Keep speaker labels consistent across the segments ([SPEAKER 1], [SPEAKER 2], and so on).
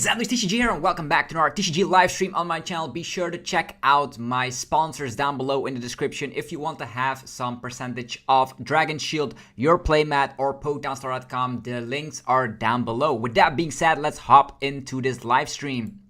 [SPEAKER 1] Sadly TCG here and welcome back to our TCG live stream on my channel. Be sure to check out my sponsors down below in the description if you want to have some percentage off Dragon Shield, your playmat, or PokemonStore.com. The links are down below. With that being said, let's hop into this live stream.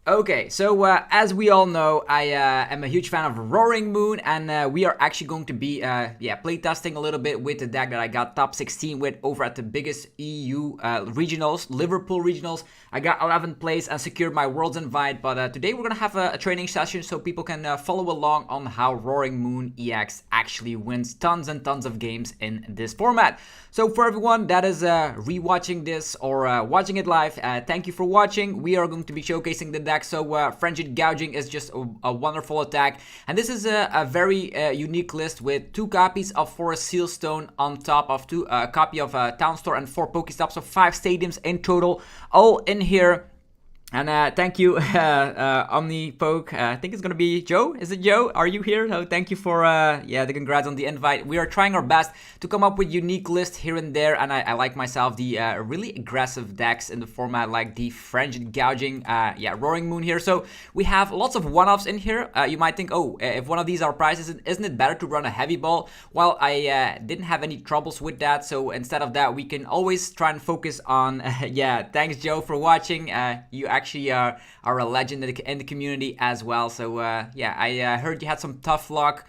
[SPEAKER 1] Okay, so as we all know, I am a huge fan of Roaring Moon, and we are actually going to be playtesting a little bit with the deck that I got top 16 with over at the biggest EU regionals, Liverpool Regionals. I got 11th place and secured my World's Invite, but today we're going to have a training session so people can follow along on how Roaring Moon EX actually wins tons and tons of games in this format. So for everyone that is rewatching this or watching it live, thank you for watching. We are going to be showcasing the deck. So Frenzied Gouging is just a wonderful attack, and this is a very unique list with 2 copies of Forest Sealstone on top of a copy of Town Store and 4 Pokestops, so 5 stadiums in total, all in here. And thank you, OmniPoke. I think it's gonna be Joe. Is it Joe? Are you here? So thank you for the congrats on the invite. We are trying our best to come up with unique lists here and there, and I like myself the really aggressive decks in the format, like the Frenzied Gouging, Roaring Moon here. So we have lots of one-offs in here. You might think, oh, if one of these are prizes, isn't it better to run a heavy ball? Well, I didn't have any troubles with that, so instead of that, we can always try and focus on. Thanks, Joe, for watching. You actually are a legend in the community as well. So I heard you had some tough luck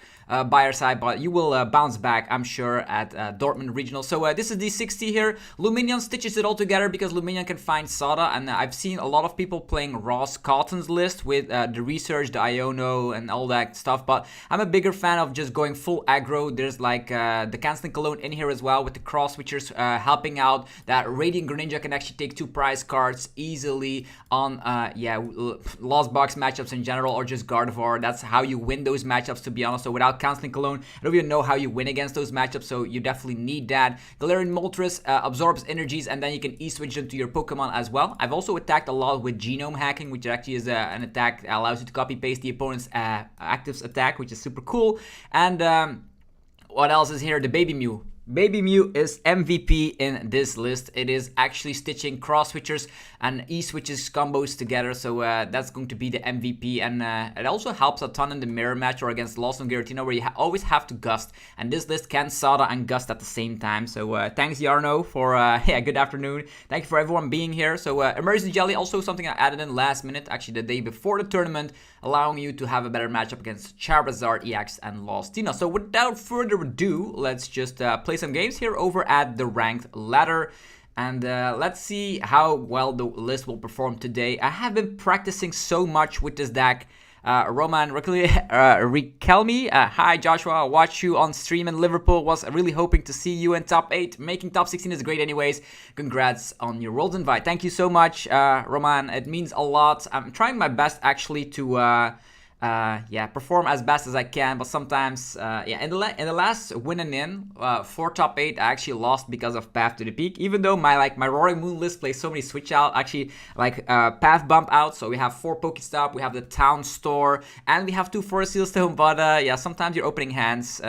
[SPEAKER 1] by your side, but you will bounce back, I'm sure, at Dortmund Regionals. So this is the 60 here. Lumineon stitches it all together because Lumineon can find Sada, and I've seen a lot of people playing Ross Cotton's list with the Research, the Iono, and all that stuff, but I'm a bigger fan of just going full aggro. There's like the Canceling Cologne in here as well with the cross switchers helping out. That Radiant Greninja can actually take 2 prize cards easily on Lost Box matchups in general, or just Gardevoir. That's how you win those matchups, to be honest. So without Canceling Cologne, I don't even know how you win against those matchups, so you definitely need that. Galarian Moltres absorbs energies, and then you can E-switch them to your Pokemon as well. I've also attacked a lot with Genome Hacking, which actually is an attack that allows you to copy-paste the opponent's active's attack, which is super cool. And what else is here? The Baby Mew. Baby Mew is MVP in this list. It is actually stitching cross switchers and E-switches combos together, so that's going to be the MVP, and it also helps a ton in the mirror match or against Lost on Giratina, where you always have to gust, and this list can Sada and gust at the same time. So thanks Yarno for good afternoon. Thank you for everyone being here. So Emergency Jelly, also something I added in last minute, actually the day before the tournament, allowing you to have a better matchup against Charizard EX and Lostina. So without further ado, let's just play some games here over at the ranked ladder, and let's see how well the list will perform today. I have been practicing so much with this deck. Roman Riquelme, hi Joshua, I watched you on stream in Liverpool, was really hoping to see you in top 8. Making top 16 is great anyways. Congrats on your World's Invite. Thank you so much, Roman, it means a lot. I'm trying my best actually to perform as best as I can, but sometimes in the last win and in for top 8, I actually lost because of Path to the Peak, even though my Roaring Moon list plays so many switch out, actually path bump out. So we have 4 Pokestop, we have the Town Store, and we have 2 Forest Sealstone, but sometimes your opening hands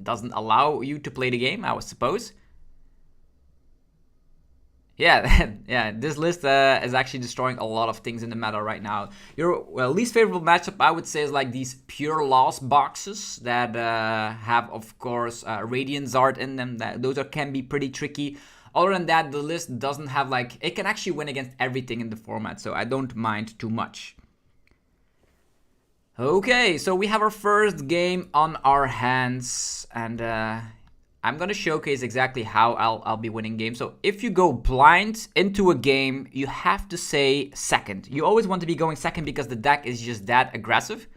[SPEAKER 1] doesn't allow you to play the game, I would suppose. This list is actually destroying a lot of things in the meta right now. Your least favorable matchup, I would say, is like these pure loss boxes that have, of course, Radiant Zard in them. Those can be pretty tricky. Other than that, the list doesn't have it can actually win against everything in the format, so I don't mind too much. Okay, so we have our first game on our hands, and I'm gonna showcase exactly how I'll be winning games. So if you go blind into a game, you have to say second. You always want to be going second because the deck is just that aggressive.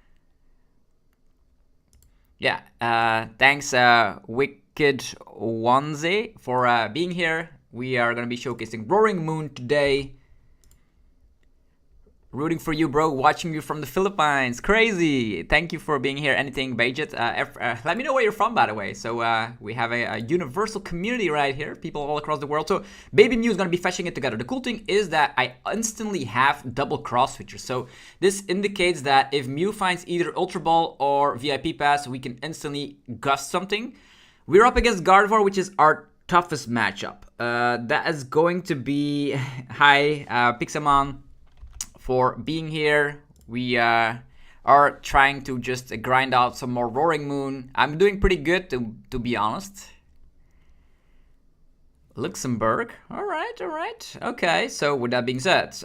[SPEAKER 1] Thanks Wicked Wanze for being here. We are gonna be showcasing Roaring Moon today. Rooting for you, bro. Watching you from the Philippines. Crazy. Thank you for being here. Anything, Bajet. Let me know where you're from, by the way. So we have a universal community right here. People all across the world. So Baby Mew is going to be fetching it together. The cool thing is that I instantly have double cross switchers. So this indicates that if Mew finds either Ultra Ball or VIP Pass, we can instantly gust something. We're up against Gardevoir, which is our toughest matchup. That is going to be hi Pixamon for being here. We are trying to just grind out some more Roaring Moon. I'm doing pretty good to be honest. Luxembourg. All right. Okay, so with that being said,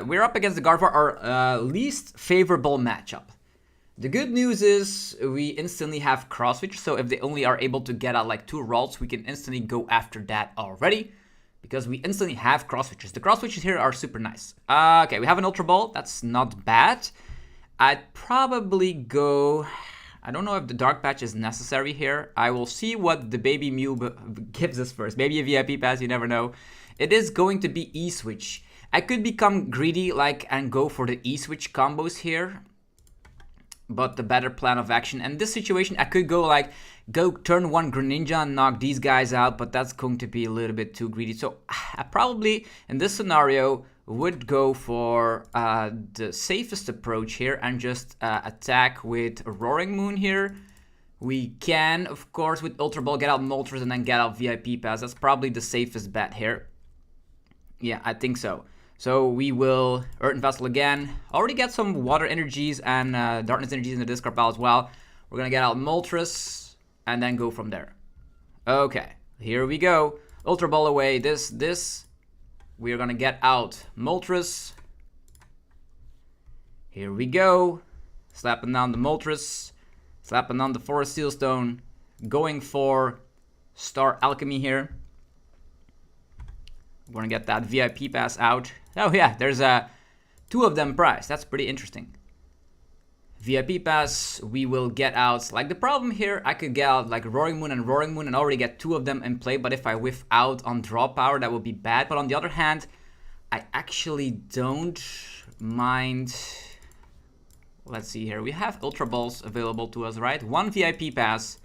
[SPEAKER 1] we're up against the Gardevoir, our least favorable matchup. The good news is we instantly have cross switch, so if they only are able to get out like 2 rolls, we can instantly go after that already, because we instantly have cross switches. The cross switches here are super nice. Okay, we have an Ultra Ball. That's not bad. I'd probably go... I don't know if the Dark Patch is necessary here. I will see what the baby Mew gives us first. Maybe a VIP pass, you never know. It is going to be E-Switch. I could become greedy and go for the E-Switch combos here. But the better plan of action. And this situation, I could go turn 1 Greninja and knock these guys out. But that's going to be a little bit too greedy. So I probably, in this scenario, would go for the safest approach here and just attack with Roaring Moon here. We can, of course, with Ultra Ball get out Moltres and then get out VIP Pass. That's probably the safest bet here. Yeah, I think so. So we will Earthen Vessel again. Already get some Water Energies and Darkness Energies in the discard pile as well. We're going to get out Moltres and then go from there. Okay, here we go. Ultra Ball away. This... We are going to get out Moltres. Here we go. Slapping down the Moltres. Slapping on the Forest Seal Stone. Going for Star Alchemy here. We're going to get that VIP pass out. Oh yeah, there's 2 of them priced. That's pretty interesting. VIP pass, we will get out. Like the problem here, I could get out like Roaring Moon and already get 2 of them in play. But if I whiff out on draw power, that would be bad. But on the other hand, I actually don't mind. Let's see here. We have Ultra Balls available to us, right? 1 VIP pass,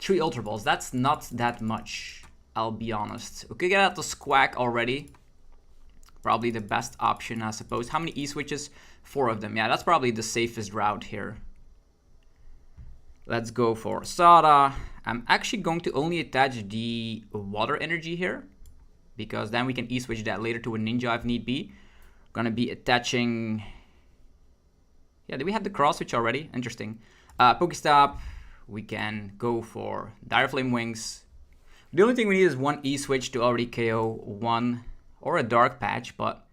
[SPEAKER 1] 3 Ultra Balls. That's not that much, I'll be honest. We could get out the Squawk already. Probably the best option, I suppose. How many E-switches? 4 of them. Yeah, that's probably the safest route here. Let's go for Sada. I'm actually going to only attach the Water Energy here, because then we can E-switch that later to a Ninja if need be. Gonna be attaching... Yeah, did we have the cross switch already? Interesting. Pokestop. We can go for Dire Flame Wings. The only thing we need is 1 E-switch to already KO 1 or a Dark Patch, but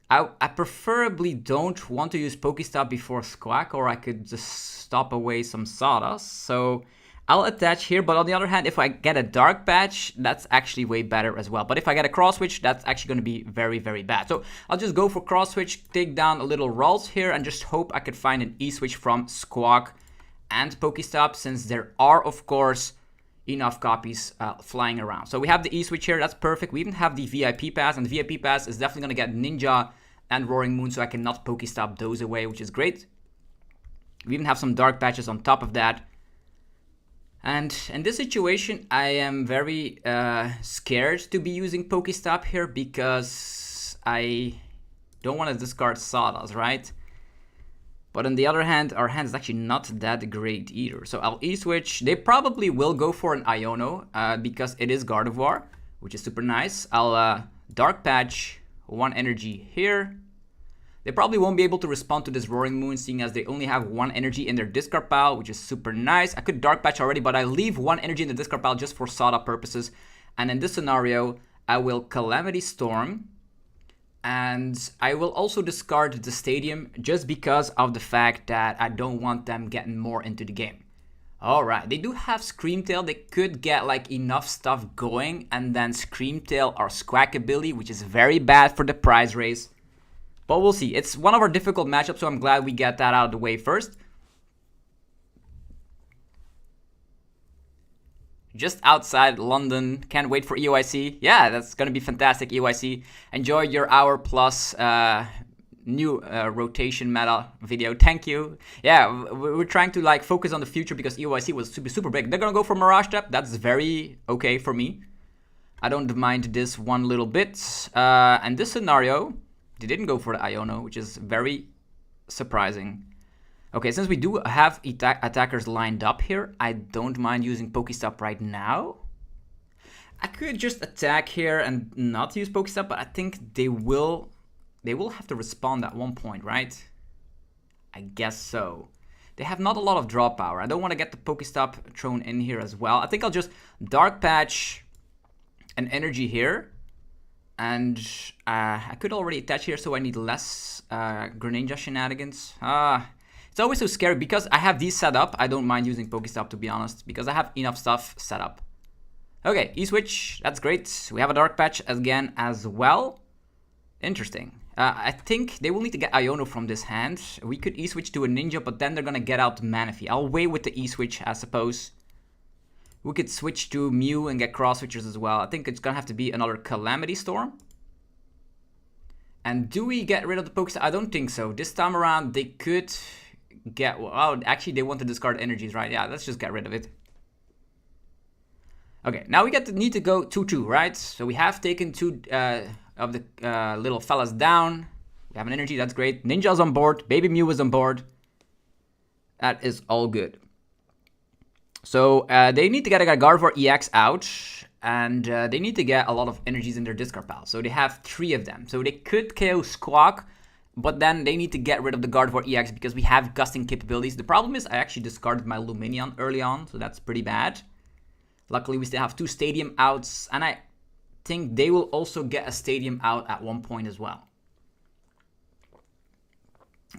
[SPEAKER 1] I preferably don't want to use Pokestop before Squawk, or I could just stop away some Sada. So I'll attach here, but on the other hand, if I get a Dark Patch, that's actually way better as well. But if I get a Cross Switch, that's actually going to be very, very bad. So I'll just go for Cross Switch, take down a little Ralts here, and just hope I could find an E-Switch from Squawk and Pokestop, since there are, of course, enough copies flying around. So we have the E-Switch here, that's perfect. We even have the VIP Pass, and the VIP Pass is definitely going to get Ninja and Roaring Moon, so I cannot Pokestop those away, which is great. We even have some Dark Patches on top of that. And in this situation, I am very scared to be using Pokestop here, because I don't want to discard Sadas, right? But on the other hand, our hand is actually not that great either. So I'll E-switch. They probably will go for an Iono because it is Gardevoir, which is super nice. I'll Dark Patch, 1 energy here. They probably won't be able to respond to this Roaring Moon, seeing as they only have 1 energy in their discard pile, which is super nice. I could Dark Patch already, but I leave 1 energy in the discard pile just for Sada purposes. And in this scenario, I will Calamity Storm. And I will also discard the Stadium just because of the fact that I don't want them getting more into the game. Alright, they do have Screamtail. They could get like enough stuff going, and then Screamtail or Squawkabilly, which is very bad for the prize race. But we'll see. It's one of our difficult matchups, so I'm glad we get that out of the way first. Just outside London. Can't wait for EOIC. Yeah, that's going to be fantastic, EOIC. Enjoy your hour plus new rotation meta video. Thank you. Yeah, we're trying to like focus on the future because EOIC was super big. They're going to go for Mirage Step. That's very okay for me. I don't mind this one little bit. And this scenario, they didn't go for the Iono, which is very surprising. Okay, since we do have attackers lined up here, I don't mind using Pokestop right now. I could just attack here and not use Pokestop, but I think they will have to respond at one point, right? I guess so. They have not a lot of draw power. I don't want to get the Pokestop thrown in here as well. I think I'll just Dark Patch an energy here. And I could already attach here, so I need less Greninja shenanigans. It's always so scary because I have these set up. I don't mind using Pokestop, to be honest, because I have enough stuff set up. Okay, E-Switch, that's great. We have a Dark Patch again as well. Interesting. I think they will need to get Iono from this hand. We could E-Switch to a Ninja, but then they're going to get out Manaphy. I'll wait with the E-Switch, I suppose. We could switch to Mew and get cross-switchers as well. I think it's going to have to be another Calamity Storm. And do we get rid of the Pokestop? I don't think so. This time around, they could get... Well, actually, they want to discard energies, right? Yeah, let's just get rid of it. Okay, now we need to go 2-2, right? So we have taken two of the little fellas down. We have an energy, that's great. Ninja's on board. Baby Mew is on board. That is all good. So they need to get a Gardevoir EX out. And they need to get a lot of energies in their discard pile. So they have 3 of them. So they could KO Squawk. But then they need to get rid of the Gardevoir EX because we have gusting capabilities. The problem is I actually discarded my Lumineon early on. So that's pretty bad. Luckily, we still have 2 stadium outs, and I think they will also get a stadium out at one point as well.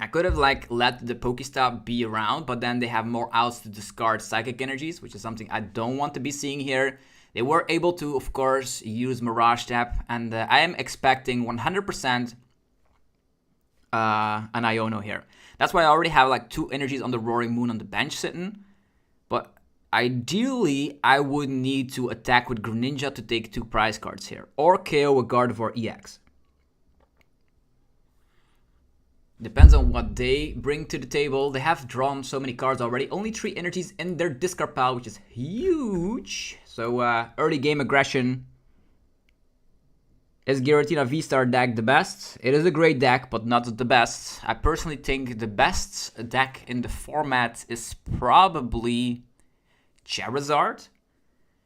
[SPEAKER 1] I could have let the Pokestop be around, but then they have more outs to discard Psychic Energies, which is something I don't want to be seeing here. They were able to, of course, use Mirage Tap, and I am expecting 100% an Iono here. That's why I already have 2 energies on the Roaring Moon on the bench sitting, but ideally, I would need to attack with Greninja to take 2 prize cards here. Or KO a Gardevoir EX. Depends on what they bring to the table. They have drawn so many cards already. Only 3 energies in their discard pile, which is huge. So, early game aggression. Is Giratina V-Star deck the best? It is a great deck, but not the best. I personally think the best deck in the format is probably Charizard.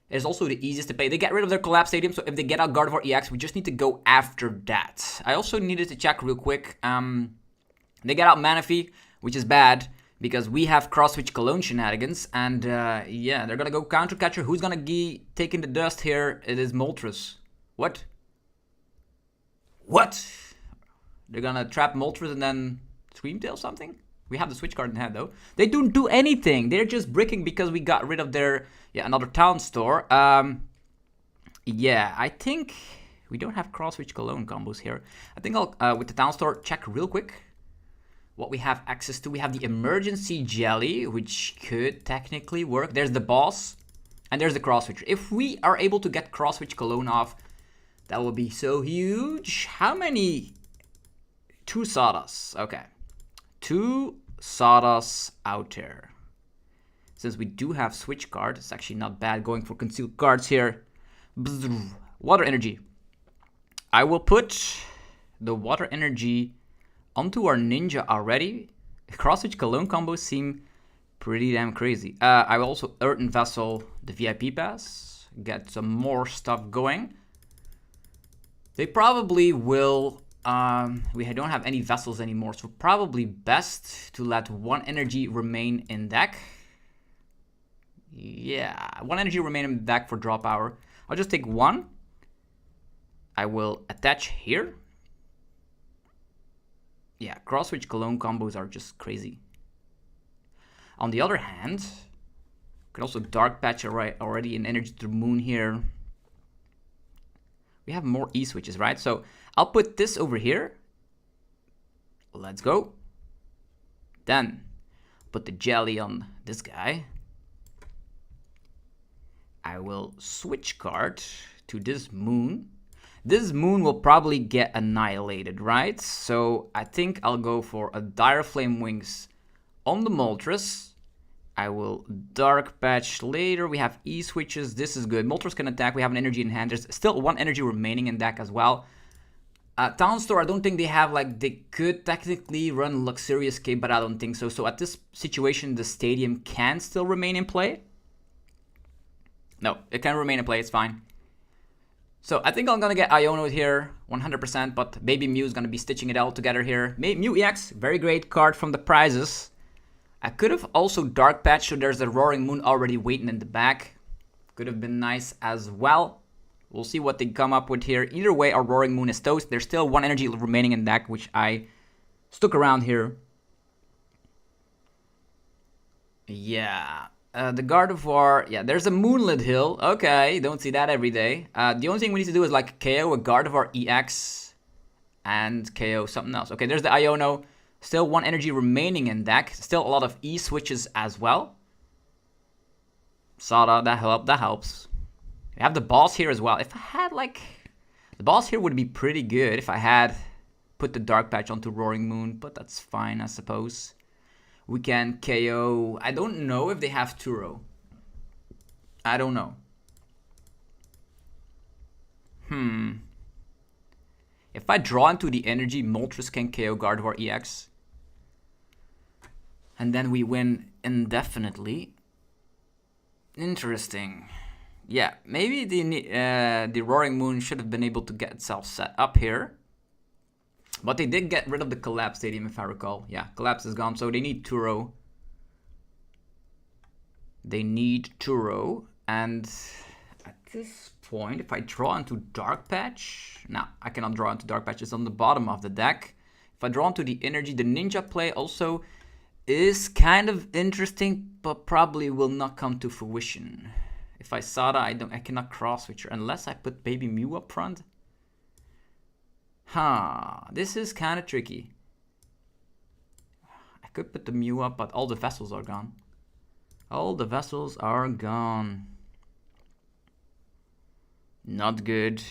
[SPEAKER 1] Is also the easiest to play. They get rid of their Collapse Stadium, so if they get out Gardevoir EX, we just need to go after that. I also needed to check real quick. They get out Manaphy, which is bad, because we have Cross-Switch Cologne shenanigans, and yeah, they're gonna go Counter Catcher. Who's gonna be taking the dust here? It is Moltres. What? What? They're gonna trap Moltres and then Screamtail something? We have the switch card in hand, though. They don't do anything. They're just bricking because we got rid of their... Yeah, another town store. Yeah, I think... We don't have cross-switch Cologne combos here. I think I'll, with the town store, check real quick what we have access to. We have the Emergency Jelly, which could technically work. There's the boss, and there's the cross-switcher. If we are able to get cross-switch Cologne off, that will be so huge. How many? 2 Sadas. Okay. 2 Sadas out there. Since we do have switch card, it's actually not bad going for concealed cards here. Water energy. I will put the water energy onto our ninja already. Cross-switch Cologne combos seem pretty damn crazy. I will also Earthen Vessel the VIP pass. Get some more stuff going. They probably will... we don't have any vessels anymore, so probably best to let 1 energy remain in deck. Yeah, 1 energy remain in deck for draw power. I'll just take 1. I will attach here. Yeah, cross-switch Cologne combos are just crazy. On the other hand, you can also Dark Patch already in Energy to the Moon here. We have more E-switches, right? So I'll put this over here. Let's go. Then put the jelly on this guy. I will switch card to this moon. This moon will probably get annihilated, right? So I think I'll go for a Dire Flame Wings on the Moltres. I will Dark Patch later. We have E-switches. This is good. Moltres can attack. We have an energy in hand. There's still 1 energy remaining in deck as well. Town Store, I don't think they have, they could technically run Luxurious Cape, but I don't think so. So at this situation, the stadium can still remain in play. No, it can remain in play. It's fine. So I think I'm gonna get Iono here 100%, but Baby Mew is gonna be stitching it all together here. Mew EX, very great card from the prizes. I could have also Dark Patch, so there's the Roaring Moon already waiting in the back. Could have been nice as well. We'll see what they come up with here. Either way, our Roaring Moon is toast. There's still 1 energy remaining in deck, which I stuck around here. Yeah. The Gardevoir, yeah, there's a Moonlit Hill. Okay, don't see that every day. The only thing we need to do is like KO a Gardevoir EX and KO something else. Okay, there's the Iono. Still 1 energy remaining in deck. Still a lot of E switches as well. Sada, that helps. We have the boss here as well. If I had like... The boss here would be pretty good if I had put the Dark Patch onto Roaring Moon, but that's fine, I suppose. We can KO... I don't know if they have Turo. I don't know. If I draw into the energy, Moltres can KO Gardevoir EX. And then we win indefinitely. Interesting. Yeah, maybe the Roaring Moon should have been able to get itself set up here. But they did get rid of the Collapse Stadium, if I recall. Yeah, Collapse is gone, so they need Turo. They need Turo. And at this point, if I draw into Dark Patch... No, I cannot draw into Dark Patch. It's on the bottom of the deck. If I draw into the energy, the Ninja play also is kind of interesting, but probably will not come to fruition. If I Sada, I cannot cross switch her unless I put Baby Mew up front. This is kind of tricky. I could put the Mew up, but all the vessels are gone. All the vessels are gone. Not good.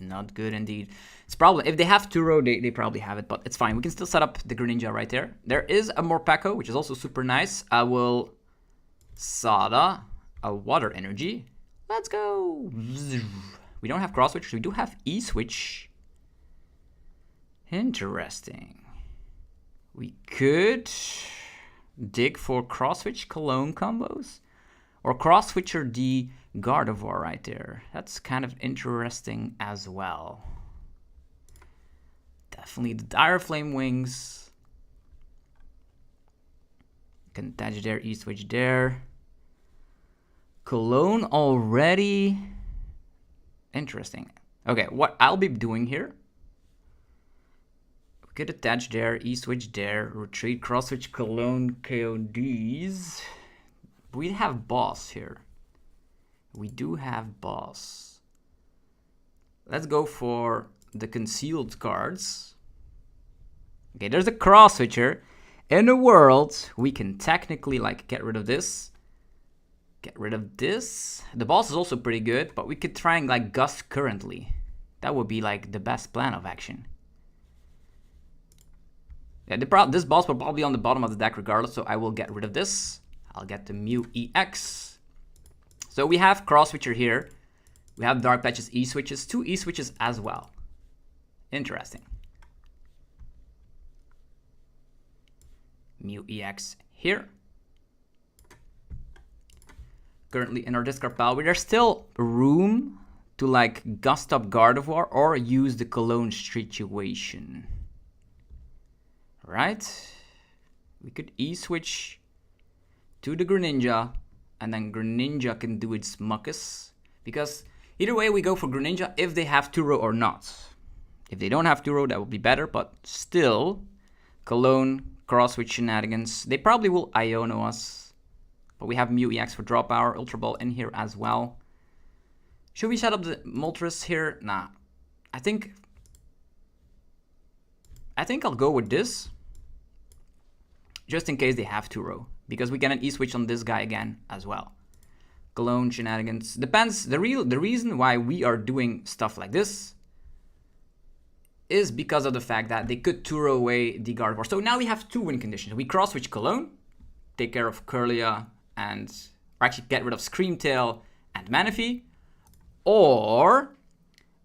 [SPEAKER 1] Not good indeed. It's probably, if they have Turo, they probably have it, but it's fine. We can still set up the Greninja right there. There is a Morpeko, which is also super nice. I will Sada, a Water Energy. Let's go. We don't have Cross Switch, we do have E-Switch. Interesting. We could dig for Cross Switch Cologne combos. Or Cross Switcher the Gardevoir right there. That's kind of interesting as well. Definitely the Dire Flame Wings. Can attach there, E-Switch there. Cologne already. Interesting. Okay, what I'll be doing here. We could attach there, E-Switch there, retreat, Cross Switch Cologne, KODs. We have boss here. We do have boss. Let's go for the concealed cards. Okay, there's a cross switcher. In the world, we can technically like get rid of this. Get rid of this. The boss is also pretty good, but we could try and like gust currently. That would be like the best plan of action. Yeah, this boss will probably be on the bottom of the deck regardless, so I will get rid of this. I'll get the Mew EX. So we have Cross Switcher here. We have Dark Patches E-Switches, 2 E-Switches as well. Interesting. Mew EX here. Currently in our discard pile, where there's still room to like gust up Gardevoir or use the Cologne situation. Right? We could E-Switch to the Greninja, and then Greninja can do its muckus. Because either way we go for Greninja if they have Turo or not. If they don't have Turo, that would be better, but still, Cologne, Cross Switch shenanigans. They probably will Iono us. But we have Mew EX for draw power, Ultra Ball in here as well. Should we set up the Moltres here? Nah. I think I'll go with this. Just in case they have Turo. Because we get an E-Switch on this guy again as well. Cologne shenanigans. Depends. The reason why we are doing stuff like this is because of the fact that they could Turo away the Gardevoir. So now we have 2 win conditions. We cross switch Cologne, take care of Curlia, and or actually get rid of Screamtail and Manaphy. Or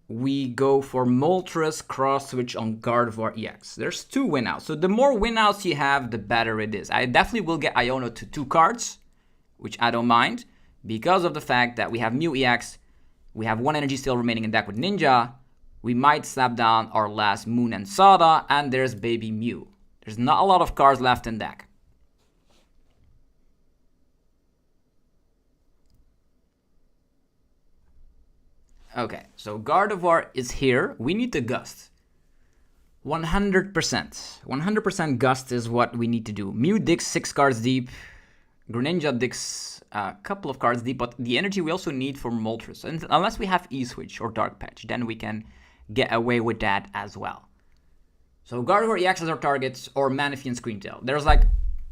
[SPEAKER 1] we go for Moltres cross switch on Gardevoir EX. There's 2 win outs. So the more win outs you have, the better it is. I definitely will get Iono to 2 cards, which I don't mind. because of the fact that we have Mew EX, we have one energy still remaining in deck with Ninja, we might slap down our last Moon and Sada, and there's Baby Mew. There's not a lot of cards left in deck. Okay, so Gardevoir is here. We need the Gust. 100%. 100% Gust is what we need to do. Mew digs 6 cards deep. Greninja digs a couple of cards deep, but the energy we also need for Moltres. And unless we have E-Switch or Dark Patch, then we can get away with that as well. So Gardevoir EX is our targets, or Manaphy and Screamtail. There's like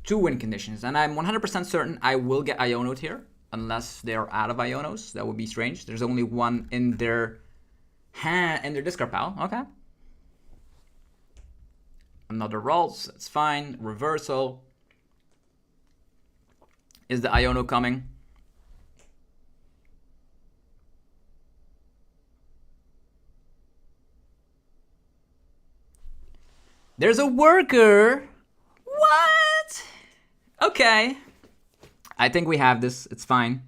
[SPEAKER 1] 2 win conditions, and I'm 100% certain I will get Iono'd here. Unless they're out of Ionos, that would be strange. There's only one in their discard pile. Okay. Another Ralts, that's fine. Reversal. Is the Iono coming? There's a worker. What? Okay. I think we have this. It's fine.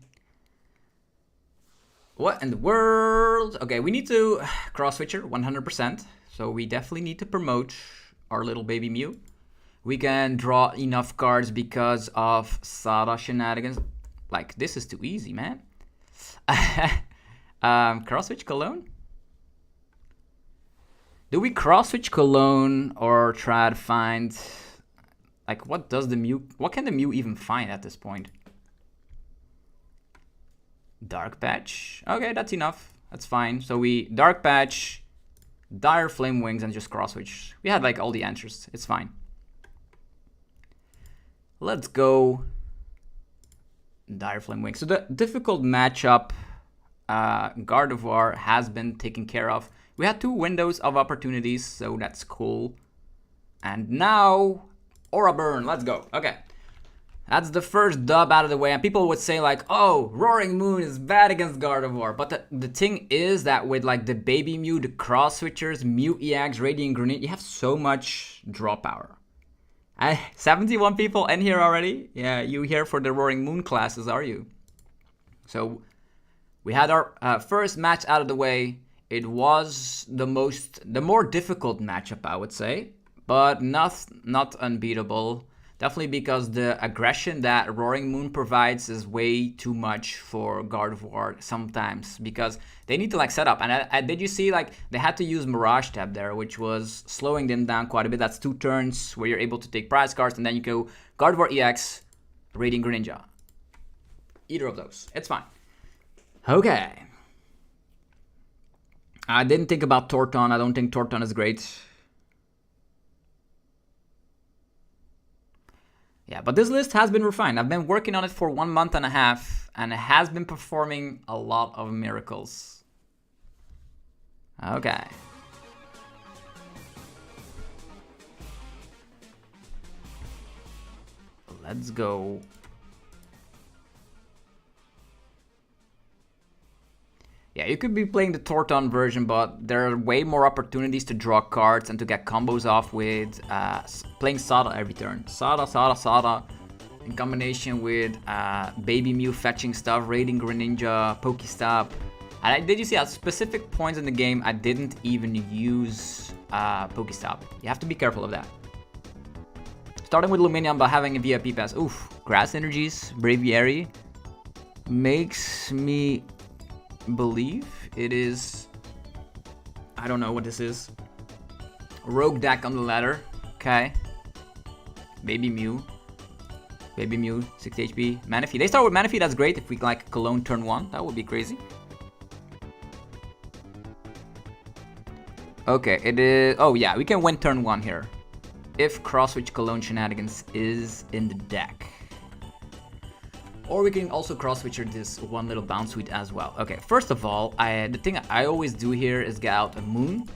[SPEAKER 1] What in the world? Okay, we need to cross switcher 100%. So we definitely need to promote our little baby Mew. We can draw enough cards because of Sada shenanigans. Like, this is too easy, man. Cross switch Cologne? Do we cross switch Cologne or try to find... Like, what does the Mew... What can the Mew even find at this point? Dark Patch. Okay, that's enough. That's fine. So we Dark Patch, Dire Flame Wings, and just cross switch. We had like all the answers. It's fine. Let's go Dire Flame Wings. So the difficult matchup, Gardevoir has been taken care of. We had 2 windows of opportunities, so that's cool. And now Aura Burn. Let's go. Okay. That's the first dub out of the way, and people would say like, oh, Roaring Moon is bad against Gardevoir. But the thing is that with like the Baby Mew, the Cross Switchers, Mew EX, Radiant Greninja, you have so much draw power. 71 people in here already? Yeah, you here for the Roaring Moon classes, are you? So we had our first match out of the way. It was the more difficult matchup, I would say, but not unbeatable. Definitely because the aggression that Roaring Moon provides is way too much for Gardevoir sometimes, because they need to like set up. And did you see like they had to use Mirage Tap there, which was slowing them down quite a bit. That's 2 turns where you're able to take prize cards, and then you go Gardevoir EX, Radiant Greninja. Either of those. It's fine. Okay. I didn't think about Torton. I don't think Torton is great. Yeah, but this list has been refined. I've been working on it for 1.5 months, and it has been performing a lot of miracles. Okay. Let's go. Yeah, you could be playing the Torton version, but there are way more opportunities to draw cards and to get combos off with playing Sada every turn. Sada, in combination with Baby Mew fetching stuff, Radiant Greninja, Pokestop. And did you see at specific points in the game, I didn't even use Pokestop. You have to be careful of that. Starting with Lumineon by having a VIP pass. Oof, Grass Energies, Braviary makes me believe it is, I don't know what this is. Rogue deck on the ladder. Okay. Baby Mew, 6 HP. Manaphy. They start with Manaphy, that's great. If we like Cologne turn 1, that would be crazy. Okay, it is, oh yeah, we can win turn 1 here. If Cross Switch Cologne Shenanigans is in the deck. Or we can also cross switcher this one little bounce suite as well. Okay, first of all, the thing I always do here is get out a Moon.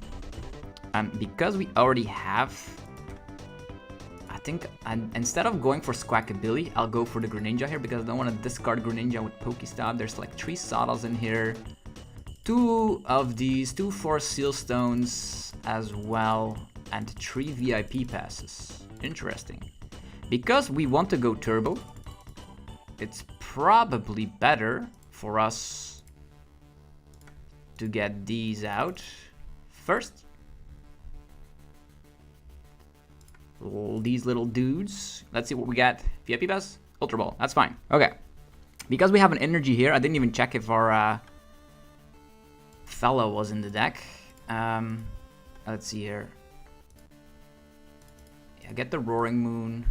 [SPEAKER 1] Because we already have, I think instead of going for Squawkabilly, I'll go for the Greninja here because I don't want to discard Greninja with Pokestop. There's like 3 Sadas in here. 2 of these, 2 Forest Seal Stones as well, and 3 VIP passes. Interesting. Because we want to go Turbo, it's probably better for us to get these out first. These little dudes. Let's see what we got. VIP Pass, Ultra Ball. That's fine. Okay. Because we have an energy here, I didn't even check if our fella was in the deck. Let's see here. Yeah, get the Roaring Moon.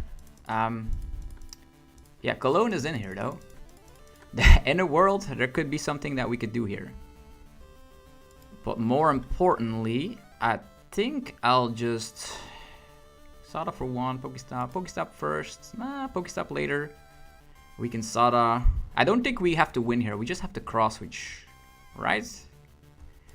[SPEAKER 1] Yeah, Cologne is in here though. In a world, there could be something that we could do here. But more importantly, I think I'll just Sada for one, Pokestop. Pokestop first. Nah, Pokestop later. We can Sada. I don't think we have to win here. We just have to cross switch, right?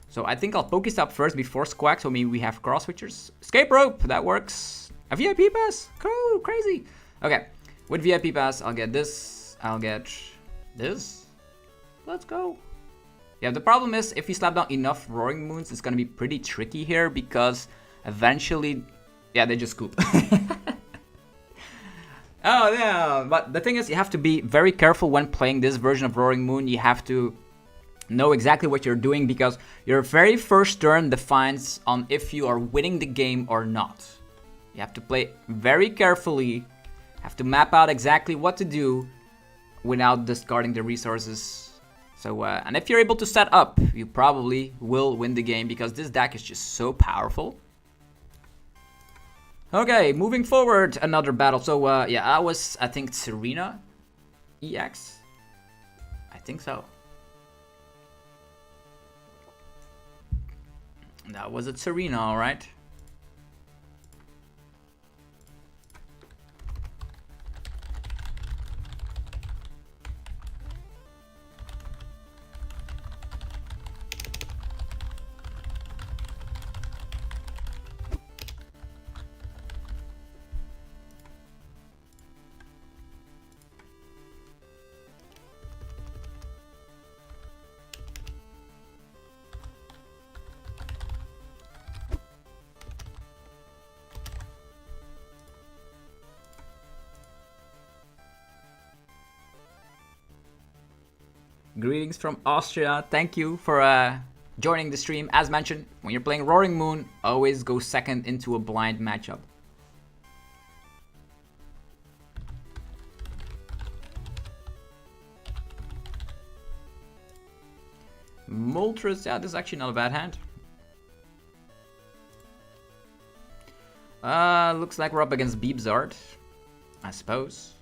[SPEAKER 1] So I think I'll Pokestop first before Squawk. So maybe we have cross switchers. Escape rope, that works. A VIP pass, cool, crazy. Okay, with VIP pass, I'll get this. I'll get this. Let's go. Yeah, the problem is if we slap down enough Roaring Moons, it's gonna be pretty tricky here because eventually, yeah, they just scoop. Oh yeah, but the thing is, you have to be very careful when playing this version of Roaring Moon. You have to know exactly what you're doing because your very first turn defines on if you are winning the game or not. You have to play very carefully, have to map out exactly what to do without discarding the resources. So, and if you're able to set up, you probably will win the game because this deck is just so powerful. Okay, moving forward, another battle. So, yeah, I think, Serena EX. I think so. That was it, Serena, alright. Greetings from Austria. Thank you for joining the stream. As mentioned, when you're playing Roaring Moon, always go second into a blind matchup. Moltres, yeah, this is actually not a bad hand. Looks like we're up against Beebzard, I suppose.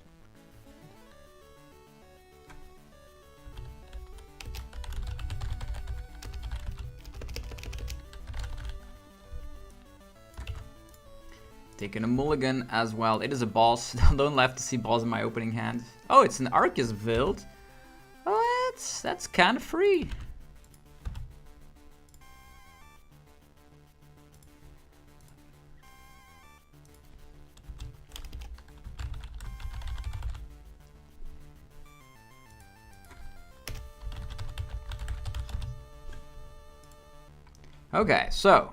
[SPEAKER 1] Taking a mulligan as well. It is a boss. Don't love to see balls in my opening hand. Oh, it's an Arceus build. Oh, that's kind of free. Okay, so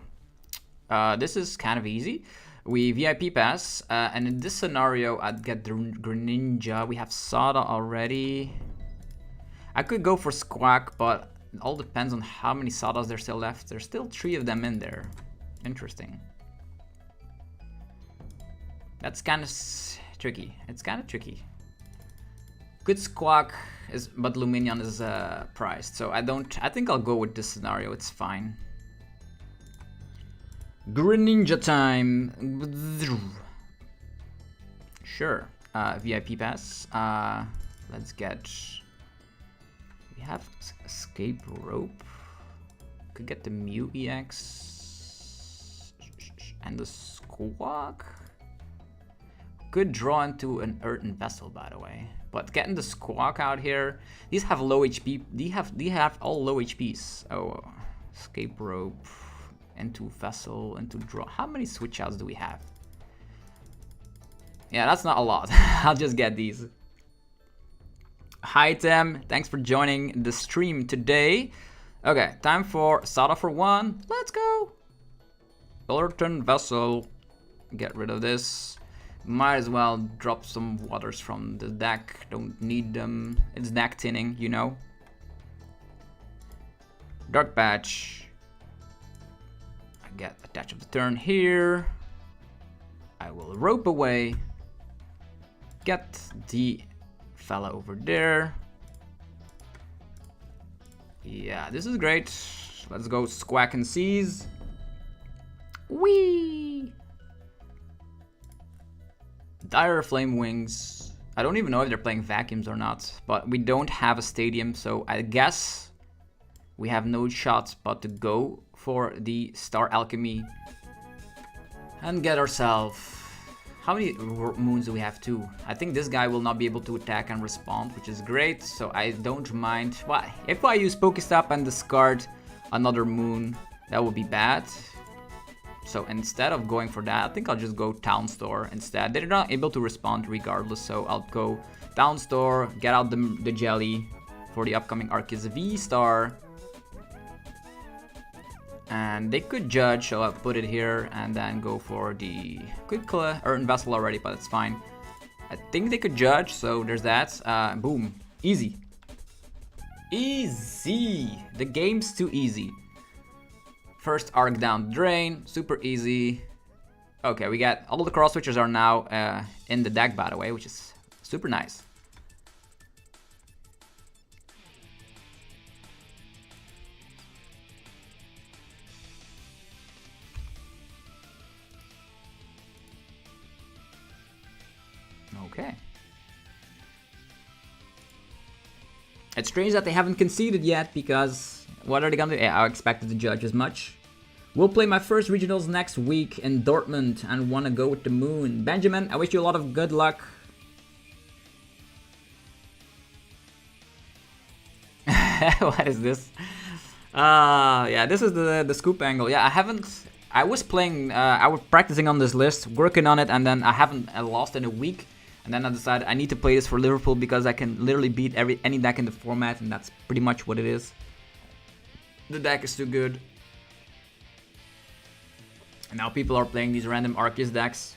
[SPEAKER 1] this is kind of easy. We VIP pass, and in this scenario, I'd get the Greninja. We have Sada already. I could go for Squawk, but it all depends on how many Sadas there's still left. There's still 3 of them in there. Interesting. That's kind of tricky. It's kind of tricky. Good Squawk, but Lumineon is priced, so I think I'll go with this scenario. It's fine. Greninja time. Sure. VIP pass. Let's get. We have Escape Rope. Could get the Mew EX and the Squawk. Could draw into an Earthen Vessel, by the way. But getting the Squawk out here. These have low HP. They have all low HPs. Oh, Escape Rope. Into Vessel, into Draw. How many switch outs do we have? Yeah, that's not a lot. I'll just get these. Hi Tim, thanks for joining the stream today. Okay, time for Sada for one. Let's go. Earthen Vessel. Get rid of this. Might as well drop some waters from the deck. Don't need them. It's deck thinning, you know. Dark Patch. I get attach of the turn here. I will rope away. Get the fella over there. Yeah, this is great. Let's go Squawk and Seize. Whee! Dire Flame Wings. I don't even know if they're playing vacuums or not, but we don't have a stadium, so I guess we have no shots but to go for the Star Alchemy and get ourselves... How many moons do we have? 2. I think this guy will not be able to attack and respond, which is great, so I don't mind. Why? If I use Pokestop and discard another moon, that would be bad. So instead of going for that, I think I'll just go Town Store instead. They're not able to respond regardless, so I'll go Town Store, get out the jelly for the upcoming Arceus V-Star. And they could judge, so I'll put it here and then go for the... Could earn Vessel already, but it's fine. I think they could judge, so there's that. Boom. Easy. Easy! The game's too easy. First arc down drain, super easy. Okay, we got all of the cross switchers are now in the deck, by the way, which is super nice. Okay. It's strange that they haven't conceded yet, because what are they gonna do? Yeah, I expected to judge as much. We'll play my first regionals next week in Dortmund and wanna go with the moon. Benjamin, I wish you a lot of good luck. What is this? Yeah, this is the scoop angle. Yeah, I was playing, I was practicing on this list, working on it, and then I haven't lost in a week. And then I decided I need to play this for Liverpool because I can literally beat any deck in the format, and that's pretty much what it is. The deck is too good. And now people are playing these random Arceus decks.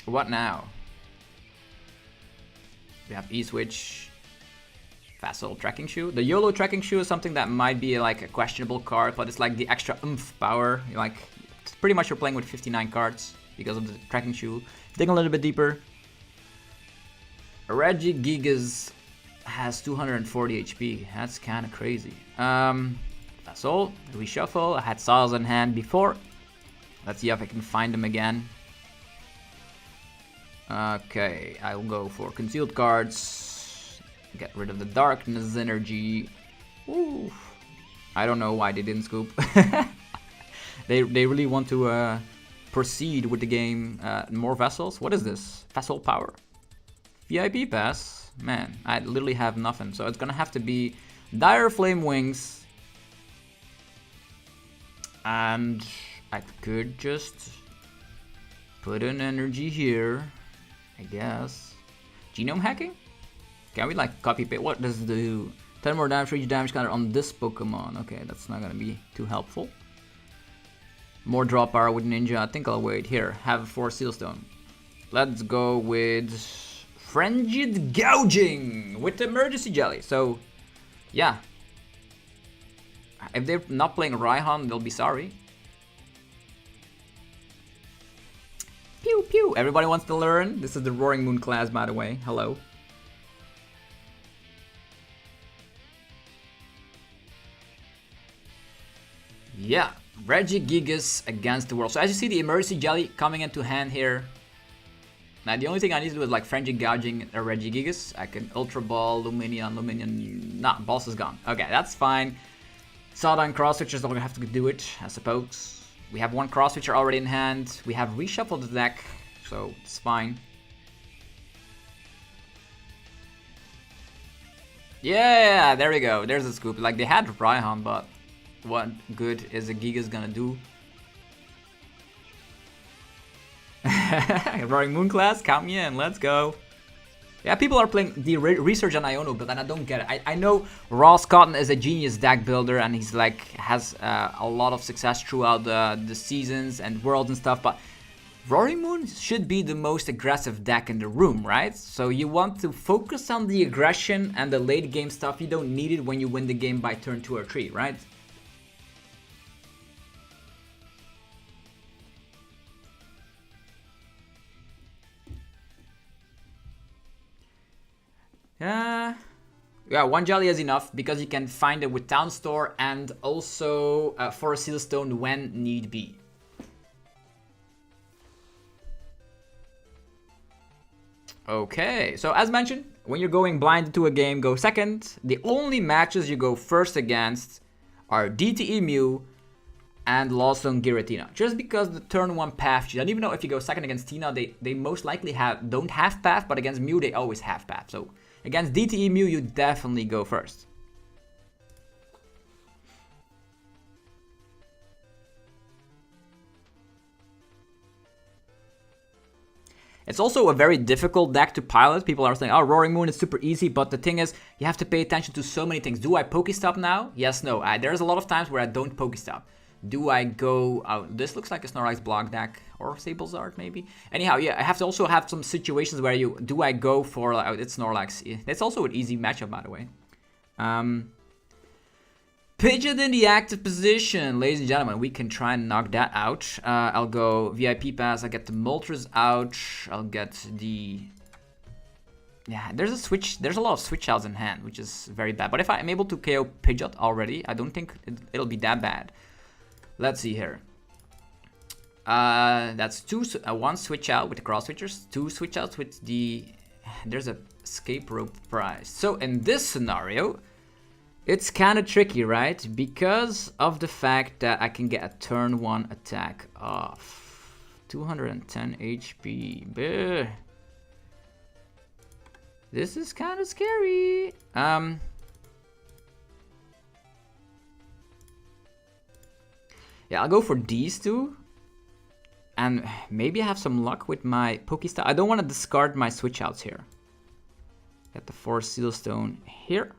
[SPEAKER 1] What now? We have E-Switch. Facile Tracking Shoe. The YOLO Tracking Shoe is something that might be like a questionable card, but it's like the extra oomph power. Like, it's pretty much you're playing with 59 cards because of the Tracking Shoe. Dig a little bit deeper. Regigigas has 240 HP. That's kind of crazy. That's all. Reshuffle. I had Saws in hand before. Let's see if I can find them again. Okay, I'll go for concealed cards. Get rid of the darkness energy. Ooh. I don't know why they didn't scoop. They really want to proceed with the game. More vessels. What is this? Vessel power. VIP pass. Man, I literally have nothing. So it's gonna have to be Dire Flame Wings. And I could just put an energy here, I guess. Genome hacking? Can we like copy paste? What does it do? 10 more damage, reach damage counter on this Pokemon. Okay, that's not gonna be too helpful. More draw power with Ninja. I think I'll wait. Here, have 4 Sealstone. Let's go with Frenzied Gouging with the Emergency Jelly. So, yeah. If they're not playing Raihan, they'll be sorry. Pew pew. Everybody wants to learn. This is the Roaring Moon class, by the way. Hello. Yeah. Regigigas against the world. So as you see, the Emergency Jelly coming into hand here. Now the only thing I need to do is like Frenzied Gouging a Regigigas. I can Ultra Ball, Lumineon. Nah, boss is gone. Okay, that's fine. Sada and cross switchers are gonna have to do it, I suppose. We have one cross switcher already in hand. We have reshuffled the deck, so it's fine. Yeah, there we go. There's a scoop. Like they had Raihan, but what good is a Gigas gonna do? Roaring Moon class, count me in. Let's go. Yeah, people are playing the research on Iono, but then I don't get it. I know Ross Cotton is a genius deck builder, and he's like has a lot of success throughout the seasons and worlds and stuff. But Roaring Moon should be the most aggressive deck in the room, right? So you want to focus on the aggression and the late game stuff. You don't need it when you win the game by turn 2 or 3, right? Yeah, one jelly is enough because you can find it with Town Store and also for a Seal Stone when need be. Okay, so as mentioned, when you're going blind into a game, go second. The only matches you go first against are DTE Mew and Lawson Giratina. Just because the turn 1 path, and even though if you go second against Tina, they most likely don't have path, but against Mew they always have path. So against DTE Mew, you definitely go first. It's also a very difficult deck to pilot. People are saying, oh, Roaring Moon is super easy, but the thing is, you have to pay attention to so many things. Do I Pokestop now? Yes, no. There's a lot of times where I don't Pokestop. Do I go out? This looks like a Snorlax block deck, or Sablezard maybe. Anyhow, yeah, I have to also have some situations where do I go for, it's Snorlax. It's also an easy matchup, by the way. Pidgeot in the active position, ladies and gentlemen. We can try and knock that out. I'll go VIP pass. I'll get the Moltres out. I'll get the... Yeah, there's a lot of switch outs in hand, which is very bad. But if I'm able to KO Pidgeot already, I don't think it'll be that bad. Let's see here. That's one switch out with the cross switchers, 2 switch outs with the... There's a escape rope prize. So in this scenario... It's kind of tricky, right? Because of the fact that I can get a turn 1 attack off. 210 HP. Bleh. This is kind of scary. Yeah, I'll go for these two. And maybe I have some luck with my Pokestop. I don't want to discard my switch outs here. Get the 4 Seal Stone here.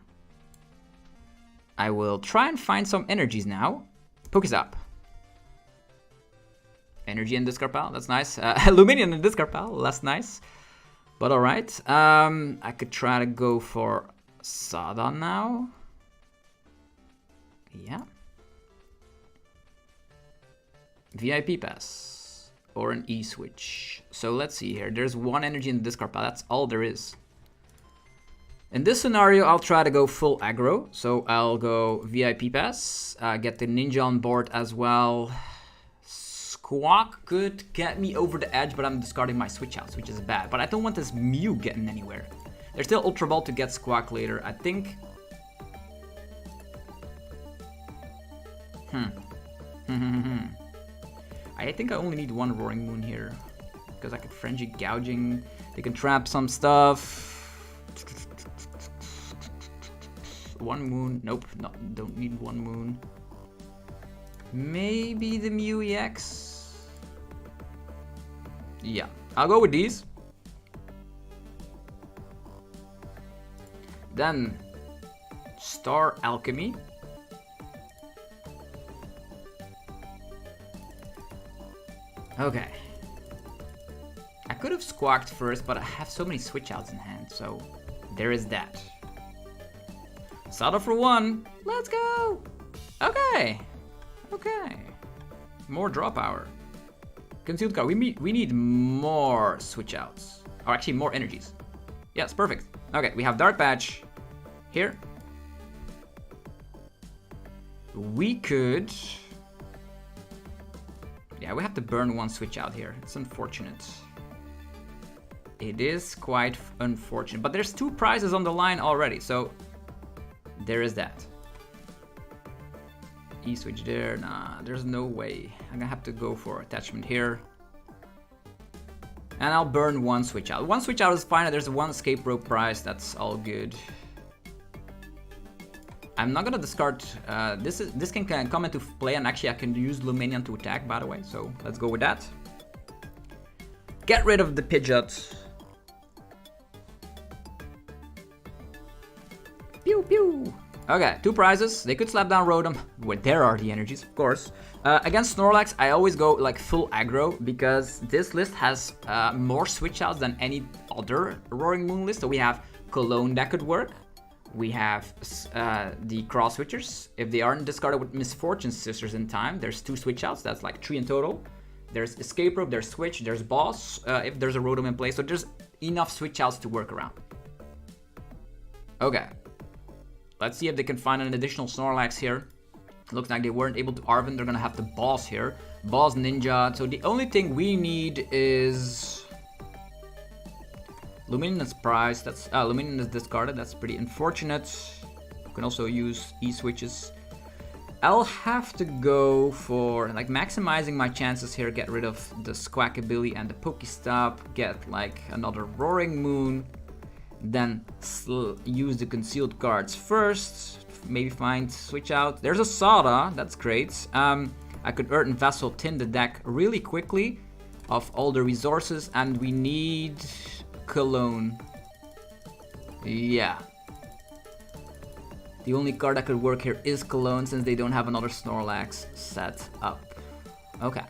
[SPEAKER 1] I will try and find some energies now. Pokestop. Energy in discard pile, that's nice. Lumineon in discard pile, less nice. But alright. I could try to go for Sada now. Yeah. VIP pass. Or an E-switch. So let's see here. There's 1 energy in the discard pile, that's all there is. In this scenario, I'll try to go full aggro. So I'll go VIP pass, get the ninja on board as well. Squawk could get me over the edge, but I'm discarding my switch outs, which is bad. But I don't want this Mew getting anywhere. There's still Ultra Ball to get Squawk later. I think... I think I only need 1 Roaring Moon here. Because I could Frenzy Gouging. They can trap some stuff. 1 moon. Nope, don't need 1 moon. Maybe the Mew EX. Yeah, I'll go with these. Then Star Alchemy. Okay. I could have Squawked first, but I have so many switch outs in hand, so there is that. Sada for 1. Let's go. Okay. Okay. More draw power. Concealed card. We need more switch outs. Or actually more energies. Yes, perfect. Okay, we have Dark Patch here. We could... Yeah, we have to burn 1 switch out here. It's unfortunate. It is quite unfortunate. But there's 2 prizes on the line already, so... There is that. E-switch there. Nah, there's no way. I'm gonna have to go for attachment here. And I'll burn 1 switch out. 1 switch out is fine. There's 1 escape rope prize. That's all good. I'm not gonna discard. This can come into play, and actually I can use Lumineon to attack, by the way. So let's go with that. Get rid of the Pidgeot. Pew pew. Okay, 2 prizes. They could slap down Rotom. Well, there are the energies, of course. Against Snorlax, I always go like full aggro because this list has more switch outs than any other Roaring Moon list. So we have Cologne that could work. We have the cross switchers. If they aren't discarded with Misfortune Sisters in time, there's 2 switch outs. That's like 3 in total. There's Escape Rope, there's Switch, there's Boss, if there's a Rotom in play. So there's enough switch outs to work around. Okay. Let's see if they can find an additional Snorlax here. Looks like they weren't able to Arven. They're gonna have the Boss here. Boss Ninja. So the only thing we need is Lumineon is prized. That's Lumineon is discarded. That's pretty unfortunate. You can also use E-switches. I'll have to go for like maximizing my chances here. Get rid of the Squawkabilly and the Pokestop. Get like another Roaring Moon. Then use the concealed cards first. Maybe find switch out. There's a Sada. That's great. I could Earthen Vessel tin the deck really quickly of all the resources. And we need Cologne. Yeah. The only card that could work here is Cologne since they don't have another Snorlax set up. Okay.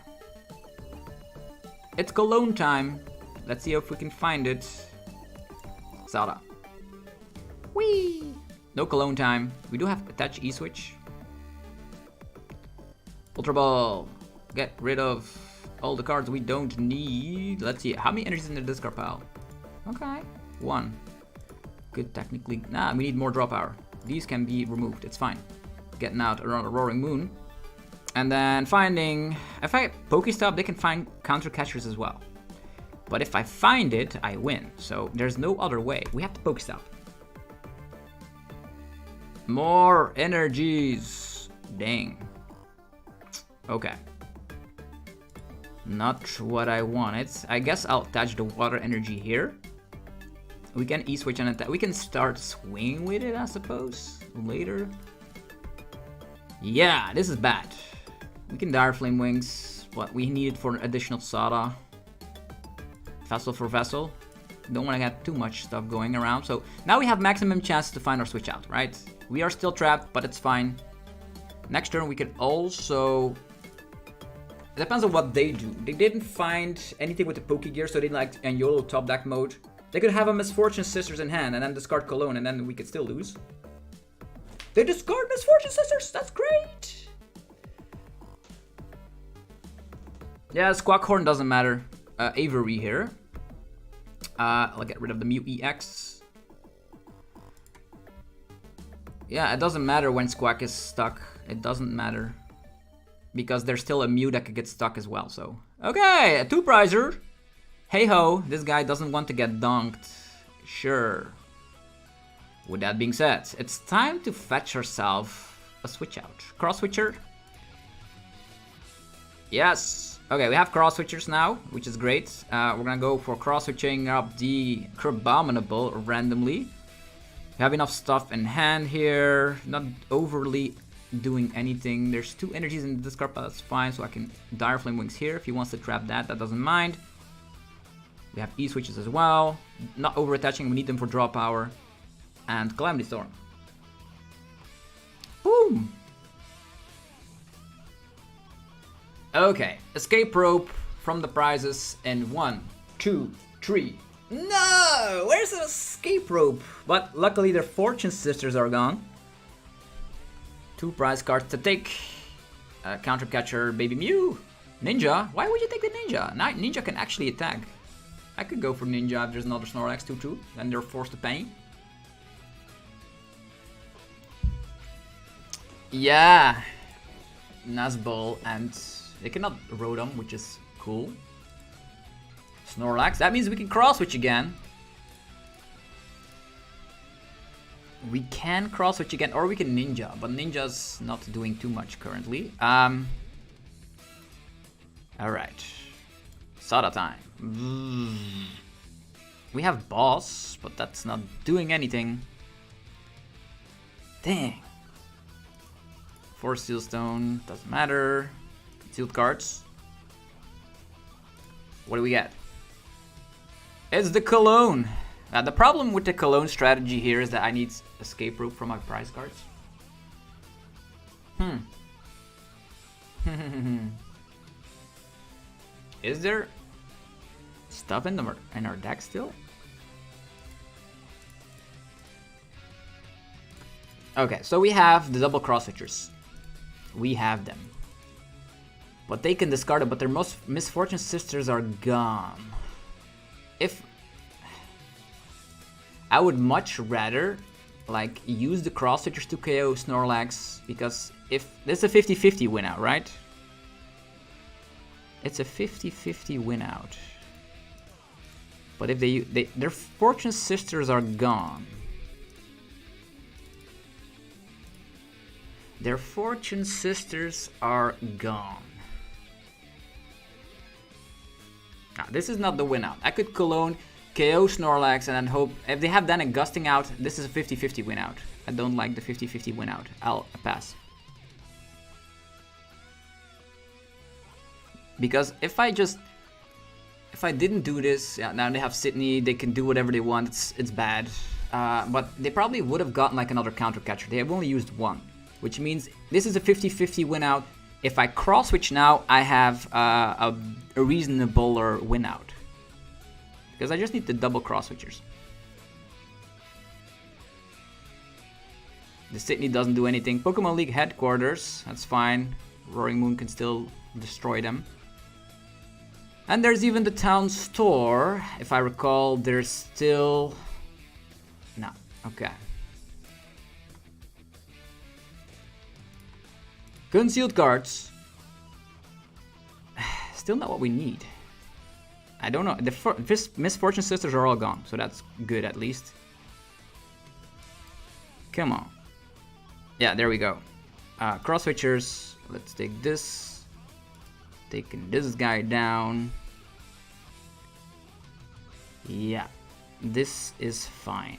[SPEAKER 1] It's Cologne time. Let's see if we can find it. Sada. Whee! No Cologne time. We do have attach E-switch. Ultra Ball. Get rid of all the cards we don't need. Let's see. How many energies in the discard pile? Okay. 1. Good technically. Nah, we need more draw power. These can be removed. It's fine. Getting out around a Roaring Moon. And then finding... If I Pokestop, they can find counter catchers as well. But if I find it, I win. So there's no other way. We have to Pokestop. More energies. Dang. Okay. Not what I wanted. I guess I'll attach the water energy here. We can E-switch and attack. We can start swinging with it, I suppose, later. Yeah, this is bad. We can Dire Flame Wings. What we need for additional Sada. Vessel for Vessel. Don't want to get too much stuff going around. So now we have maximum chance to find our switch out, right? We are still trapped, but it's fine. Next turn we can also... It depends on what they do. They didn't find anything with the Pokegear, so they like and YOLO top deck mode. They could have a Misfortune Sisters in hand and then discard Cologne and then we could still lose. They discard Misfortune Sisters! That's great! Yeah, Squawkhorn doesn't matter. Avery here. I'll get rid of the Mew EX. Yeah, it doesn't matter when Squawk is stuck. It doesn't matter. Because there's still a Mew that could get stuck as well, so... Okay, a 2-prizer! Hey ho, this guy doesn't want to get dunked. Sure. With that being said, it's time to fetch herself a switch out. Cross switcher. Yes. Okay, we have cross switchers now, which is great. We're gonna go for cross switching up the Crabominable randomly. We have enough stuff in hand here. Not overly doing anything. There's 2 energies in the discard pile, that's fine. So I can Dire Flame Wings here. If he wants to trap that, that doesn't mind. We have E-switches as well. Not over-attaching, we need them for draw power. And Calamity Storm. Boom! Okay, Escape Rope from the prizes in 1, 2, 3. No! Where's the Escape Rope? But luckily their Fortune Sisters are gone. 2 prize cards to take. Counter Catcher, Baby Mew. Ninja? Why would you take the Ninja? Ninja can actually attack. I could go for Ninja if there's another Snorlax 2-2. Then they're forced to pay. Yeah. Nazball and they cannot Rotom, which is cool. Snorlax. That means we can cross switch again. We can cross switch again, or we can Ninja, but Ninja's not doing too much currently. Alright. Sada time. We have Boss, but that's not doing anything. Dang. Force Seal Stone, doesn't matter. Concealed cards. What do we get? It's the Cologne. The problem with the Cologne strategy here is that I need Escape Rope from my prize cards. Is there stuff in our deck still? Okay, so we have the double cross switchers. We have them. But they can discard it, but their most misfortune sisters are gone. If I would much rather like use the cross switchers to KO Snorlax, because if this is a 50-50 win out, right? It's a 50-50 win out. But if their fortune sisters are gone. Their fortune sisters are gone. Now, this is not the win out. I could Cologne, KO Snorlax, and then hope if they have done a gusting out, this is a 50-50 win out. I don't like the 50-50 win out. I'll pass. Because if I didn't do this, yeah, now they have Sydney, they can do whatever they want, it's bad. But they probably would have gotten like another counter catcher. They have only used one, which means this is a 50-50 win out. If I cross switch now, I have a reasonable win out. Because I just need the double cross switchers. The Sydney doesn't do anything. Pokemon League headquarters, that's fine. Roaring Moon can still destroy them. And there's even the town store. If I recall, there's still... No, okay. Concealed cards. Still not what we need. I don't know. The Misfortune Sisters are all gone, so that's good at least. Come on. Yeah, there we go. Cross switchers. Let's take this. Taking this guy down. Yeah, this is fine.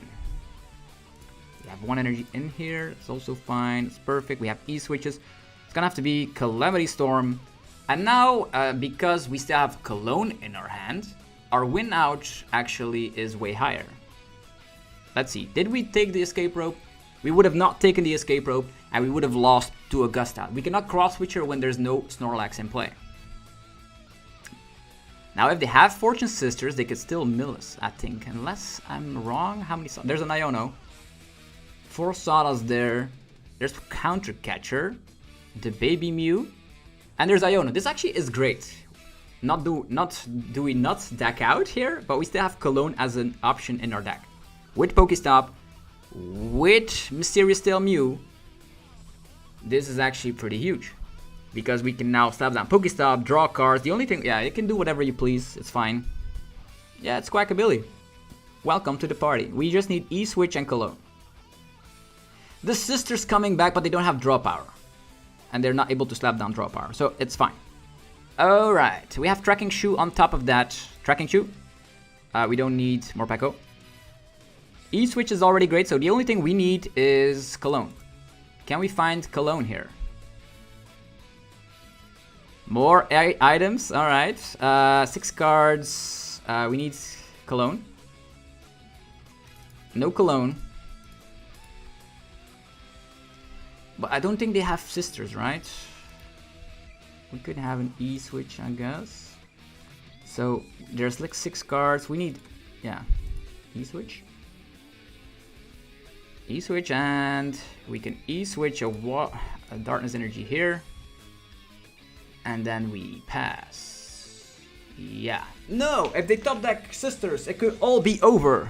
[SPEAKER 1] We have one energy in here. It's also fine. It's perfect. We have E-switches. It's gonna have to be Calamity Storm. And now, because we still have Cologne in our hand, our win out actually is way higher. Let's see. Did we take the escape rope? We would have not taken the escape rope, and we would have lost to Augusta. We cannot cross switch her when there's no Snorlax in play. Now, if they have Fortune Sisters, they could still mill us, I think. Unless I'm wrong. How many? There's an Iono. 4 Sadas there. There's Counter Catcher. The Baby Mew. And there's Iono. This actually is great. Do we not deck out here? But we still have Cologne as an option in our deck. With Pokestop. With Mysterious Tail Mew. This is actually pretty huge. Because we can now slap down Pokestop, draw cards. The only thing, yeah, you can do whatever you please. It's fine. Yeah, it's Squawkabilly. Welcome to the party. We just need E-Switch and Cologne. The sisters coming back, but they don't have draw power. And they're not able to slap down draw power. So it's fine. Alright, we have Tracking Shoe on top of that. Tracking Shoe. We don't need Morpeko. E-Switch is already great, so the only thing we need is Cologne. Can we find Cologne here? More items, alright. 6 cards. We need Cologne. No Cologne. But I don't think they have sisters, right? We could have an E-switch, I guess. So there's like 6 cards. We need, yeah, E-switch. E-switch, and we can E-switch a Darkness Energy here. And then we pass. Yeah. No! If they top deck sisters, it could all be over.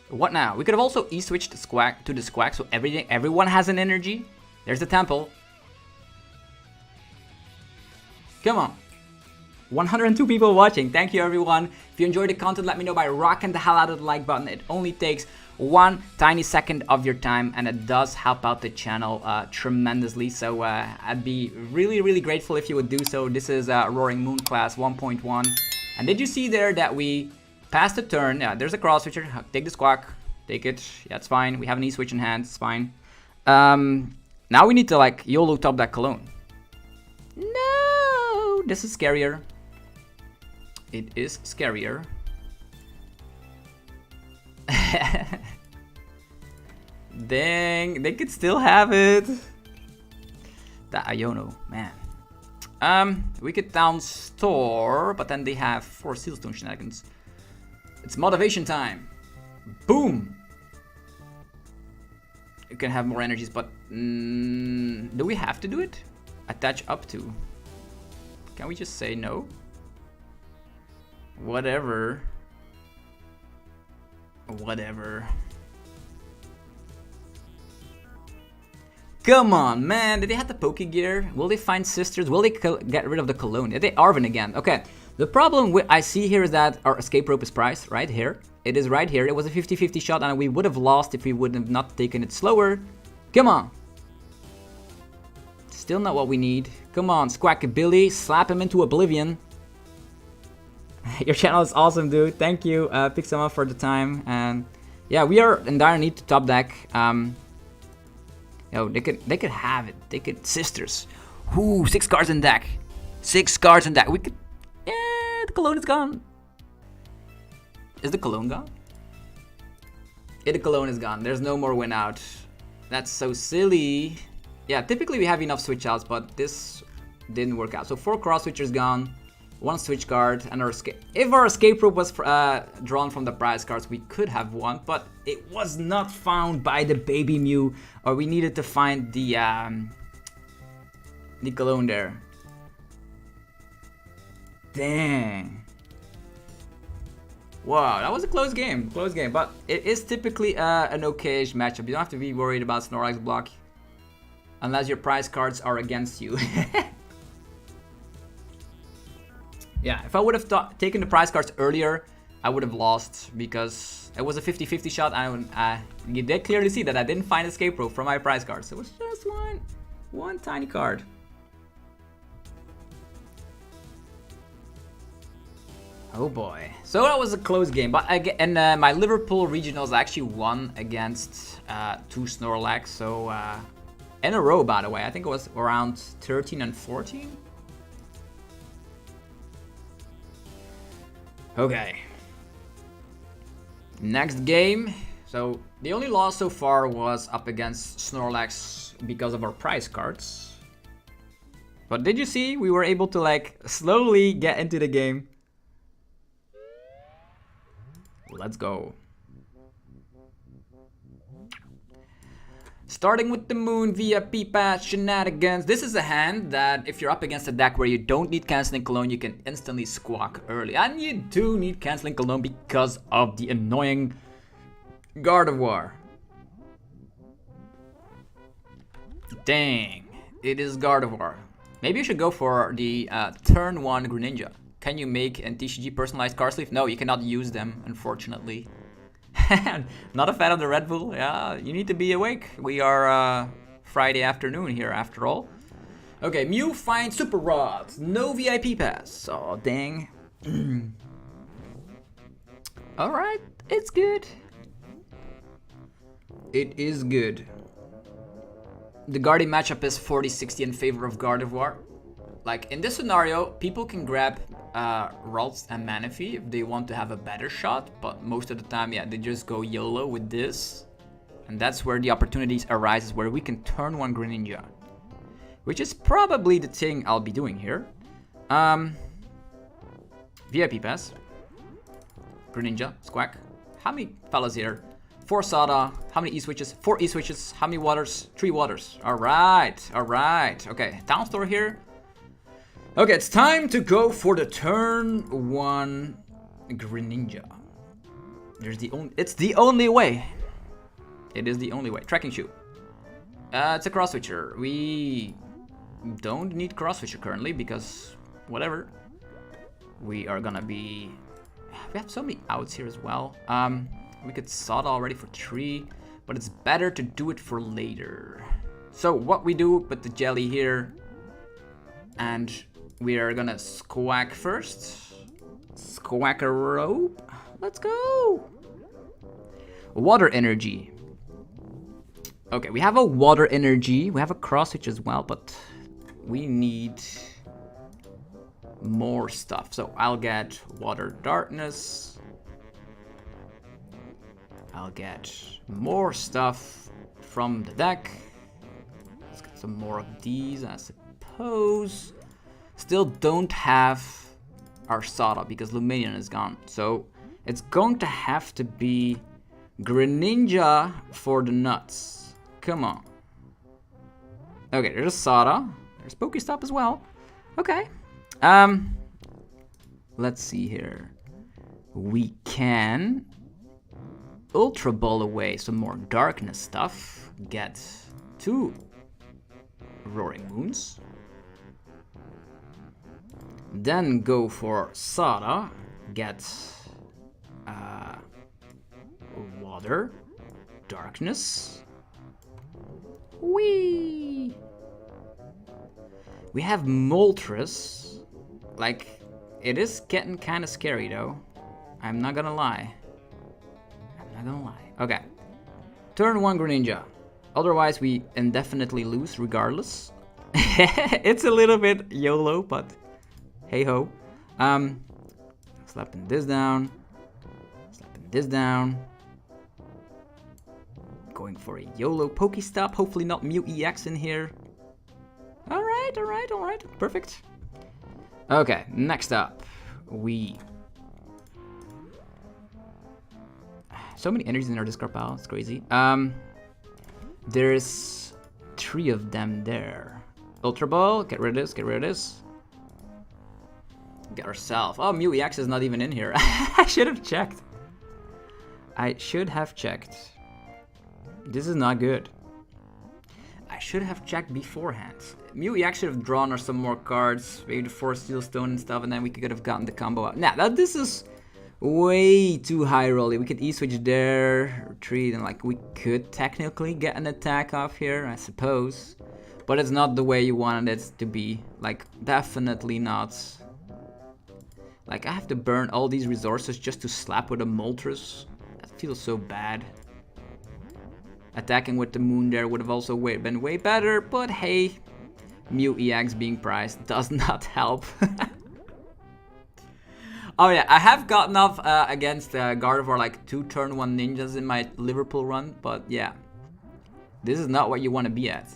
[SPEAKER 1] What now? We could have also E-switched the Squawk to the Squawk, so everyone has an energy. There's the temple. Come on. 102 people watching. Thank you, everyone. If you enjoyed the content, let me know by rocking the hell out of the like button. It only takes 1 tiny second of your time, and it does help out the channel tremendously. So I'd be really, really grateful if you would do so. This is Roaring Moon class 1.1. And did you see there that we passed the turn? Yeah, there's a cross switcher. Take the Squawk. Take it. Yeah, it's fine. We have an E-switch in hand. It's fine. Now we need to like YOLO top that Cologne. No, this is scarier. It is scarier. Dang, they could still have it. That Iono, man. We could down store, but then they have 4 Sealstone shenanigans. It's motivation time. Boom! You can have more energies, but do we have to do it? Attach up to. Can we just say no? Whatever. Whatever. Come on, man. Did they have the Poke Gear? Will they find sisters? Will they get rid of the cologne? Did they Arven again? Okay. The problem I see here is that our escape rope is priced right here. It is right here. It was a 50-50 shot and we would have lost if we would have not taken it slower. Come on. Still not what we need. Come on, Squawkabilly. Slap him into oblivion. Your channel is awesome, dude. Thank you, Pixama, for the time. And yeah, we are in dire need to top deck. Yo, they could have it. They could sisters. Ooh, 6 cards in deck. 6 cards in deck. We could. Yeah, the cologne is gone. Is the cologne gone? Yeah, the cologne is gone. There's no more win out. That's so silly. Yeah, typically we have enough switch outs, but this didn't work out. So 4 cross switchers gone. 1 switch card and our escape. If our escape rope was drawn from the prize cards, we could have won, but it was not found by the baby Mew, or we needed to find the cologne there. Dang. Wow, that was a close game, but it is typically an okay-ish matchup. You don't have to be worried about Snorlax block, unless your prize cards are against you. Yeah, if I would have taken the prize cards earlier, I would have lost because it was a 50-50 shot. You did clearly see that I didn't find escape rope from my prize cards. It was just one tiny card. Oh boy. So that was a close game. But my Liverpool Regionals actually won against 2 Snorlax. So in a row, by the way. I think it was around 13 and 14. Okay. Next game. So the only loss so far was up against Snorlax because of our prize cards. But did you see we were able to like slowly get into the game? Let's go. Starting with the Moon via P-Pass shenanigans. This is a hand that if you're up against a deck where you don't need Canceling Cologne, you can instantly squawk early. And you do need Canceling Cologne because of the annoying Gardevoir. Dang, it is Gardevoir. Maybe you should go for the turn 1 Greninja. Can you make a TCG personalized card sleeve? No, you cannot use them, unfortunately. Not a fan of the Red Bull. Yeah, you need to be awake. We are Friday afternoon here after all. Okay, Mew finds Super Rods. No VIP pass. Oh, dang. Alright, it's good. It is good. The Guardian matchup is 40-60 in favor of Gardevoir. Like, in this scenario, people can grab Ralts and Manaphy if they want to have a better shot, but most of the time, yeah, they just go YOLO with this. And that's where the opportunities arises, where we can turn 1 Greninja. Which is probably the thing I'll be doing here. VIP pass. Greninja, Squawk. How many fellas here? 4 Sada. How many E-switches? 4 E-switches. How many waters? 3 waters. Alright, alright. Okay, down store here. Okay, it's time to go for the turn 1 Greninja. It's the only way. It is the only way. Tracking shoe. It's a cross switcher. We don't need cross switcher currently because whatever. We are gonna be. We have so many outs here as well. We could Sada already for 3, but it's better to do it for later. So what we do with the jelly here, and we are gonna Squawk first. Squawk a rope. Let's go. Water energy. Okay, we have a water energy. We have a cross switch as well, but we need more stuff. So I'll get water darkness. I'll get more stuff. from the deck. Let's get some more of these, I suppose. Still don't have our Sada because Lumineon is gone. So it's going to have to be Greninja for the nuts. Come on. Okay, there's Sada. There's Pokestop as well. Okay. Let's see here. We can Ultra Ball away some more darkness stuff. Get 2 Roaring Moons. Then go for Sada. Get water. Darkness. Whee! We have Moltres. Like, it is getting kind of scary though. I'm not gonna lie. Okay. Turn 1 Greninja. Otherwise we indefinitely lose regardless. It's a little bit YOLO, but hey ho. Slapping this down. Slapping this down. Going for a YOLO Pokestop. Hopefully not Mew EX in here. Alright. Perfect. Okay, next up. So many energies in our discard pile. It's crazy. There's 3 of them there. Ultra Ball. Get rid of this. Get ourselves. Oh, Mew EX is not even in here. I should have checked. This is not good. I should have checked beforehand. Mew EX should have drawn us some more cards. Maybe the Force Steel Stone and stuff, and then we could have gotten the combo out. Nah, this is way too high rolly. We could E-switch there, retreat, and like we could technically get an attack off here, I suppose. But it's not the way you wanted it to be. Like, definitely not. Like, I have to burn all these resources just to slap with a Moltres. That feels so bad. Attacking with the moon there would have also been way better, but hey, Mew EX being priced does not help. Oh yeah, I have gotten off against Gardevoir like 2 turn 1 ninjas in my Liverpool run, but yeah. This is not what you want to be at.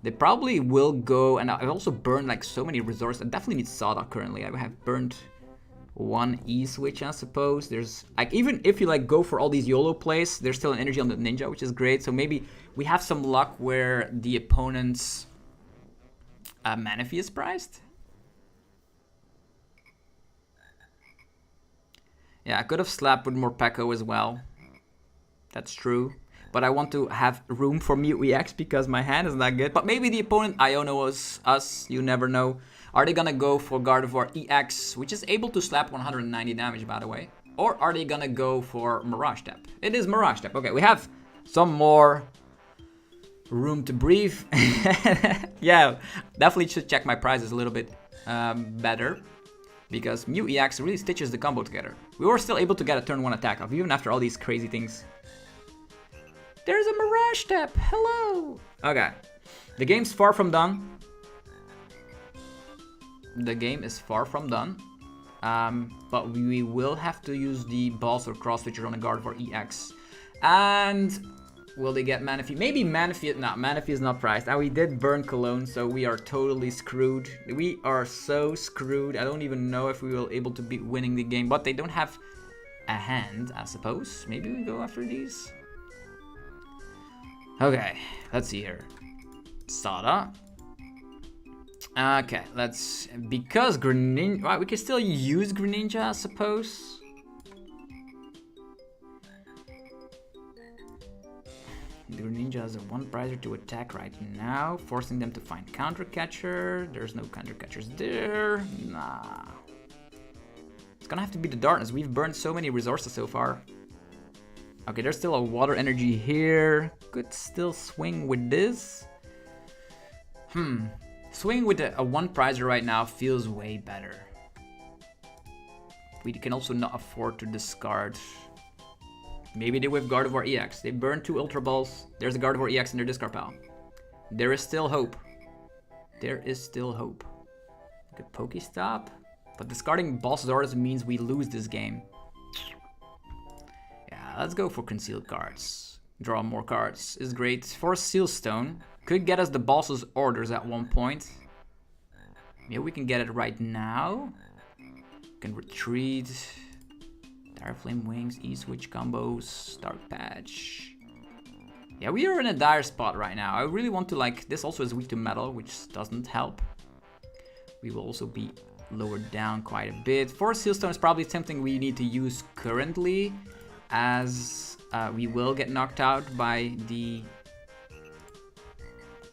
[SPEAKER 1] They probably will go, and I've also burned like so many resources. I definitely need Sada currently. I have burned 1 E-switch, I suppose. There's like, even if you like go for all these YOLO plays, there's still an energy on the ninja, which is great. So maybe we have some luck where the opponent's Manaphy is priced. Yeah, I could have slapped with Morpeko as well. That's true. But I want to have room for Mew EX because my hand is not good. But maybe the opponent Iono was us. You never know. Are they gonna go for Gardevoir EX, which is able to slap 190 damage, by the way? Or are they gonna go for Mirage Step? It is Mirage Step. Okay, we have some more room to breathe. Yeah, definitely should check my prices a little bit better. Because Mew EX really stitches the combo together. We were still able to get a turn 1 attack off, even after all these crazy things. There's a Mirage Step! Hello! Okay. The game's far from done. The game is far from done. But we will have to use the balls or cross switcher on a Gardevoir EX. And will they get Manaphy? Maybe Manaphy. No, Manaphy is not priced. Now we did burn Cologne, so we are totally screwed. We are so screwed. I don't even know if we will able to be winning the game. But they don't have a hand, I suppose. Maybe we go after these. Okay, let's see here. Sada. Okay, let's... Because Greninja... Well, we can still use Greninja, I suppose. The Greninja has a 1 prizer to attack right now, forcing them to find counter catcher. There's no counter catchers there. Nah. It's gonna have to be the darkness. We've burned so many resources so far. Okay, there's still a water energy here. Could still swing with this. Swinging with a 1 prizer right now feels way better. We can also not afford to discard. Maybe they whip Gardevoir EX. They burn 2 Ultra Balls. There's a Gardevoir EX in their discard pile. There is still hope. There is still hope. Good Pokestop. But discarding Balsasaurus means we lose this game. Yeah, let's go for concealed cards. Draw more cards is great. Forest Seal Stone could get us the boss's orders at one point. Maybe we can get it right now. Can retreat. Dire Flame Wings, E-Switch combos, Dark Patch. Yeah, we are in a dire spot right now. I really want to like, this also is weak to metal, which doesn't help. We will also be lowered down quite a bit. Forest Seal Stone is probably something we need to use currently, as we will get knocked out by the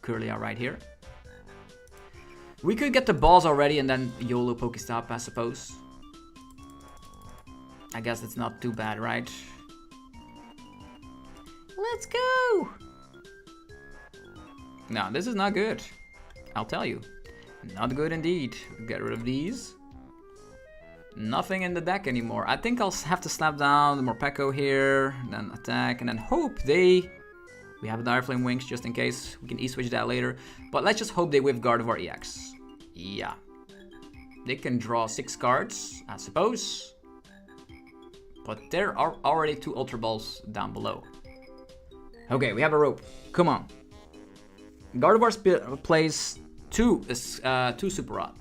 [SPEAKER 1] Curlia right here. We could get the balls already and then YOLO Pokestop, I suppose. I guess it's not too bad, right? Let's go! No, this is not good. I'll tell you. Not good indeed. Get rid of these. Nothing in the deck anymore. I think I'll have to slap down the Morpeko here, then attack, and then hope they... We have Dire Flame Wings just in case. We can E-switch that later. But let's just hope they whiff Gardevoir EX. Yeah. They can draw 6 cards, I suppose. But there are already 2 Ultra Balls down below. Okay, we have a rope. Come on. Gardevoir plays 2 Super Rod.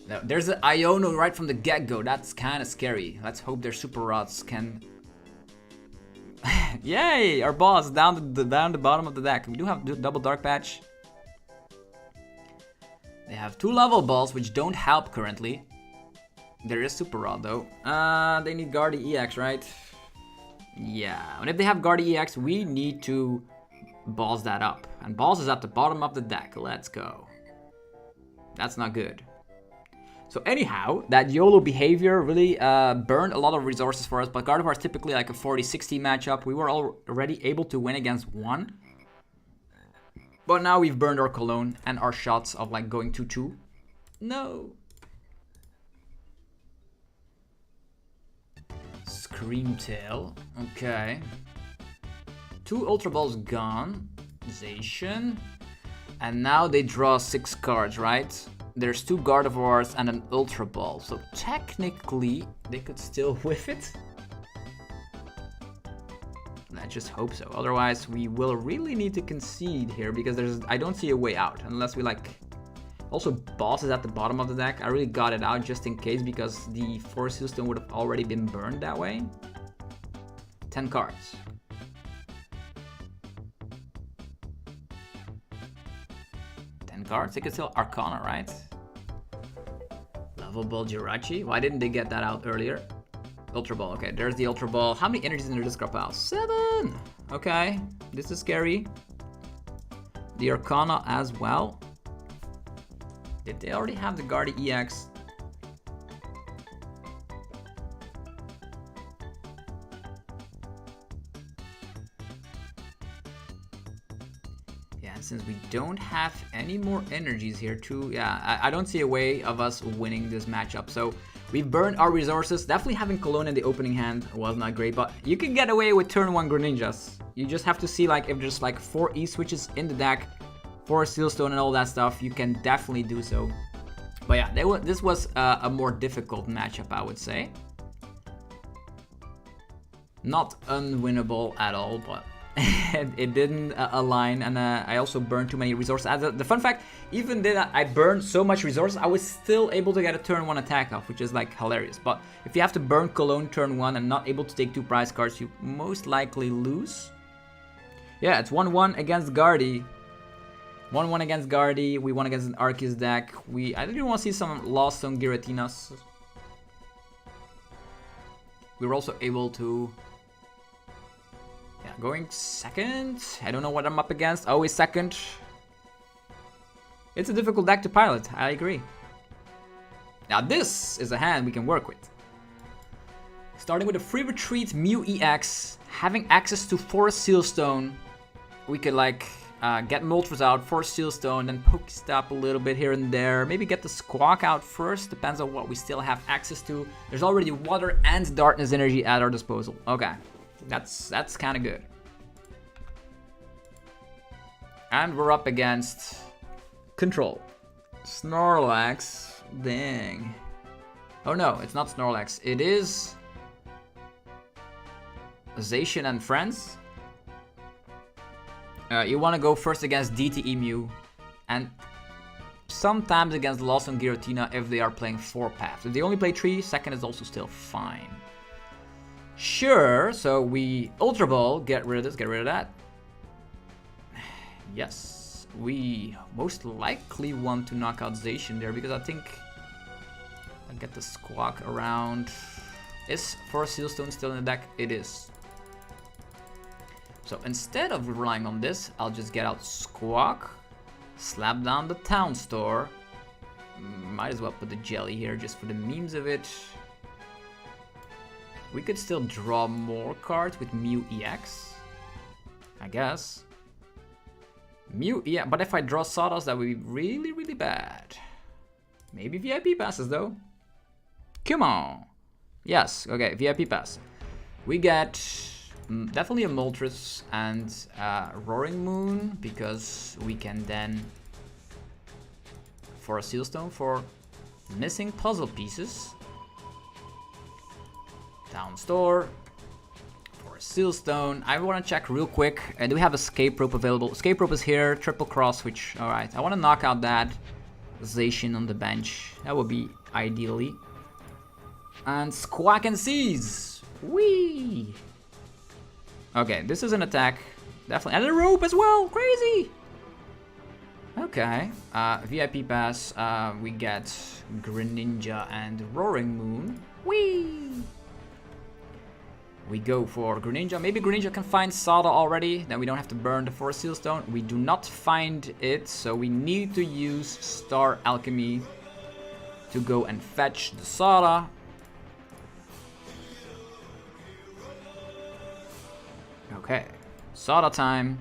[SPEAKER 1] Now, there's an Iono right from the get-go. That's kind of scary. Let's hope their Super Rods can... Yay! Our boss down the bottom of the deck. We do have double Dark Patch. They have 2 level balls, which don't help currently. There is Super Rod though. They need Guardi EX, right? Yeah. And if they have Guardi EX, we need to balls that up. And balls is at the bottom of the deck. Let's go. That's not good. So anyhow, that YOLO behavior really burned a lot of resources for us. But Gardevoir is typically like a 40-60 matchup. We were already able to win against 1. But now we've burned our Cologne and our shots of like going 2-2. No. Screamtail. Okay. 2 Ultra Balls gone. Zation. And now they draw 6 cards, right? There's 2 Gardevoirs and an Ultra Ball. So technically, they could still whiff it. I just hope so. Otherwise, we will really need to concede here because I don't see a way out unless we like... Also, boss is at the bottom of the deck. I really got it out just in case because the Forest Seal Stone would have already been burned that way. 10 cards. Cards. They could still Arcana, right? Level Ball Jirachi. Why didn't they get that out earlier? Ultra Ball. Okay, there's the Ultra Ball. How many energies in their discard pile? 7! Okay, this is scary. The Arcana as well. Did they already have the Guardi EX? Since we don't have any more energies here too, yeah, I don't see a way of us winning this matchup. So we've burned our resources. Definitely having Cologne in the opening hand was not great, but you can get away with turn 1 Greninjas. You just have to see like if there's like 4 E-switches in the deck, 4 Seal Stone and all that stuff, you can definitely do so. But yeah, this was a more difficult matchup, I would say. Not unwinnable at all, but it didn't align, and I also burned too many resources. The fun fact, even though I burned so much resources, I was still able to get a turn 1 attack off, which is like hilarious. But if you have to burn Cologne turn 1 and not able to take 2 prize cards, you most likely lose. Yeah, it's 1-1 against Guardi. 1-1 against Guardi. We won against an Arceus deck. I didn't want to see some Lost Zone Giratinas. We were also able to... Yeah, going second. I don't know what I'm up against. Always second. It's a difficult deck to pilot. I agree. Now this is a hand we can work with. Starting with a free retreat Mew EX. Having access to Forest Seal Stone. We could like get Moltres out, Forest Seal Stone, then Pokestop a little bit here and there. Maybe get the Squawk out first. Depends on what we still have access to. There's already Water and Darkness energy at our disposal. Okay. That's kind of good. And we're up against Control. Snorlax. Dang. Oh no, it's not Snorlax. It is... Zacian and friends. You want to go first against DTE Mew, and sometimes against Lawson Giratina if they are playing 4 paths. If they only play 3, second is also still fine. Sure, so we Ultra Ball, get rid of this, get rid of that. Yes, we most likely want to knock out Zacian there because I think I'll get the Squawk around. Is Forest Seal Stone still in the deck? It is. So instead of relying on this, I'll just get out Squawk, slap down the Town Store. Might as well put the Jelly here just for the memes of it. We could still draw more cards with Mew EX, I guess. Mew, yeah, but if I draw Sawdust, that would be really, really bad. Maybe VIP passes though. Come on. Yes, okay, VIP pass. We get definitely a Moltres and Roaring Moon, because we can then for a Seal Stone for missing puzzle pieces. Town Store for a Seal Stone. I want to check real quick. Do we have Escape Rope available? Escape Rope is here. Triple Cross Switch. Alright, I want to knock out that Zacian on the bench. That would be ideally. And Squawk and Seize. Whee! Okay, this is an attack. Definitely. And a rope as well. Crazy! Okay. VIP pass. We get Greninja and Roaring Moon. Whee! We go for Greninja. Maybe Greninja can find Sada already. Then we don't have to burn the Forest Seal Stone. We do not find it. So we need to use Star Alchemy to go and fetch the Sada. Okay, Sada time.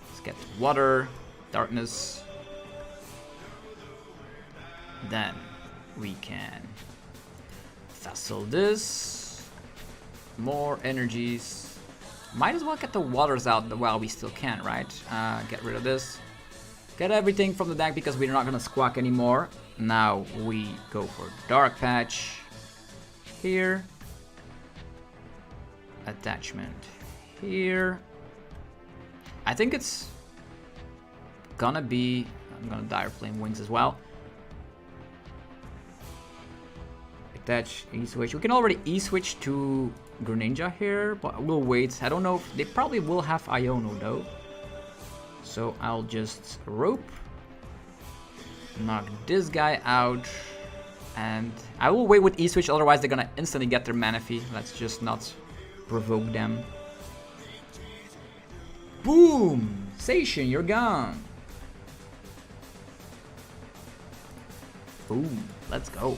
[SPEAKER 1] Let's get water, darkness. Then we can vessel this. More energies. Might as well get the waters out while we still can, right? Get rid of this. Get everything from the deck because we're not gonna Squawk anymore. Now we go for Dark Patch. Here. Attachment. Here. I think it's gonna be... I'm gonna Dire Flame Wings as well. Attach E-Switch. We can already E-Switch to Greninja here, but we'll wait. I don't know if... They probably will have Iono though. So I'll just Rope. Knock this guy out. And I will wait with E-Switch, otherwise they're gonna instantly get their Manaphy. Let's just not provoke them. Boom! Zacian, you're gone. Boom. Let's go.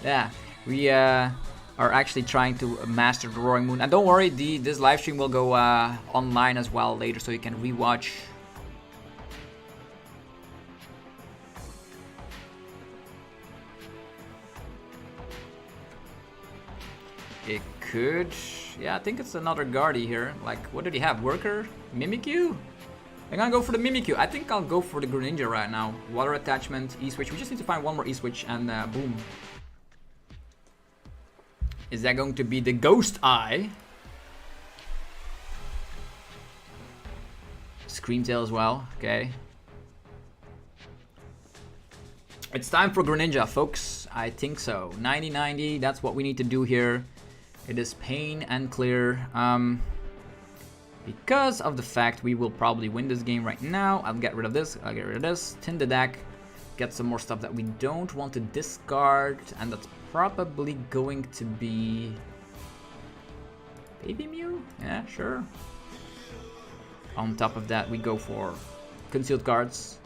[SPEAKER 1] Yeah, we are actually trying to master the Roaring Moon. And don't worry, this live stream will go online as well later, so you can rewatch. It could... Yeah, I think it's another Guardy here. Like, what did he have? Worker? Mimikyu? I'm gonna go for the Mimikyu. I think I'll go for the Greninja right now. Water attachment, E-Switch. We just need to find one more E-Switch and boom. Is that going to be the Ghost Eye? Screamtail as well, okay. It's time for Greninja, folks. I think so. 90-90, that's what we need to do here. It is pain and clear. Because of the fact we will probably win this game right now. I'll get rid of this, I'll get rid of this. Tin the deck. Get some more stuff that we don't want to discard. And that's probably going to be... Baby Mew? Yeah, sure. On top of that, we go for concealed cards.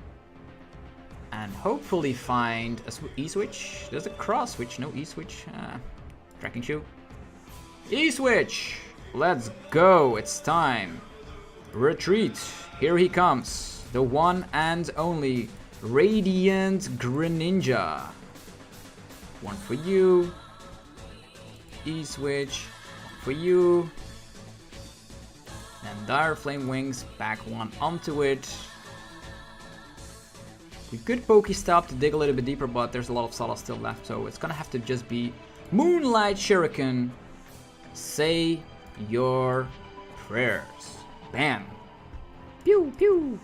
[SPEAKER 1] And hopefully find a E-Switch. There's a cross switch, no E-Switch. Tracking shoe. E-Switch! Let's go, it's time. Retreat, here he comes. The one and only Radiant Greninja. One for you. E-Switch, one for you. And Dire Flame Wings, back one onto it. We could Pokestop to dig a little bit deeper, but there's a lot of Sada still left, so it's gonna have to just be Moonlight Shuriken. Say your prayers. Bam. Pew, pew.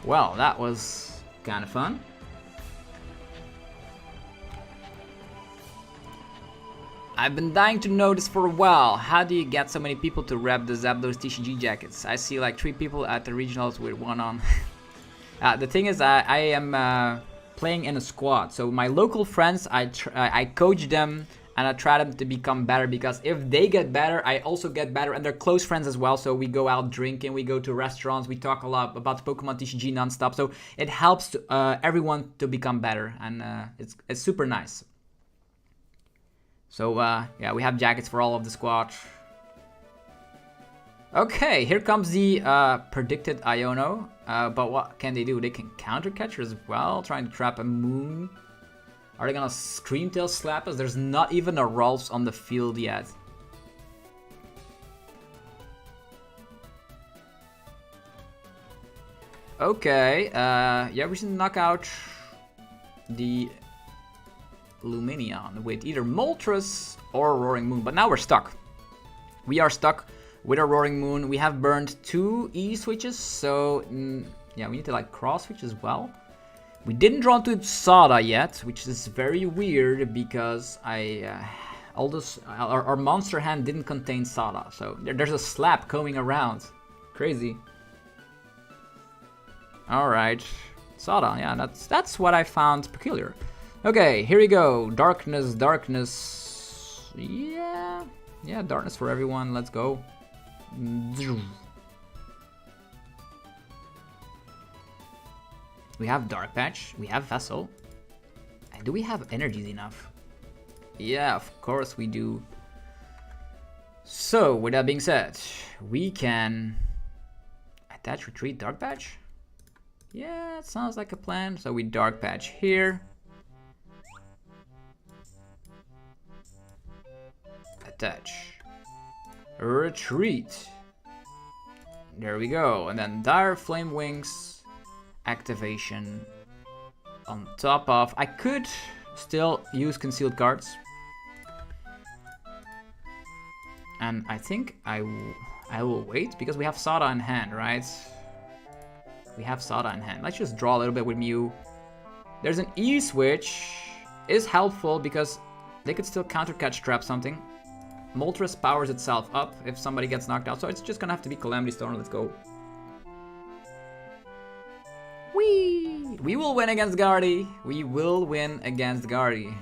[SPEAKER 1] Well, that was kind of fun. I've been dying to know this for a while. How do you get so many people to rep the Zapdos TCG jackets? I see like 3 people at the regionals with 1 on. The thing is, I am playing in a squad. So my local friends, I coach them and I try them to become better, because if they get better, I also get better, and they're close friends as well. So we go out drinking, we go to restaurants, we talk a lot about Pokemon TCG non-stop. So it helps everyone to become better, and it's super nice. So yeah, we have jackets for all of the squad. Okay, here comes the predicted Iono. But what can they do? They can counter catcher as well, trying to trap a Moon. Are they gonna Scream Tail slap us? There's not even a Rolfs on the field yet. Okay, yeah, we should knock out the Lumineon with either Moltres or Roaring Moon, but now we're stuck. We are stuck with a Roaring Moon. We have burned 2 E switches, so yeah, we need to like cross switch as well. We didn't draw to Sada yet, which is very weird because our monster hand didn't contain Sada, so there's a slap coming around. Crazy. All right, Sada. Yeah, that's what I found peculiar. Okay, here we go. Darkness, darkness. Yeah, darkness for everyone. Let's go. We have Dark Patch, we have Vessel. And do we have energies enough? Yeah, of course we do. So, with that being said, we can attach Retreat Dark Patch. Yeah, it sounds like a plan. So we Dark Patch here. Attach. Retreat. There we go. And then Dire Flame Wings activation on top of. I could still use concealed cards. And I think I will wait because we have Sada in hand, right? We have Sada in hand. Let's just draw a little bit with Mew. There's an E switch. Is helpful because they could still counter catch trap something. Moltres powers itself up if somebody gets knocked out, so it's just gonna have to be Calamity Stone. Let's go. Whee! We will win against Gardy. We will win against Gardy.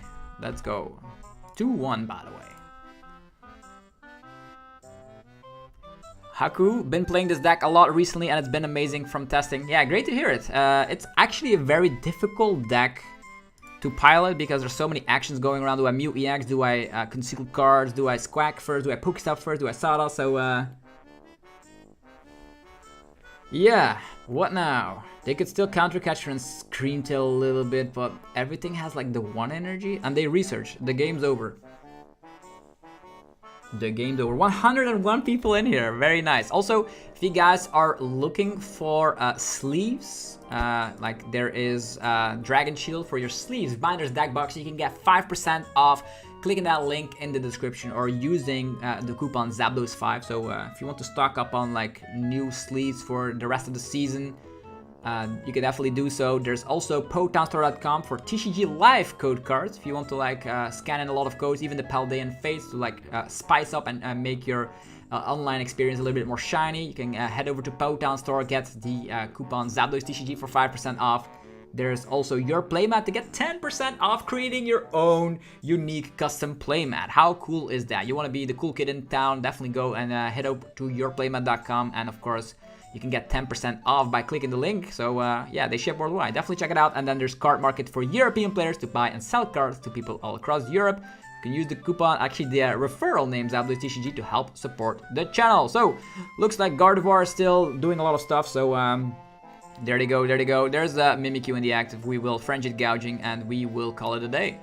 [SPEAKER 1] Let's go. 2-1, by the way. Haku, been playing this deck a lot recently and it's been amazing from testing. Yeah, great to hear it. It's actually a very difficult deck to pilot because there's so many actions going around. Do I Mew EX? Do I conceal cards? Do I Squawk first? Do I Pokestop first? Do I Sada? So, yeah, what now? They could still counter catch and Scream Tail a little bit, but everything has like the 1 energy and they research. The game's over. The game's over. 101 people in here. Very nice. Also, if you guys are looking for sleeves, like there is Dragon Shield for your sleeves, binders, deck box, you can get 5% off clicking that link in the description or using the coupon Zapdos5. So if you want to stock up on like new sleeves for the rest of the season, you can definitely do so. There's also PokemonStore.com for TCG Live code cards. If you want to like scan in a lot of codes, even the Paldean Fates to like spice up and make your online experience a little bit more shiny, you can head over to Pokemon Store, get the coupon Zapdos TCG for 5% off. There's also your playmat to get 10% off creating your own unique custom playmat. How cool is that? You want to be the cool kid in town, definitely go and head over to yourplaymat.com, and of course you can get 10% off by clicking the link. So yeah, they ship worldwide. Definitely check it out. And then there's Card Market for European players to buy and sell cards to people all across Europe. You can use the coupon, actually the referral name Zapdos TCG, to help support the channel. So looks like Gardevoir is still doing a lot of stuff. So there they go, there they go. There's Mimikyu in the active. We will Frenzy Gouging and we will call it a day.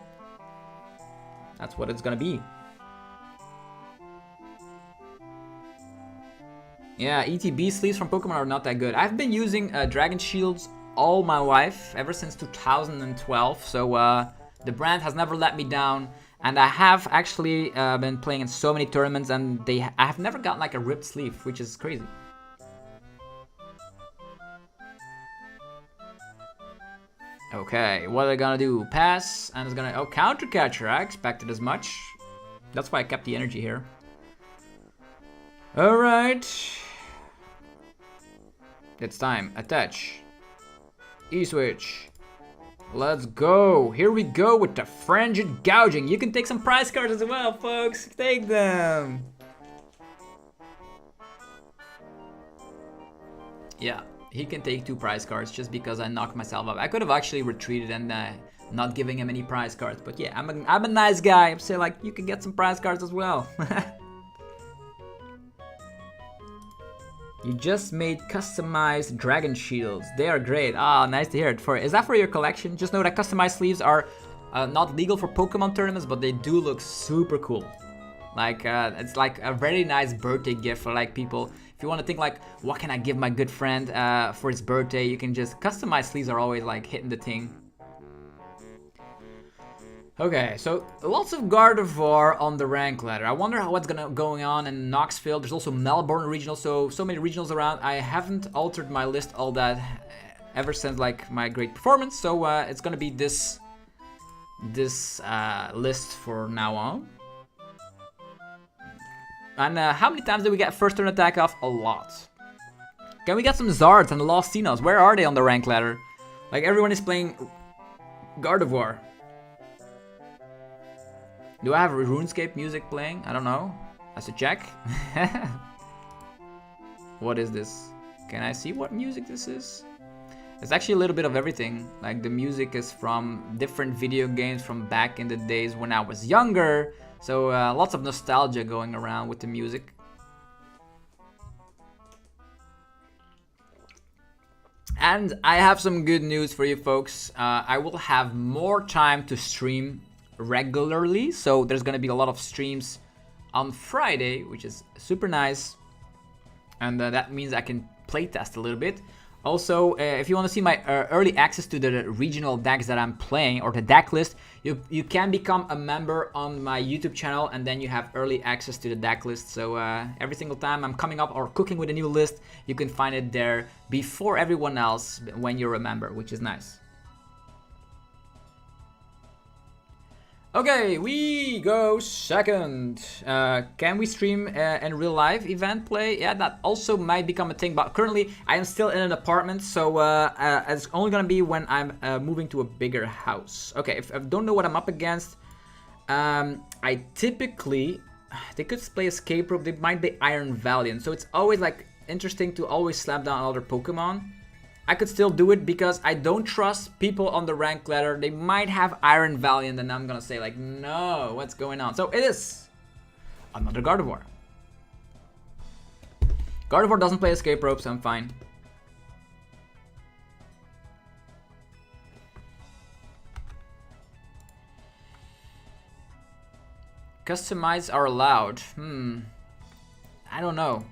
[SPEAKER 1] That's what it's gonna be. Yeah, ETB sleeves from Pokemon are not that good. I've been using Dragon Shields all my life, ever since 2012, so the brand has never let me down. And I have actually been playing in so many tournaments, and I have never gotten like a ripped sleeve, which is crazy. Okay, what are they gonna do? Pass, and it's gonna... Oh, Counter Catcher, I expected as much. That's why I kept the energy here. Alright. It's time. Attach. E-switch. Let's go. Here we go with the Frenzied Gouging. You can take some prize cards as well, folks. Take them. Yeah, he can take 2 prize cards just because I knocked myself up. I could have actually retreated and not giving him any prize cards. But yeah, I'm a nice guy. I'm saying like, you can get some prize cards as well. You just made customized Dragon Shields. They are great. Ah, nice to hear it. Is that for your collection? Just know that customized sleeves are not legal for Pokemon tournaments, but they do look super cool. Like, it's like a very nice birthday gift for like people. If you want to think like, what can I give my good friend for his birthday? You can just... Customized sleeves are always like hitting the thing. Okay, so lots of Gardevoir on the rank ladder. I wonder what's going on in Knoxville. There's also Melbourne Regionals, so many regionals around. I haven't altered my list all that ever since like my great performance, so it's gonna be this list for now on. And how many times did we get first turn attack off? A lot. Can we get some Zards and Lost Sinnohs? Where are they on the rank ladder? Like everyone is playing Gardevoir. Do I have RuneScape music playing? I don't know. I should check. What is this? Can I see what music this is? It's actually a little bit of everything. Like the music is from different video games from back in the days when I was younger. So lots of nostalgia going around with the music. And I have some good news for you folks. I will have more time to stream regularly, so there's gonna be a lot of streams on Friday, which is super nice, and that means I can playtest a little bit. Also, if you want to see my early access to the regional decks that I'm playing, or the deck list, you can become a member on my YouTube channel, and then you have early access to the deck list. So every single time I'm coming up or cooking with a new list, you can find it there before everyone else when you're a member, which is nice. Okay, we go second. Can we stream in real life event play? Yeah, that also might become a thing, but currently I am still in an apartment, so it's only gonna be when I'm moving to a bigger house. Okay, if I don't know what I'm up against, I typically... They could play Escape Rope, they might be Iron Valiant, so it's always like interesting to always slap down other Pokemon. I could still do it because I don't trust people on the rank ladder. They might have Iron Valiant and I'm gonna say like, no, what's going on? So it is another Gardevoir. Gardevoir doesn't play Escape Rope, so I'm fine. Customize are allowed. I don't know.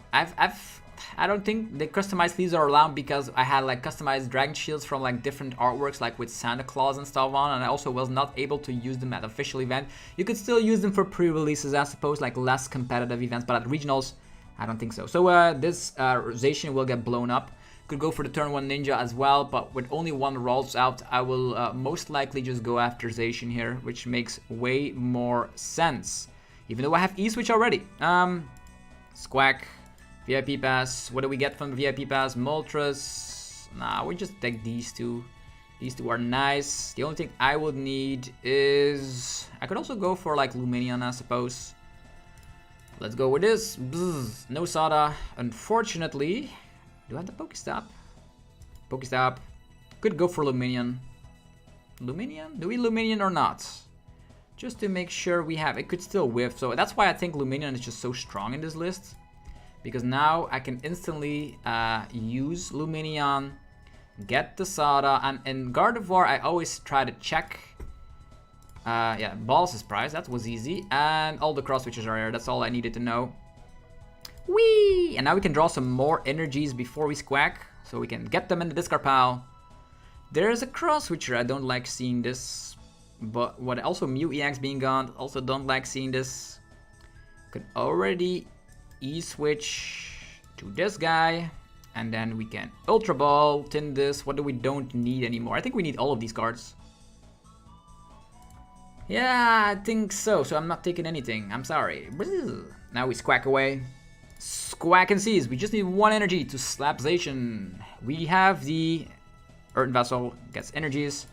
[SPEAKER 1] I don't think the customized sleeves are allowed because I had like customized Dragon Shields from like different artworks, like with Santa Claus and stuff on, and I also was not able to use them at official event. You could still use them for pre-releases, I suppose, like less competitive events, but at regionals, I don't think so. So this Zacian will get blown up. Could go for the turn 1 Ninja as well, but with only 1 rolls out, I will most likely just go after Zacian here, which makes way more sense. Even though I have E-Switch already. Squawk. VIP pass. What do we get from the VIP pass? Moltres. Nah, we just take these two. These two are nice. The only thing I would need is... I could also go for like Lumineon, I suppose. Let's go with this. Bzz. No Sada. Unfortunately. Do I have the Pokestop? Pokestop. Could go for Lumineon. Lumineon? Do we Lumineon or not? Just to make sure we have... It could still whiff. So that's why I think Lumineon is just so strong in this list. Because now I can instantly use Lumineon, get the Sada, and in Gardevoir I always try to check. Yeah, Balls is prize, that was easy. And all the cross switches are here, that's all I needed to know. Whee! And now we can draw some more energies before we squawk, so we can get them in the discard pile. There's a cross switcher. I don't like seeing this. But what also Mew EX being gone, also don't like seeing this. Could already E-switch to this guy. And then we can Ultra Ball, tin this. What do we don't need anymore? I think we need all of these cards. Yeah, I think so. So I'm not taking anything. I'm sorry. Now we squawk away. Squawk and seize. We just need one energy to Slapzation. We have the Earth Vessel. Gets energies.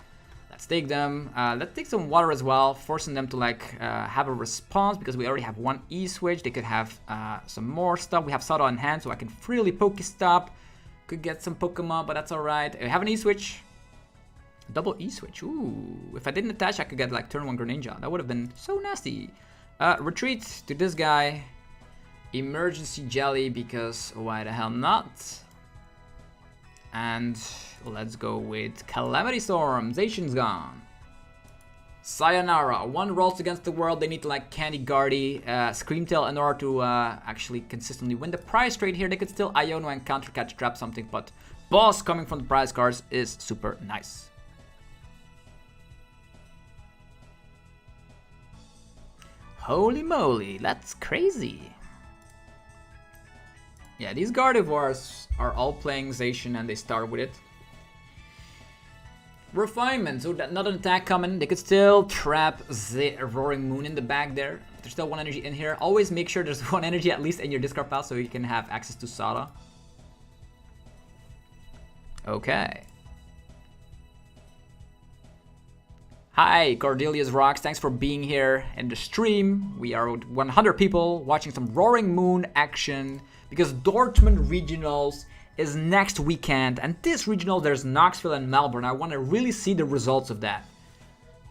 [SPEAKER 1] Let's take them. Let's take some water as well, forcing them to like have a response because we already have one E-switch. They could have some more stuff. We have Sada in hand, so I can freely Pokestop. Could get some Pokemon, but that's alright. I have an E-switch. Double E-switch. Ooh. If I didn't attach, I could get like turn 1 Greninja. That would have been so nasty. Retreat to this guy. Emergency Jelly because why the hell not? And let's go with Calamity Storm. Zacian's gone. Sayonara. One rolls against the world. They need to like Candy Guardy, Screamtail in order to actually consistently win the prize trade here. They could still Iono and Counter Catch Trap something, but Boss coming from the prize cards is super nice. Holy moly, that's crazy. Yeah, these Gardevoirs are all playing Zacian and they start with it. Refinement, so that not an attack coming. They could still trap the Roaring Moon in the back there. There's still one energy in here. Always make sure there's one energy at least in your discard pile so you can have access to Sada. Okay. Hi, Cordelius Rocks. Thanks for being here in the stream. We are 100 people watching some Roaring Moon action because Dortmund Regionals is next weekend, and this regional there's Knoxville and Melbourne. I want to really see the results of that.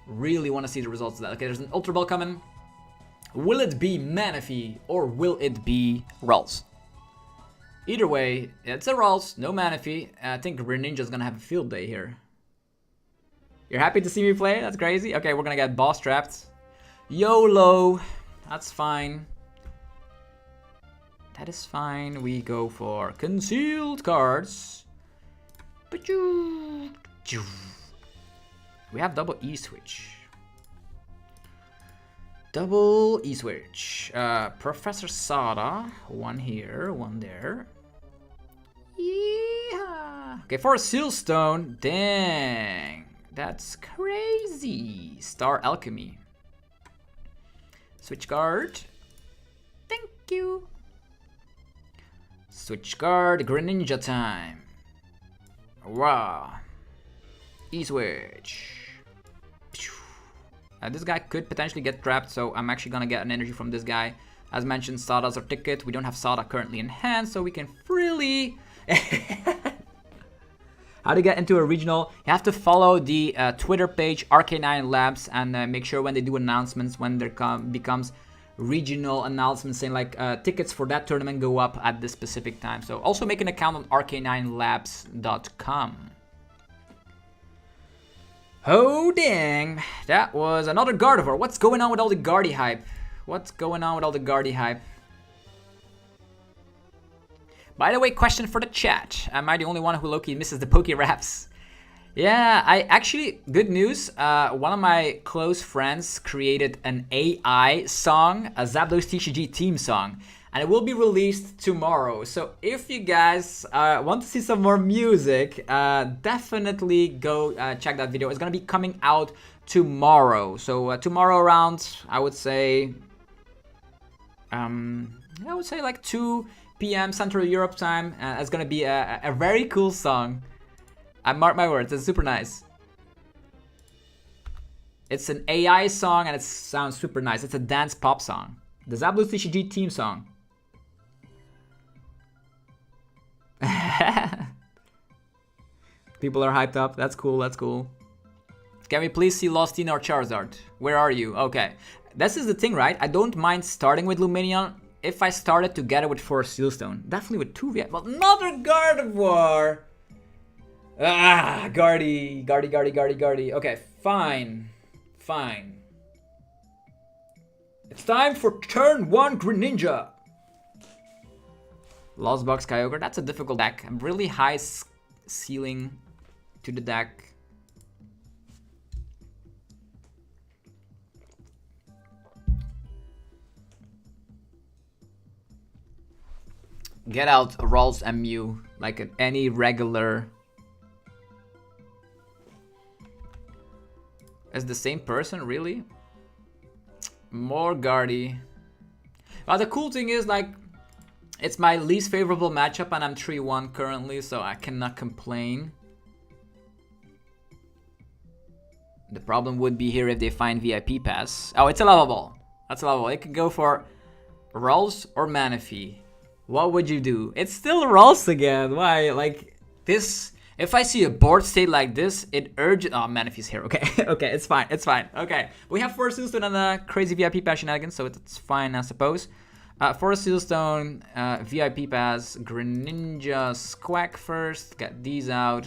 [SPEAKER 1] Really want to see the results of that. Okay, there's an Ultra Ball coming. Will it be Manaphy or will it be Ralts? Either way, it's a Ralts, no Manaphy. I think Greninja's gonna have a field day here. You're happy to see me play? That's crazy. Okay, we're gonna get boss trapped. YOLO. That's fine. That is fine. We go for concealed cards. We have double E-switch. Double E-switch. Professor Sada. One here, one there. Yeah. Okay, for a Seal Stone. Dang. That's crazy. Star Alchemy. Switch card. Thank you. Switch card. Greninja time. Wow. E-switch. This guy could potentially get trapped, so I'm actually gonna get an energy from this guy. As mentioned, Sada's our ticket. We don't have Sada currently in hand, so we can freely... How to get into a regional? You have to follow the Twitter page RK9 Labs and make sure when they do announcements, when there becomes regional announcements saying like tickets for that tournament go up at this specific time. So also make an account on rk9labs.com. Oh dang, that was another Gardevoir. What's going on with all the Guardy hype? What's going on with all the Guardy hype? By the way, question for the chat. Am I the only one who low-key misses the Poké Raps? Yeah, I actually, good news. One of my close friends created an AI song, a Zapdos TCG theme song, and it will be released tomorrow. So if you guys want to see some more music, definitely go check that video. It's gonna be coming out tomorrow. So tomorrow around, I would say like 2 p.m. Central Europe time. It's gonna be a very cool song. I mark my words, it's super nice. It's an AI song and it sounds super nice. It's a dance pop song. The Zapdos TCG theme song. People are hyped up. That's cool, that's cool. Can we please see Lostina or Charizard? Where are you? Okay. This is the thing, right? I don't mind starting with Lumineon if I started together with 4 Sealstone. Definitely with 2 V. But another Gardevoir! Ah, Guardy. Okay, fine. It's time for turn 1 Greninja. Lost Box Kyogre, that's a difficult deck. Really high ceiling to the deck. Get out Rolls and Mew like any regular. As the same person, really? More Guardy. Well, the cool thing is, like, it's my least favorable matchup and I'm 3-1 currently, so I cannot complain. The problem would be here if they find VIP pass. Oh, it's a level ball. That's a level ball. It could go for Rolls or Manaphy. What would you do? It's still Rolls again. Why? Like, this... If I see a board state like this, it urges... Oh, Manaphy's here. Okay, okay, it's fine, it's fine. Okay, we have 4 Sealstone and a crazy VIP pass shenanigans, so it's fine, I suppose. 4 Sealstone, VIP pass, Greninja, Squawk first. Get these out.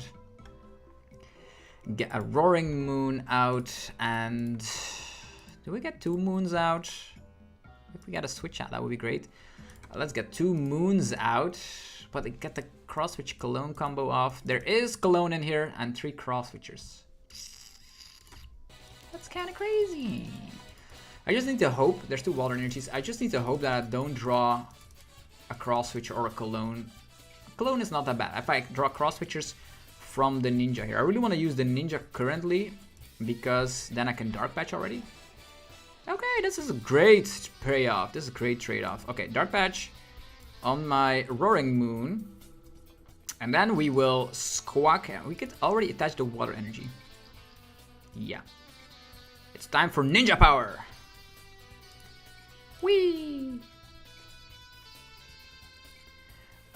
[SPEAKER 1] Get a Roaring Moon out, and... Do we get 2 Moons out? If we get a switch out, that would be great. Let's get 2 Moons out. But they get the cross switch Cologne combo off. There is Cologne in here and 3 cross switchers. That's kind of crazy. I just need to hope. There's 2 water energies. I just need to hope that I don't draw a cross switcher or a Cologne. Cologne is not that bad. If I draw cross switchers from the Ninja here, I really want to use the Ninja currently because then I can Dark Patch already. Okay, this is a great payoff. This is a great trade-off. Okay, Dark Patch on my Roaring Moon, and then we will Squawk. We could already attach the water energy. Yeah, it's time for Ninja Power. Whee!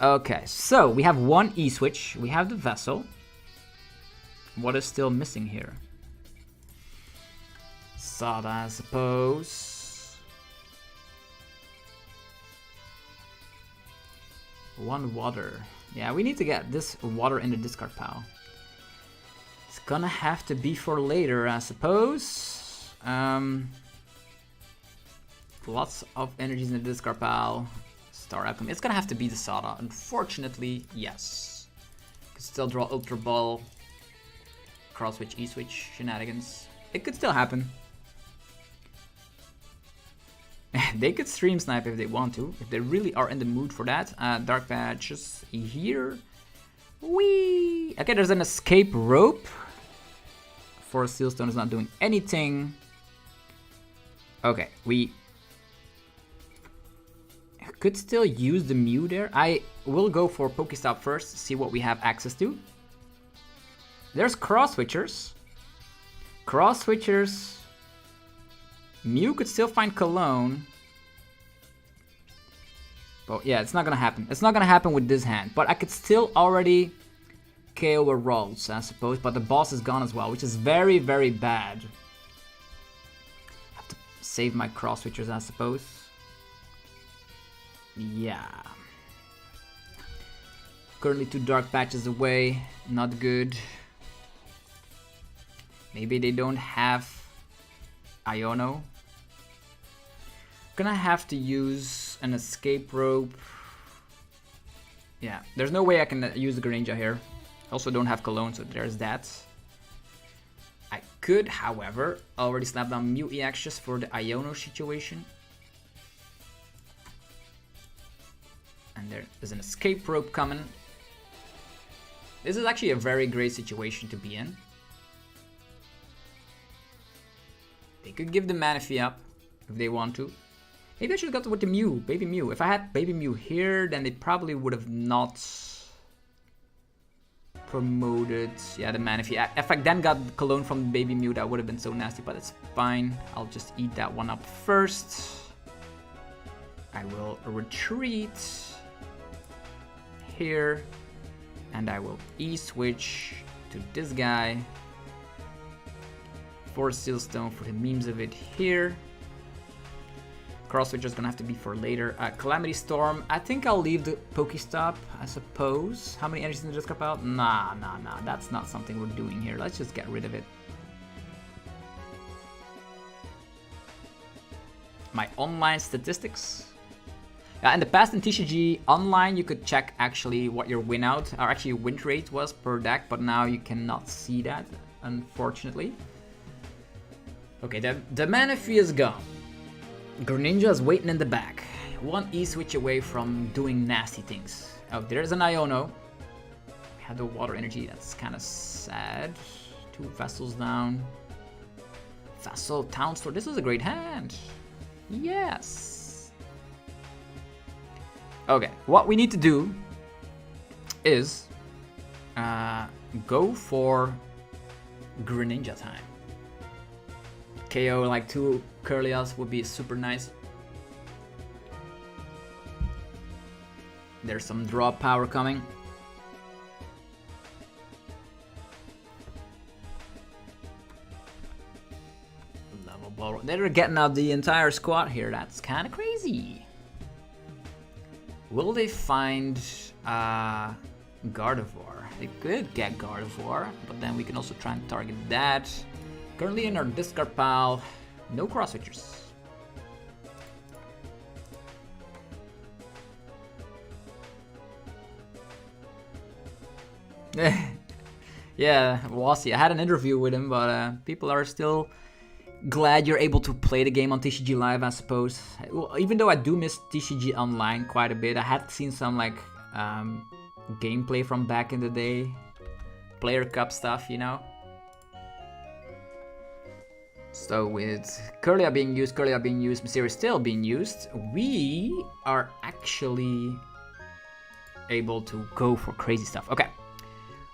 [SPEAKER 1] Okay, so we have 1 E-Switch. We have the Vessel. What is still missing here? Sada, I suppose. One water. Yeah, we need to get this water in the discard pile. It's gonna have to be for later, I suppose. Lots of energies in the discard pile. Star Alchemy. It's gonna have to be the Sada. Unfortunately, yes. Could still draw Ultra Ball. Cross switch, E-Switch, shenanigans. It could still happen. They could stream snipe if they want to, if they really are in the mood for that. Dark Patches here. Whee! Okay, there's an escape rope. For Sealstone is not doing anything. Okay, we could still use the Mew there. I will go for Pokestop first, see what we have access to. There's cross switchers. Cross switchers. Mew could still find Cologne. But yeah, it's not gonna happen. It's not gonna happen with this hand. But I could still already KO a Rolls, I suppose. But the boss is gone as well, which is very, very bad. Have to save my cross switchers, I suppose. Yeah. Currently 2 Dark Patches away. Not good. Maybe they don't have Iono. Gonna have to use an escape rope. Yeah, there's no way I can use the Greninja here. Also don't have Cologne, so there's that. I could, however, already slap down Mew EX just for the Iono situation. And there is an escape rope coming. This is actually a very great situation to be in. They could give the Manaphy up if they want to. Maybe I should have got with the Mew, Baby Mew. If I had Baby Mew here, then they probably would have not promoted. Yeah, the Manaphy. If I then got Cologne from Baby Mew, that would have been so nasty, but it's fine. I'll just eat that one up first. I will retreat here, and I will E-switch to this guy. 4 Sealstone for the memes of it here. Cross switch is gonna have to be for later. Calamity Storm. I think I'll leave the Pokestop, I suppose. How many energies in the discard pile? Nah. That's not something we're doing here. Let's just get rid of it. My online statistics. In the past in TCG Online, you could check actually what your win out, or actually win rate was per deck, but now you cannot see that, unfortunately. Okay, the Manaphy is gone. Greninja is waiting in the back. One E-switch away from doing nasty things. Oh, there's an Iono. We have the water energy, that's kind of sad. 2 vessels down. Vessel, Town Store, this is a great hand. Yes. Okay, what we need to do is go for Greninja time. KO like 2 Curlias would be super nice. There's some draw power coming. Level ball. They're getting out the entire squad here. That's kind of crazy. Will they find Gardevoir? They could get Gardevoir, but then we can also try and target that. Currently in our discard pile, no cross switchers. Yeah, Wassy. I had an interview with him, but people are still glad you're able to play the game on TCG Live, I suppose. Well, even though I do miss TCG Online quite a bit, I had seen some like gameplay from back in the day, Player Cup stuff, you know. So with Curlia being used, Mysterious still being used, we are actually able to go for crazy stuff. Okay.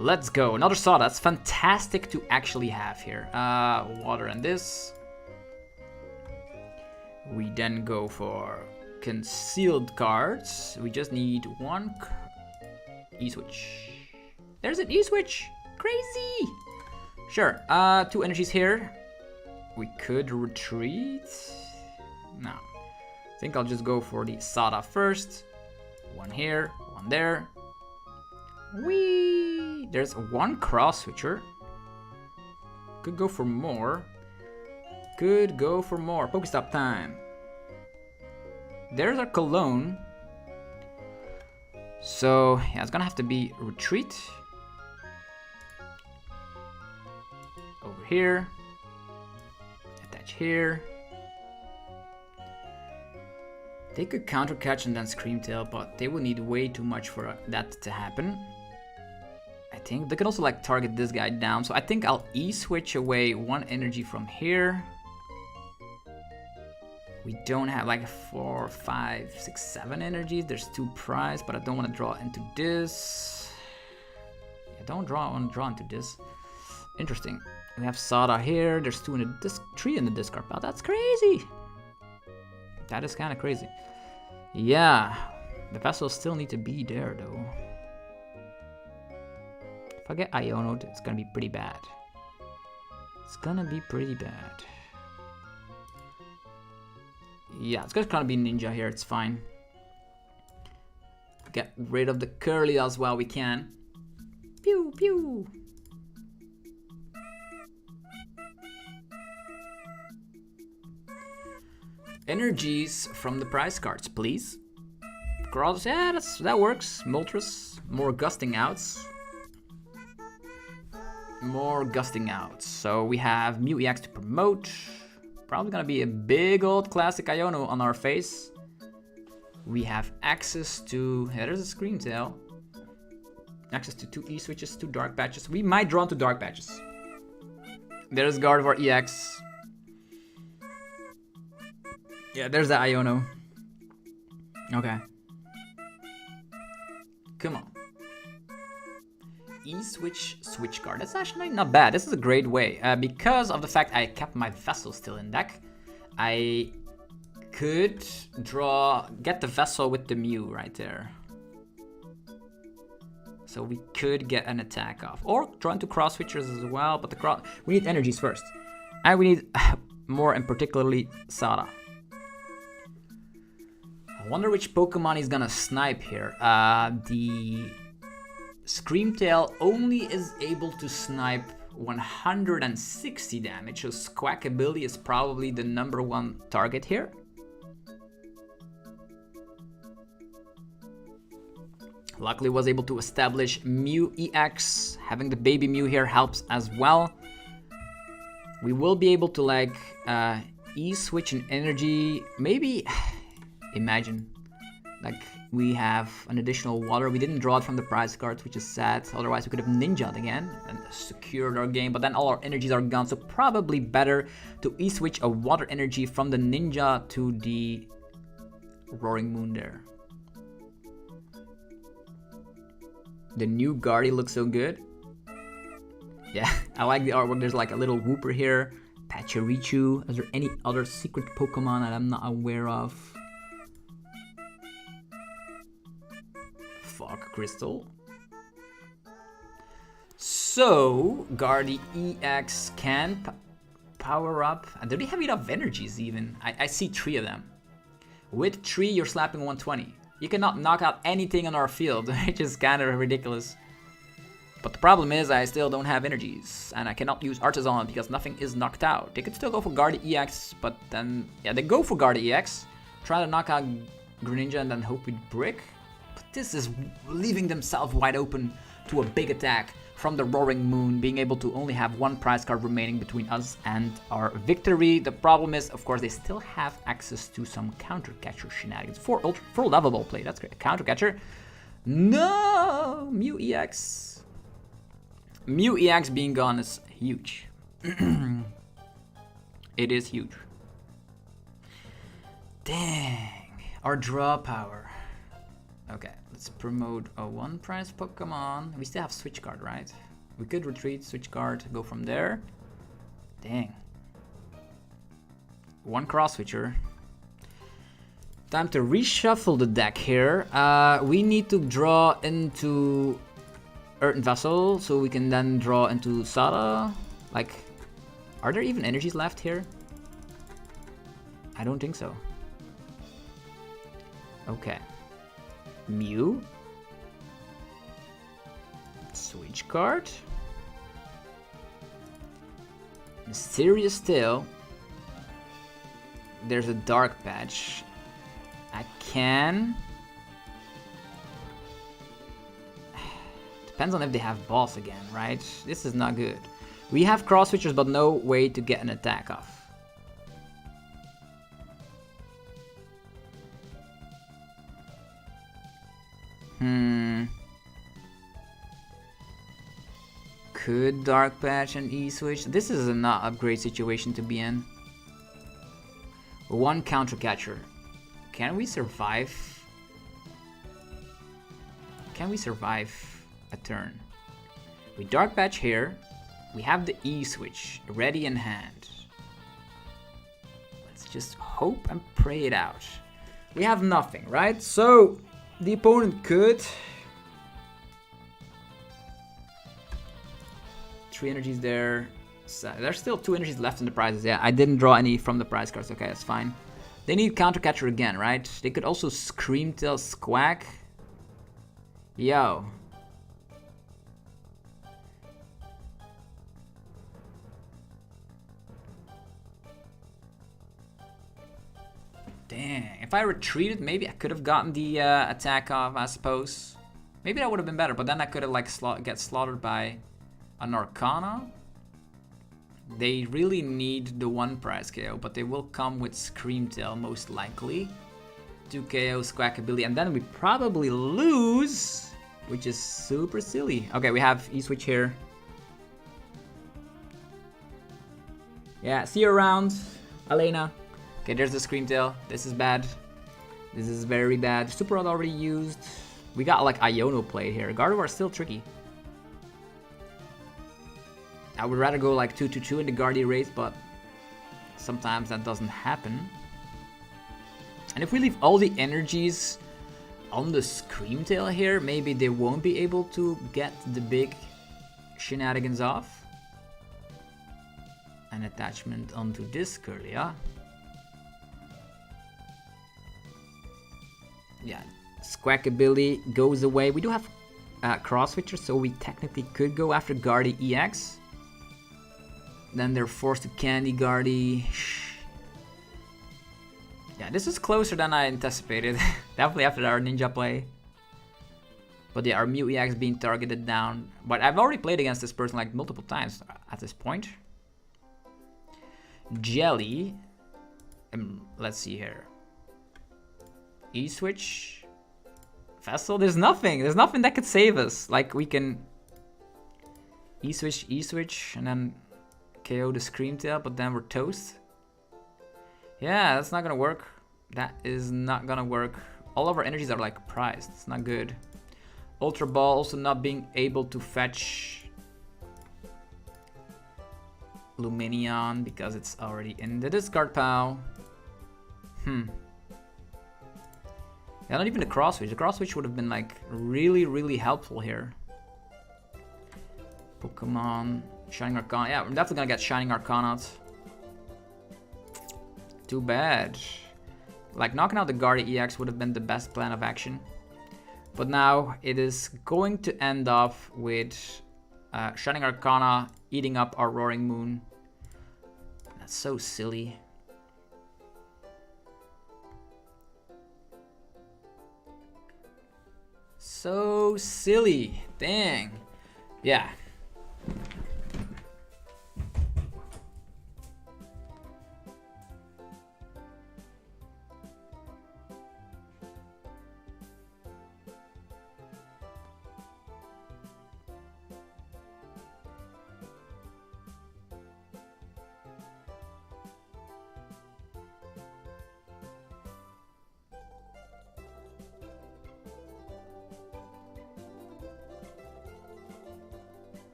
[SPEAKER 1] Let's go. Another Sada. That's fantastic to actually have here. Water and this. We then go for concealed cards. We just need 1 E-switch. There's an E-switch. Crazy. Sure. 2 energies here. We could retreat. No. I think I'll just go for the Sada first. 1 here, 1 there. Whee! There's 1 cross switcher. Could go for more. Pokestop time. There's our Cologne. So, yeah, it's gonna have to be retreat. Over here. Attach here. They could counter catch and then Scream Tail, but they will need way too much for that to happen. I think they could also like target this guy down, so I think I'll E-switch away 1 energy from here. We don't have like 4, 5, 6, 7 energies. There's 2 prize, but I don't want to draw into this. I don't want to draw into this. Interesting. We have Sada here. There's 2 in the 3 in the discard pile. That's crazy. That is kind of crazy. Yeah, the vessels still need to be there though. If I get Iono, it's gonna be pretty bad. Yeah, it's gonna be Ninja here, it's fine. Get rid of the Curly as well we can. Pew, pew. Energies from the prize cards, please. Cross, yeah, that works. Moltres, more gusting outs. So we have Mew EX to promote. Probably gonna be a big old classic Iono on our face. We have access to, yeah, there's a Scream Tail. Access to 2 E-switches, 2 Dark Patches. We might draw into Dark Patches. There's Gardevoir EX. Yeah, there's the Iono. Okay. Come on. E-switch, switch card. That's actually not bad. This is a great way. Because of the fact I kept my vessel still in deck, I could get the vessel with the Mew right there. So we could get an attack off. Or draw into cross switchers as well, but we need energies first. And we need more, and particularly Sada. I wonder which Pokemon he's gonna snipe here. The Scream Tail only is able to snipe 160 damage, so Squawkabilly is probably the #1 target here. Luckily was able to establish Mew EX. Having the baby Mew here helps as well. We will be able to like E-switch an energy. Maybe, imagine, like we have an additional water. We didn't draw it from the prize cards, which is sad. Otherwise we could have ninja'd again and secured our game. But then all our energies are gone. So probably better to E-switch a water energy from the ninja to the Roaring Moon there. The new Guardy looks so good. Yeah, I like the artwork. There's like a little Wooper here. Pachirichu. Is there any other secret Pokemon that I'm not aware of? Fog Crystal. So, Guardy EX can power up. And do they have enough energies even? I see 3 of them. With 3, you're slapping 120. You cannot knock out anything on our field, which is kind of ridiculous. But the problem is I still don't have energies, and I cannot use Artisan because nothing is knocked out. They could still go for Guardy EX, but then, yeah, they go for Guardy EX, try to knock out Greninja and then hope we brick. But this is leaving themselves wide open to a big attack from the Roaring Moon, being able to only have 1 prize card remaining between us and our victory. The problem is, of course, they still have access to some counter catcher shenanigans. 4 level ball play, that's great. Counter catcher. No! Mew EX. Mew EX being gone is huge. It is huge. Dang. Our draw power. Okay, let's promote a 1 prize Pokemon. We still have switch card, right? We could retreat, switch card, go from there. Dang. 1 cross switcher. Time to reshuffle the deck here. We need to draw into Earthen Vessel, so we can then draw into Sada. Like, are there even energies left here? I don't think so. Okay. Mew. Switch card. Mysterious Tail. There's a Dark Patch. I can... Depends on if they have boss again, right? This is not good. We have cross switchers, but no way to get an attack off. Could Dark Patch and E-switch? This is a not upgrade situation to be in. 1 counter catcher. Can we survive? Can we survive a turn? We Dark Patch here. We have the E-switch ready in hand. Let's just hope and pray it out. We have nothing, right? So the opponent could... 3 energies there. So there's still 2 energies left in the prizes. Yeah, I didn't draw any from the prize cards. Okay, that's fine. They need counter catcher again, right? They could also Scream Tail Squawk. Yo. Dang. If I retreated, maybe I could have gotten the attack off, I suppose. Maybe that would have been better, but then I could have like get slaughtered by an Arcana. They really need the 1 prize KO, but they will come with Scream Tail most likely. 2 KO, Squawkabilly, and then we probably lose, which is super silly. Okay, we have E-switch here. Yeah, see you around, Elena. Okay, there's the Scream Tail. This is bad. This is very bad. Super Rod already used. We got like Iono play here. Gardevoir is still tricky. I would rather go like 2-2-2 in the Guardy race, but sometimes that doesn't happen. And if we leave all the energies on the Scream Tail here, maybe they won't be able to get the big shenanigans off. An attachment onto this Curlia. Yeah, Squawkabilly goes away. We do have cross switchers, so we technically could go after Guardy EX. Then they're forced to Candy Guardy. Yeah, this is closer than I anticipated. Definitely after our ninja play. But yeah, our Mew EX being targeted down. But I've already played against this person like multiple times at this point. Jelly. Let's see here. E-switch. Vessel. There's nothing that could save us. Like we can E-switch, and then KO the Screamtail, but then we're toast. Yeah, that's not gonna work. That is not gonna work. All of our energies are like prized. It's not good. Ultra Ball also not being able to fetch Lumineon because it's already in the discard pile. Yeah, not even the cross switch. The cross switch would have been like really helpful here. Pokemon Shining Arcana. Yeah, we're definitely gonna get Shining Arcana out. Too bad. Like knocking out the Gardevoir EX would have been the best plan of action. But now it is going to end off with Shining Arcana eating up our Roaring Moon. That's so silly. So silly. Dang. Yeah.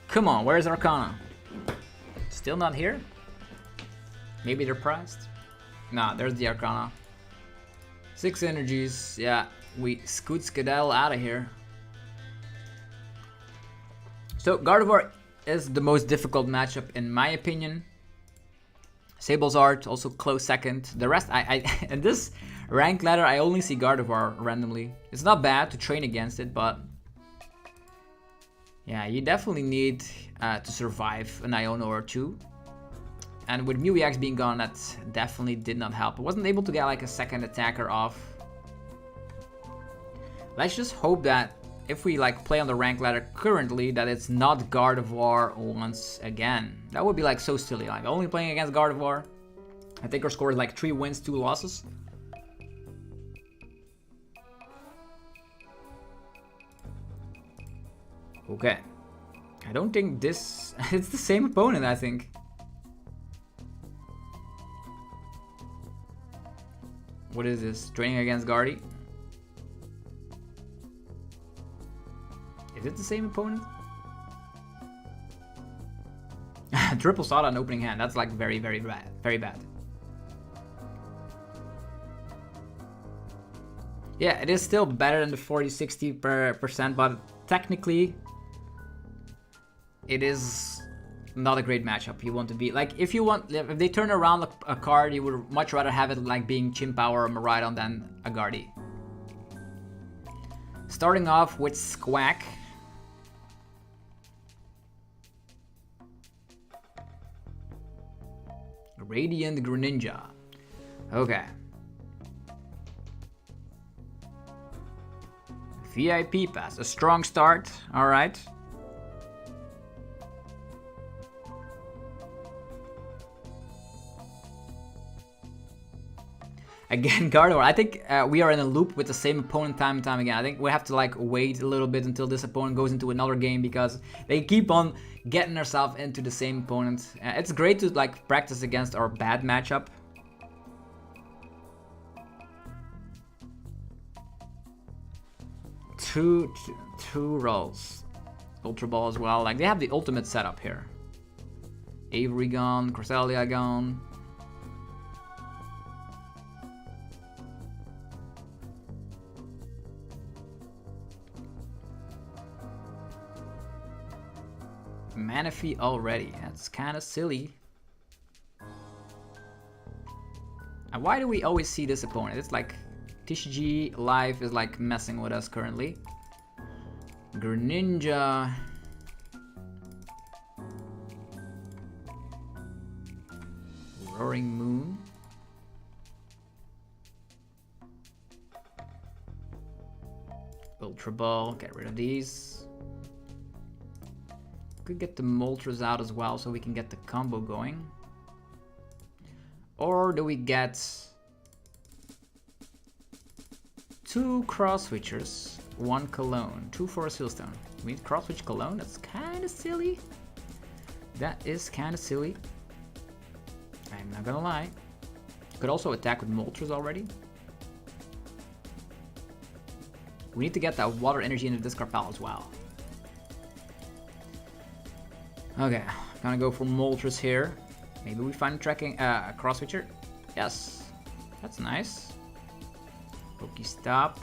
[SPEAKER 1] Come on, where's Arcana? Still not here? Maybe they're priced? Nah, there's the Arcana. 6 energies. Yeah, we skedaddle out of here. So Gardevoir is the most difficult matchup in my opinion. Sable's Art also close second. The rest, in this rank ladder, I only see Gardevoir randomly. It's not bad to train against it, but yeah, you definitely need to survive an Iono or two. And with Mew EX being gone, that definitely did not help. I wasn't able to get like a second attacker off. Let's just hope that if we like play on the rank ladder currently, that it's not Gardevoir once again. That would be like so silly. Like only playing against Gardevoir. I think our score is like 3 wins, 2 losses. Okay. I don't think this... it's the same opponent, I think. What is this? Training against Gardy? Is it the same opponent? Triple Sada in opening hand. That's like very bad. Very bad. Yeah, it is still better than the 40-60%, but technically it is not a great matchup. You want to be like, if they turn around a card, you would much rather have it like being Chimpower or Miraidon than a Gardy. Starting off with Squawk. Radiant Greninja. Okay. VIP pass. A strong start. Alright. Again, Gardevoir. I think we are in a loop with the same opponent time and time again. I think we have to like wait a little bit until this opponent goes into another game because they keep on getting ourselves into the same opponent. It's great to like practice against our bad matchup. Two rolls. Ultra Ball as well. Like they have the ultimate setup here. Avery gone, Cresselia gone. Manaphy already. That's kind of silly. And why do we always see this opponent? It's like TCG Live is like messing with us currently. Greninja. Roaring Moon. Ultra Ball, get rid of these. Could get the Moltres out as well so we can get the combo going. Or do we get 2 Cross Switchers, 1 Cologne, 2 for a Sealstone? We need Cross Switch Cologne? That's kind of silly. That is kind of silly. I'm not gonna lie. Could also attack with Moltres already. We need to get that water energy into this discard pile as well. Okay, gonna go for Moltres here. Maybe we find a Cross Switcher. Yes, that's nice. Pokestop.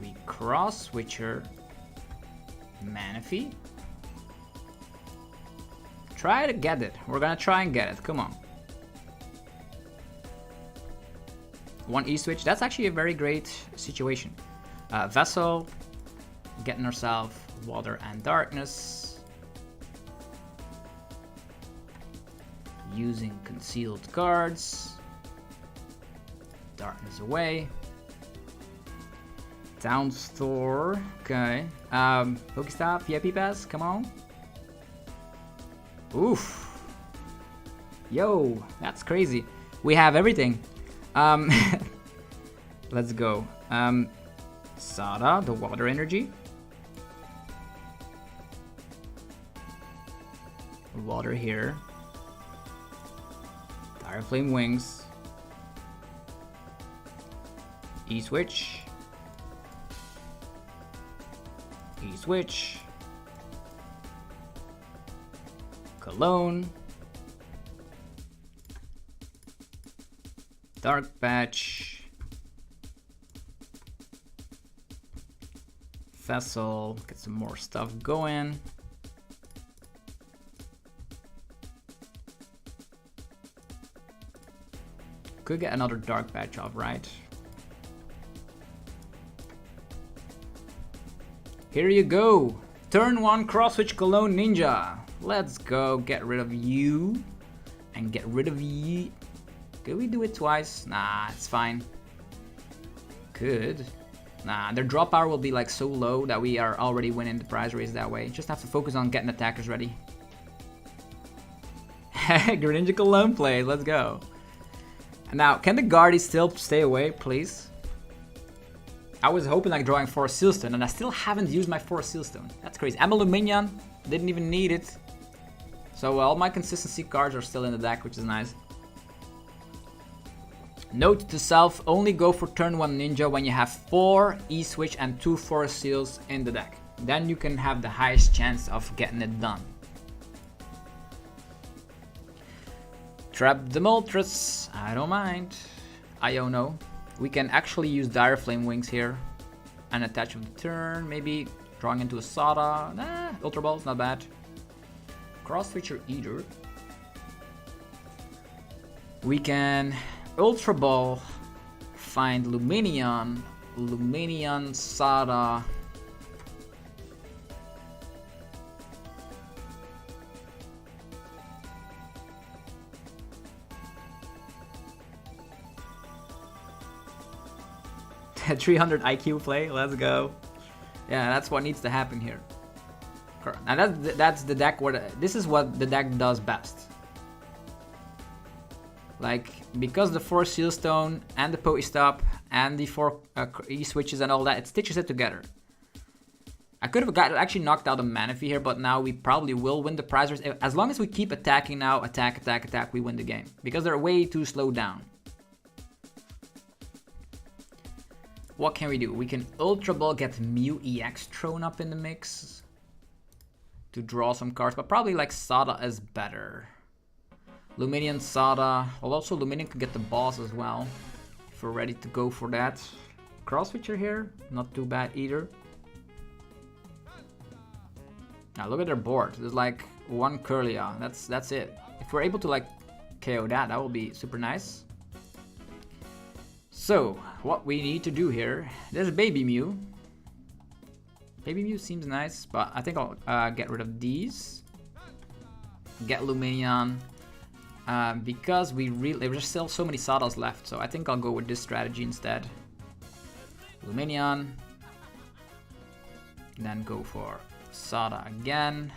[SPEAKER 1] We Cross Switcher Manaphy. Try to get it. We're gonna try and get it. Come on. 1 E-Switch. That's actually a very great situation. Vessel. Getting ourselves Water and Darkness. Using concealed cards. Darkness away. Down store. Okay. Pokestop. VIP pass. Come on. Oof. Yo, that's crazy. We have everything. Let's go. Sada, the water energy. Water here. Dire Flame Wings. E-Switch. E-Switch. Cologne. Dark Patch. Vessel. Get some more stuff going. Could get another Dark Patch off, right? Here you go. Turn 1 Cross Switch Cologne Ninja. Let's go. Get rid of you. And get rid of you. Could we do it twice? Nah, it's fine. Could. Nah, their draw power will be like so low that we are already winning the prize race that way. Just have to focus on getting attackers ready. Greninja Cologne play. Let's go. Now, can the Guardy still stay away, please? I was hoping like drawing for a Sealstone, and I still haven't used my 4 Sealstone. That's crazy. I'm a Lumineon. Didn't even need it. So all my consistency cards are still in the deck, which is nice. Note to self, only go for turn 1 Ninja when you have 4 E-Switch and 2 Forest Seals in the deck. Then you can have the highest chance of getting it done. Trap the Moltres, I don't mind. Iono. We can actually use Dire Flame Wings here. And attach with the turn, maybe drawing into a Sada. Nah, Ultra Ball's not bad. Cross Switcher Eater. We can Ultra Ball, find Lumineon, Lumineon, Sada. At 300 IQ play, let's go. Yeah, that's what needs to happen here. And that's the deck where this is what the deck does best. Like, because the 4 Sealstone and the Pokestop and the 4 E-Switches and all that, it stitches it together. I could have actually knocked out a Manaphy here, but now we probably will win the prize race. As long as we keep attacking now, attack, we win the game. Because they're way too slowed down. What can we do? We can Ultra Ball, get Mew EX thrown up in the mix to draw some cards, but probably like Sada is better. Lumineon, Sada. Well, also Lumineon could get the boss as well. if we're ready to go for that. Cross switcher here, not too bad either. Now look at their board. There's like one Curlia. That's it. If we're able to like KO that, that will be super nice. So what we need to do here, there's a Baby Mew. Baby Mew seems nice, but I think I'll get rid of these. Get Lumineon. Because there's still so many Sadas left, so I think I'll go with this strategy instead. Lumineon. Then go for Sada again.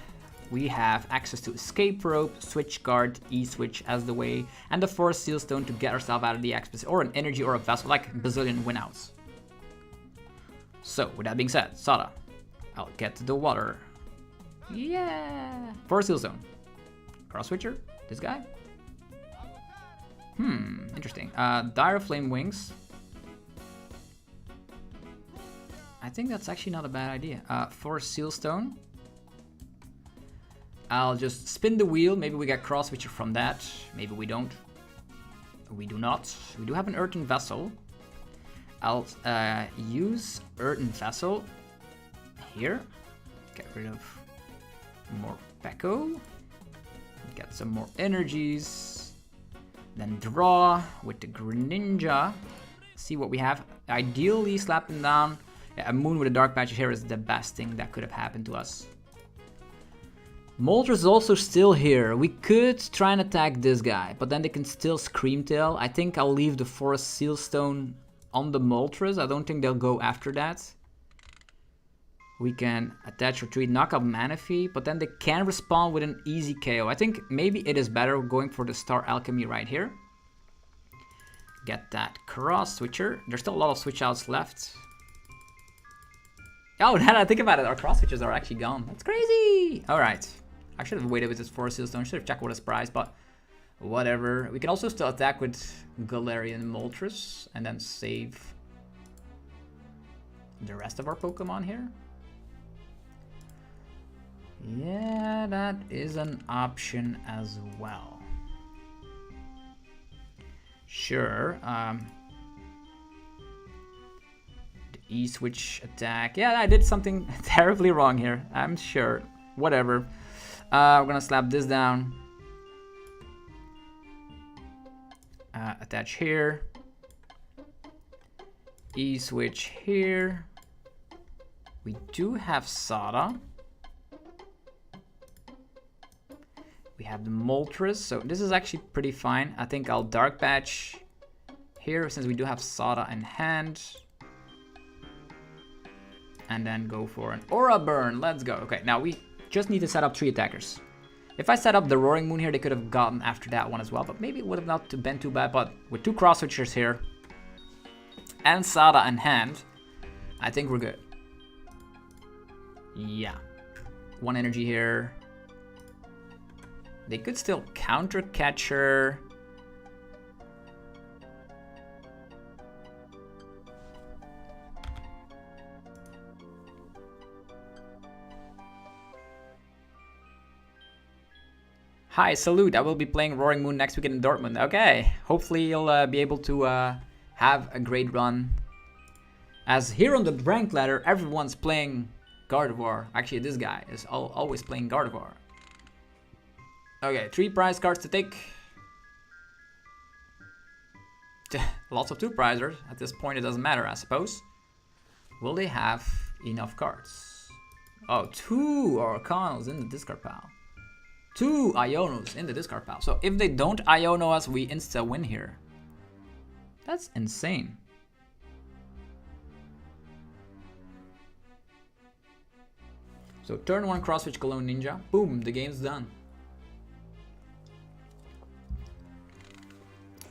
[SPEAKER 1] We have access to Escape Rope, Switch Guard, E-Switch as the way, and the Forest Seal Stone to get ourselves out of the X, or an Energy or a Vessel, like bazillion win-outs. So, with that being said, Sada, I'll get to the water. Yeah! Forest Seal Stone. Cross Switcher, this guy. Interesting. Dire Flame Wings. I think that's actually not a bad idea. Forest Seal Stone. I'll just spin the wheel. Maybe we get Cross Switcher from that. Maybe we don't. We do not. We do have an Earthen Vessel. I'll use Earthen Vessel here. Get rid of Morpeko. Get some more energies. Then draw with the Greninja. See what we have. Ideally, slap them down. Yeah, a Moon with a Dark Patch here is the best thing that could have happened to us. Moltres is also still here. We could try and attack this guy, but then they can still Scream Tail. I think I'll leave the Forest Seal Stone on the Moltres. I don't think they'll go after that. We can attach Retreat, knock out Manaphy, but then they can respond with an easy KO. I think maybe it is better going for the Star Alchemy right here. Get that Cross Switcher. There's still a lot of switch outs left. Oh, now that I think about it, our Cross Switchers are actually gone. That's crazy! Alright. I should have waited with this Forest Seal Stone. Should have checked what his price, but whatever. We can also still attack with Galarian Moltres and then save the rest of our Pokemon here. Yeah, that is an option as well. Sure. The E-Switch attack. Yeah, I did something terribly wrong here. I'm sure. Whatever. We're gonna slap this down. Attach here. E-Switch here. We do have Sada. We have the Moltres, so this is actually pretty fine. I think I'll Dark Patch here since we do have Sada in hand. And then go for an Aura Burn. Let's go. Okay, now we just need to set up 3 attackers. If I set up the Roaring Moon here, they could have gotten after that one as well, but maybe it would have not been too bad. But with 2 Cross Switchers here and Sada in hand, I think we're good. Yeah. 1 energy here. They could still counter Catcher. Hi, salute. I will be playing Roaring Moon next weekend in Dortmund. Okay. Hopefully you'll be able to have a great run. As here on the rank ladder, everyone's playing Gardevoir. Actually, this guy is always playing Gardevoir. Okay, 3 prize cards to take. Lots of 2 prizers. At this point, it doesn't matter, I suppose. Will they have enough cards? Oh, 2 Arcanos in the discard pile. 2 Ionos in the discard pile. So if they don't Iono us, we insta win here. That's insane. So turn 1 Cross Switch Galarian Ninja. Boom, the game's done.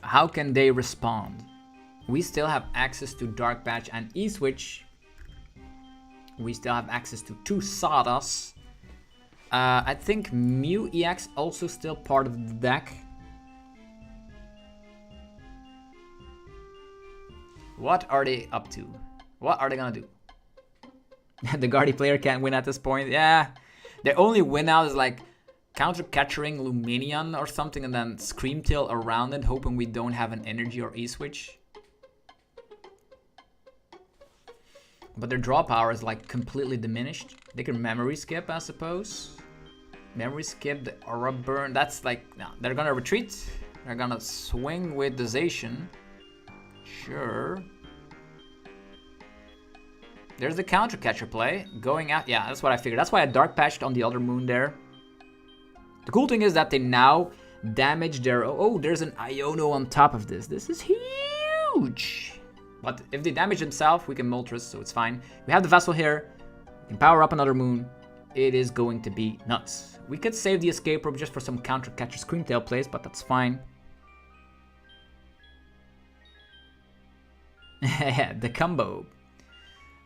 [SPEAKER 1] How can they respond? We still have access to Dark Patch and E-Switch. We still have access to 2 Sadas. I think Mew EX also still part of the deck. What are they up to? What are they gonna do? The Guardy player can't win at this point. Yeah, their only win out is like counter-catchering Lumineon or something and then Scream Tail around it, hoping we don't have an energy or E-Switch. But their draw power is like completely diminished. They can memory skip, I suppose. Memory skip, the aura burn. That's like, no, they're gonna retreat. They're gonna swing with the Zacian. Sure. There's the counter catcher play. Going out, yeah, that's what I figured. That's why I dark patched on the other moon there. The cool thing is that they now damage their, oh, there's an Iono on top of this. This is huge. But if they damage themselves, we can Moltres, so it's fine. We have the Vessel here. We can power up another moon. It is going to be nuts. We could save the escape rope just for some counter catcher Screamtail plays, but that's fine. The combo.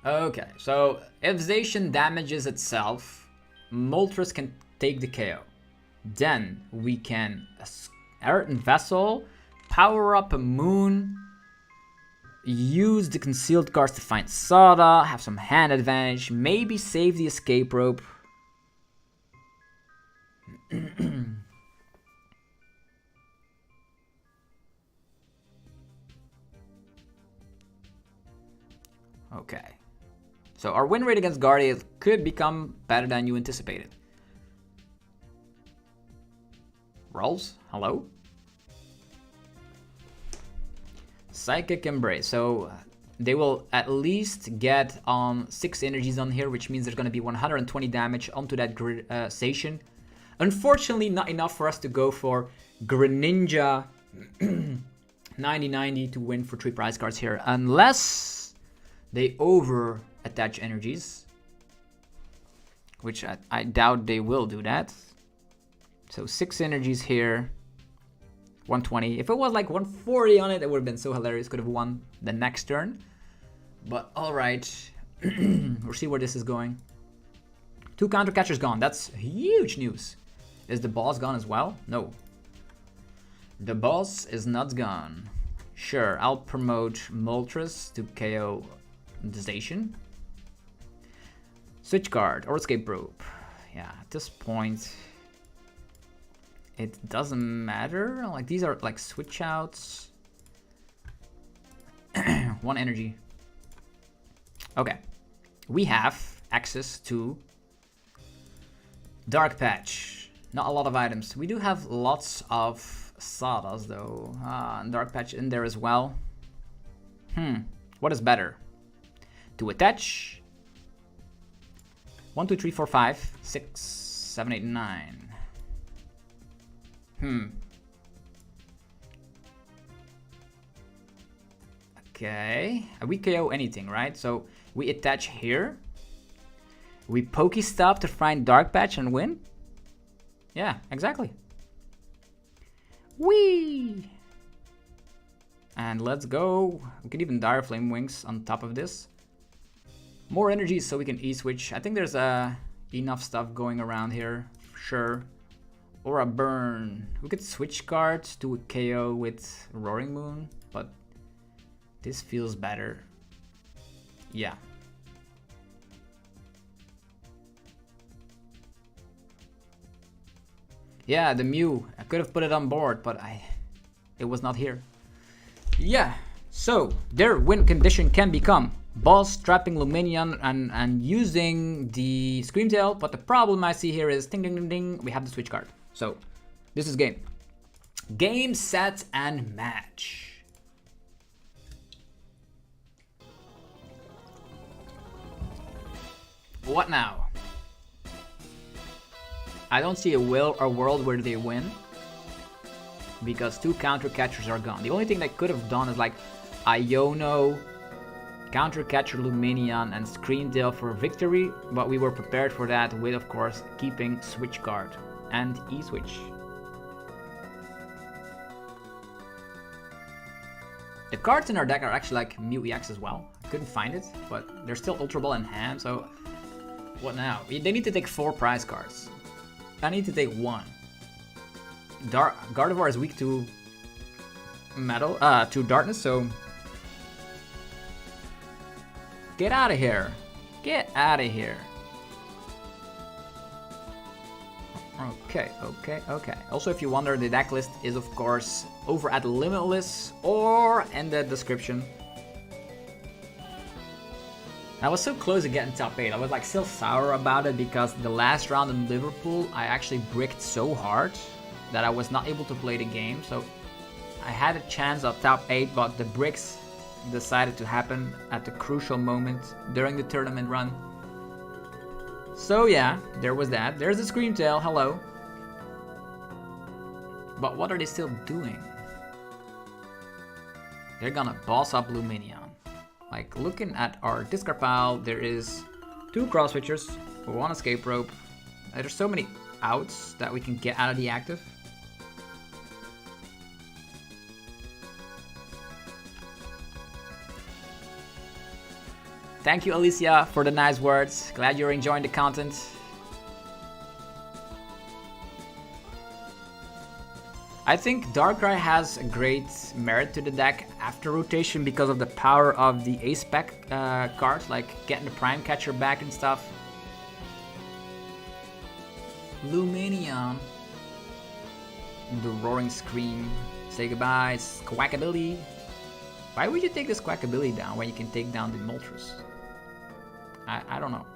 [SPEAKER 1] Okay, so if Zacian damages itself, Moltres can take the KO. Then we can Earth and Vessel, power up a moon, use the concealed cards to find Sada, have some hand advantage, maybe save the escape rope. Okay. So our win rate against Guardian could become better than you anticipated. Rolls, hello? Psychic Embrace. So they will at least get on 6 energies on here, which means there's going to be 120 damage onto that Zacian. Unfortunately, not enough for us to go for Greninja 90-90 to win for 3 prize cards here, unless they over attach energies, which I doubt they will do that. So 6 energies here, 120. If it was like 140 on it, it would have been so hilarious. Could have won the next turn. But all right, we'll see where this is going. 2 counter catchers gone. That's huge news. Is the boss gone as well? No. The boss is not gone. Sure, I'll promote Moltres to KO the Zacian. Switch card or escape rope. Yeah, at this point, it doesn't matter. Like, these are like switch outs. 1 energy. Okay. We have access to Dark Patch. Not a lot of items. We do have lots of Sadas though. And Dark Patch in there as well. What is better? To attach. 1, 2, 3, 4, 5, 6, 7, 8, 9. Okay. We KO anything, right? So we attach here. We Pokestop to find Dark Patch and win? Yeah, exactly. Whee! And let's go. We can even Dire Flame Wings on top of this. More energy so we can E-switch. I think there's enough stuff going around here. Sure. Or a burn. We could switch cards to a KO with Roaring Moon, but this feels better. Yeah. Yeah, the Mew. I could have put it on board, but it was not here. Yeah, so their win condition can become boss trapping Lumineon and using the Screamtail, but the problem I see here is ding ding ding ding, we have the switch card. So this is game. Game, set, and match. What now? I don't see a world where they win, because 2 counter catchers are gone. The only thing they could have done is like Iono, counter catcher Lumineon, and Screamtail for victory, but we were prepared for that with, of course, keeping switch card and E-switch. The cards in our deck are actually like Mew EX as well. I couldn't find it, but they're still Ultra Ball in hand, so what now? They need to take 4 prize cards. I need to take 1. Gardevoir is weak to metal, to darkness, so get out of here. Get out of here. Okay. Also, if you wonder, the deck list is of course over at Limitless or in the description. I was so close to getting top 8. I was like still sour about it because the last round in Liverpool, I actually bricked so hard that I was not able to play the game. So I had a chance of top 8, but the bricks decided to happen at the crucial moment during the tournament run. So yeah, there was that. There's the Screamtail, hello. But what are they still doing? They're gonna boss up Lumineon. Like, looking at our discard pile, there is 2 cross switchers, 1 escape rope. There's so many outs that we can get out of the active. Thank you, Alicia, for the nice words. Glad you're enjoying the content. I think Darkrai has a great merit to the deck after rotation because of the power of the A-Spec cards, like getting the Prime Catcher back and stuff. Lumineon. The Roaring Scream. Say goodbye, Squawkabilly. Why would you take the Squawkabilly down when you can take down the Moltres? I don't know.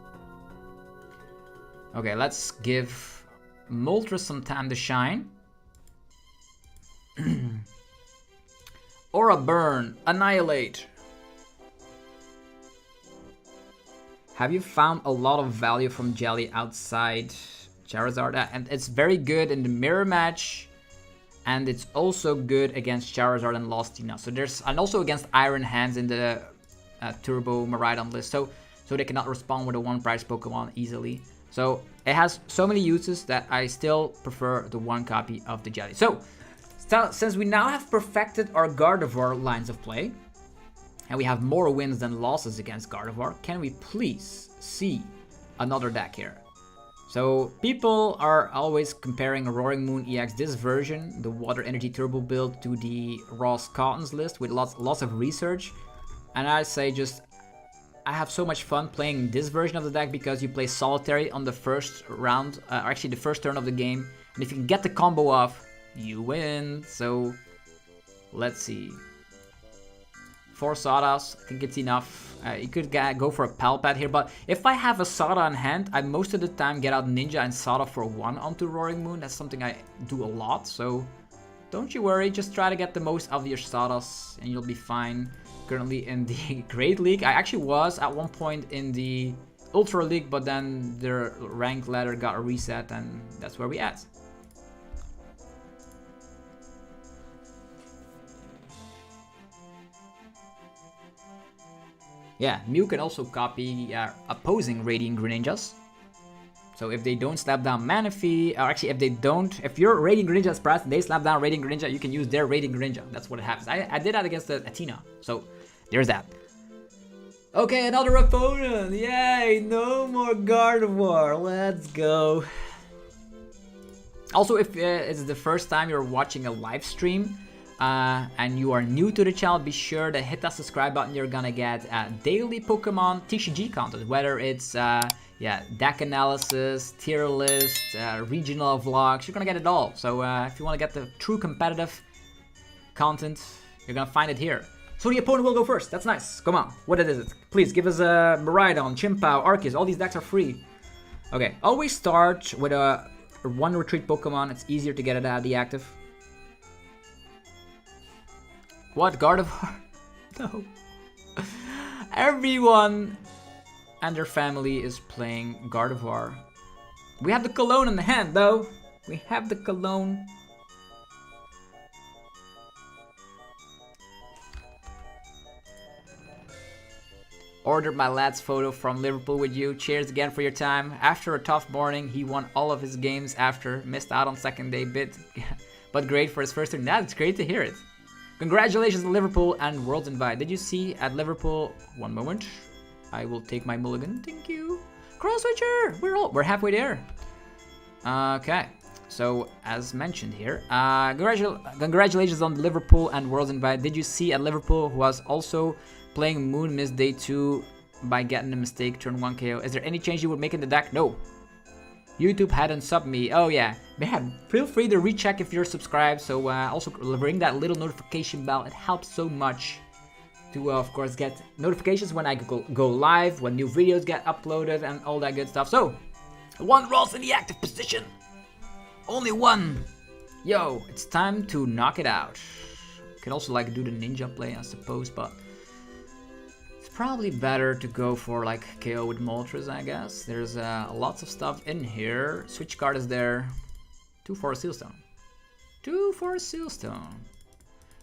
[SPEAKER 1] Okay, let's give Moltres some time to shine. Aura Burn, Annihilate. Have you found a lot of value from Jelly outside Charizard? And it's very good in the mirror match, and it's also good against Charizard and Lostina. So there's, and also against Iron Hands in the Turbo Miraidon list. So they cannot respond with a 1-price Pokemon easily. So it has so many uses that I still prefer the 1 copy of the Jelly. So since we now have perfected our Gardevoir lines of play, and we have more wins than losses against Gardevoir, can we please see another deck here? So people are always comparing Roaring Moon EX, this version, the Water Energy Turbo build, to the Ross Cottons list with lots of research. And I say just, I have so much fun playing this version of the deck because you play Solitary on the first round, or actually the first turn of the game. And if you can get the combo off, you win. So let's see. 4 Sadas, I think it's enough. You could go for a Palpad here, but if I have a Sada in hand, I most of the time get out Ninja and Sada for 1 onto Roaring Moon. That's something I do a lot, so don't you worry. Just try to get the most of your Sadas and you'll be fine. Currently in the Great League. I actually was at one point in the Ultra League, but then their rank ladder got reset and that's where we at. Yeah, Mew can also copy opposing Radiant Greninjas. So if they don't slap down Manaphy, or actually if your Radiant Greninja is pressed, they slap down Radiant Greninja, you can use their Radiant Greninja. That's what happens. I did that against the Athena, so there's that. Okay, another opponent. Yay, no more Gardevoir. Let's go. Also, if it's the first time you're watching a live stream, and you are new to the channel, be sure to hit that subscribe button. You're gonna get daily Pokemon TCG content, whether it's deck analysis, tier list, regional vlogs. You're gonna get it all. So if you want to get the true competitive content, you're gonna find it here. So the opponent will go first. That's nice. Come on, what is it? Please give us a Miraidon, Chimpao, Arceus. All these decks are free. Okay, always start with a 1 retreat Pokemon. It's easier to get it out of the active. What, Gardevoir? No. Everyone and their family is playing Gardevoir. We have the Cologne in the hand, though. We have the Cologne. Ordered my lad's photo from Liverpool with you. Cheers again for your time. After a tough morning, he won all of his games after. Missed out on second day but great for his first turn. That's great to hear it. Congratulations to Liverpool and Worlds Invite. Did you see at Liverpool? One moment. I will take my mulligan. Thank you. Cross switcher. We're halfway there. Okay. So as mentioned here, congratulations on Liverpool and Worlds Invite. Did you see at Liverpool who was also playing Moon Mist Day 2 by getting a mistake turn 1 KO? Is there any change you would make in the deck? No. YouTube hadn't subbed me. Oh yeah, man, feel free to recheck if you're subscribed. So also ring that little notification bell. It helps so much. to, of course, get notifications when I go live, when new videos get uploaded, and all that good stuff. So, 1 rolls in the active position. Only 1. Yo, it's time to knock it out. Can also like do the ninja play, I suppose, but it's probably better to go for like KO with Moltres, I guess. There's lots of stuff in here. Switch card is there. 2 for a Sealstone. 2 for a Sealstone.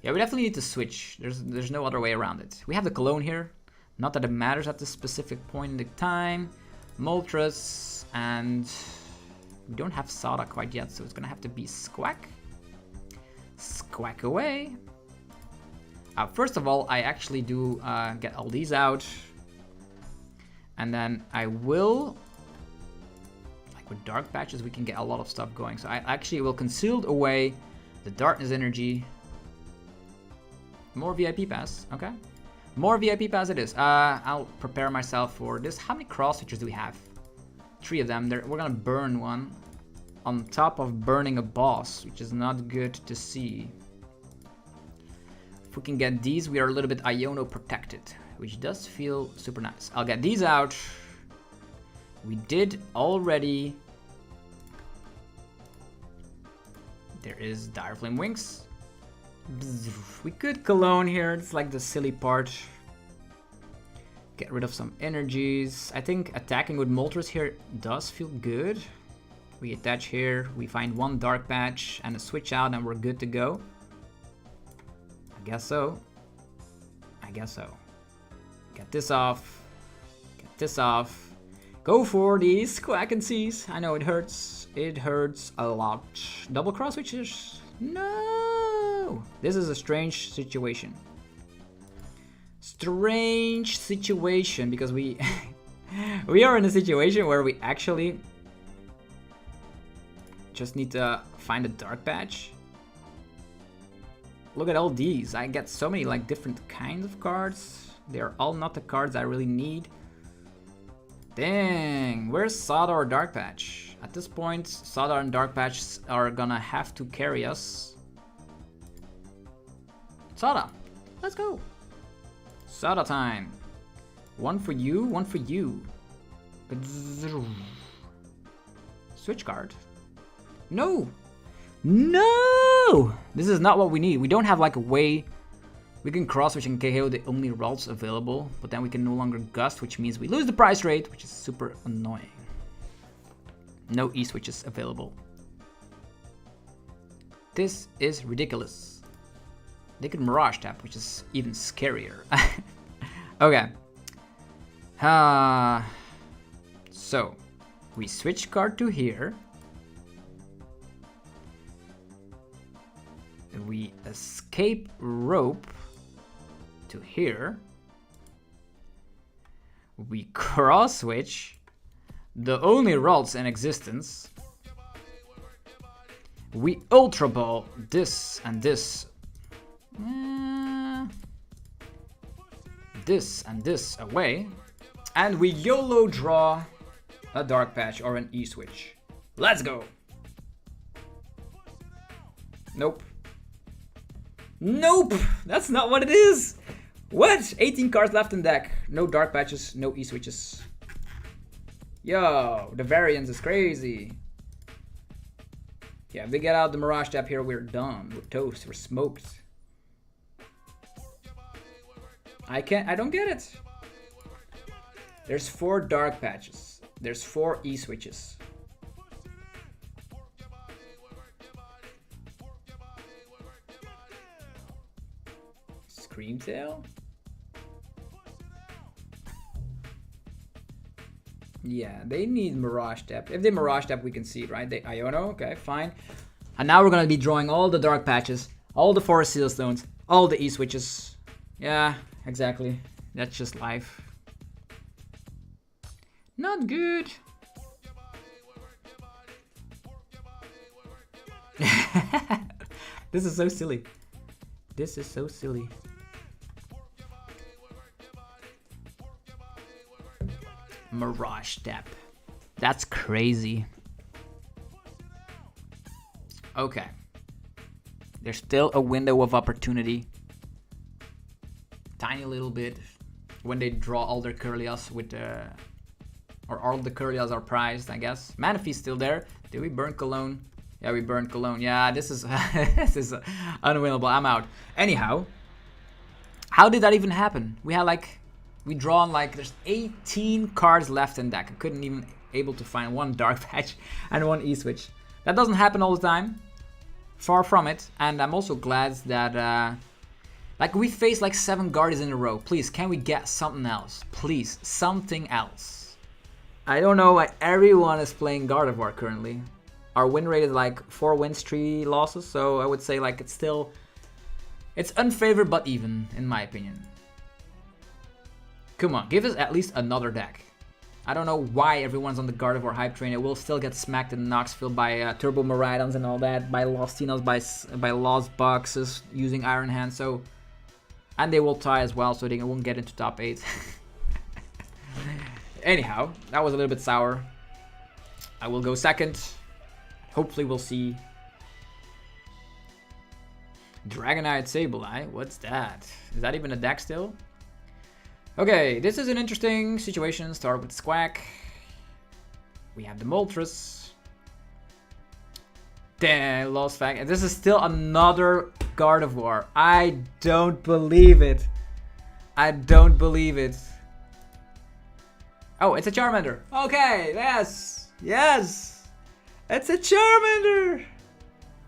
[SPEAKER 1] Yeah, we definitely need to switch. There's no other way around it. We have the Cologne here. Not that it matters at this specific point in the time. Moltres, and we don't have Sada quite yet, so it's gonna have to be Squawk. Squawk away. First of all, I actually do get all these out. And then I will, like with Dark Patches, we can get a lot of stuff going. So I actually will conceal away the Darkness Energy. More VIP Pass, okay. More VIP Pass it is. I'll prepare myself for this. How many cross switches do we have? 3 of them. We're gonna burn one on top of burning a boss, which is not good to see. If we can get these, we are a little bit Iono protected, which does feel super nice. I'll get these out. We did already. There is Dire Flame Wings. We could Cologne here, it's like the silly part. Get rid of some energies. I think attacking with Moltres here does feel good. We attach here, we find 1 Dark Patch and a switch out and we're good to go. I guess so. I guess so. Get this off. Get this off. Go for these Quack and Seas. I know it hurts. It hurts a lot. Double cross switches? No! This is a strange situation. Strange situation because we we are in a situation where we actually just need to find a Dark Patch. Look at all these. I get so many like different kinds of cards. They're all not the cards I really need. Dang, where's Sada or Dark Patch? At this point, Sada and Dark Patch are gonna have to carry us. Sada, let's go. Sada time. 1 for you, 1 for you. Switch card. No! No! This is not what we need. We don't have like a way. We can cross switch and KO the only rolls available, but then we can no longer gust, which means we lose the price rate, which is super annoying. No E-switches available. This is ridiculous. They could Mirage Tap, which is even scarier. Okay. So, we switch card to here. We escape rope to here. We cross switch the only rolls in existence. We Ultra Ball this and this. This and this away. And we YOLO draw a Dark Patch or an E-switch. Let's go! Nope. Nope! That's not what it is! What? 18 cards left in deck. No Dark Patches, no E-switches. Yo, the variance is crazy. Yeah, if they get out the Mirage Tap here, we're done. We're toast, we're smoked. I don't get it. There's 4 Dark Patches. There's 4 E-switches. Screamtail? Yeah, they need Mirage Tap. If they Mirage Tap, we can see it, right? They Iono, okay, fine. And now we're gonna be drawing all the Dark Patches, all the 4 Sealstones, all the E-switches. Yeah, exactly. That's just life. Not good. This is so silly. This is so silly. Mirage Tap. That's crazy. Okay. There's still a window of opportunity. tiny little bit when they draw all their Curlias with or all the Curlias are prized, I guess. Manaphy's still there. Did we burn Cologne? Yeah, we burned Cologne. Yeah, this is this is unwinnable. I'm out. Anyhow, how did that even happen? We had like, we drawn like, there's 18 cards left in deck. I couldn't even able to find one Dark Patch and one E-Switch. That doesn't happen all the time. Far from it. And I'm also glad that like we faced like 7 Guardians in a row. Please, can we get something else? Please, something else. I don't know why everyone is playing Gardevoir currently. Our win rate is like 4 wins, 3 losses. So I would say like it's still, it's unfavored but even, in my opinion. Come on, give us at least another deck. I don't know why everyone's on the Gardevoir hype train. It will still get smacked in Knoxville by Turbo Miraidons and all that, by Lostinos, by Lost Boxes using Iron Hand. So, and they will tie as well, so they won't get into top 8. Anyhow, that was a little bit sour. I will go second. Hopefully we'll see Dragonite Sableye. What's that? Is that even a deck still? Okay, this is an interesting situation. Start with Squawk. We have the Moltres. Damn, lost fact. And this is still another Gardevoir. I don't believe it. I don't believe it. Oh, it's a Charmander. Okay, yes. Yes. It's a Charmander.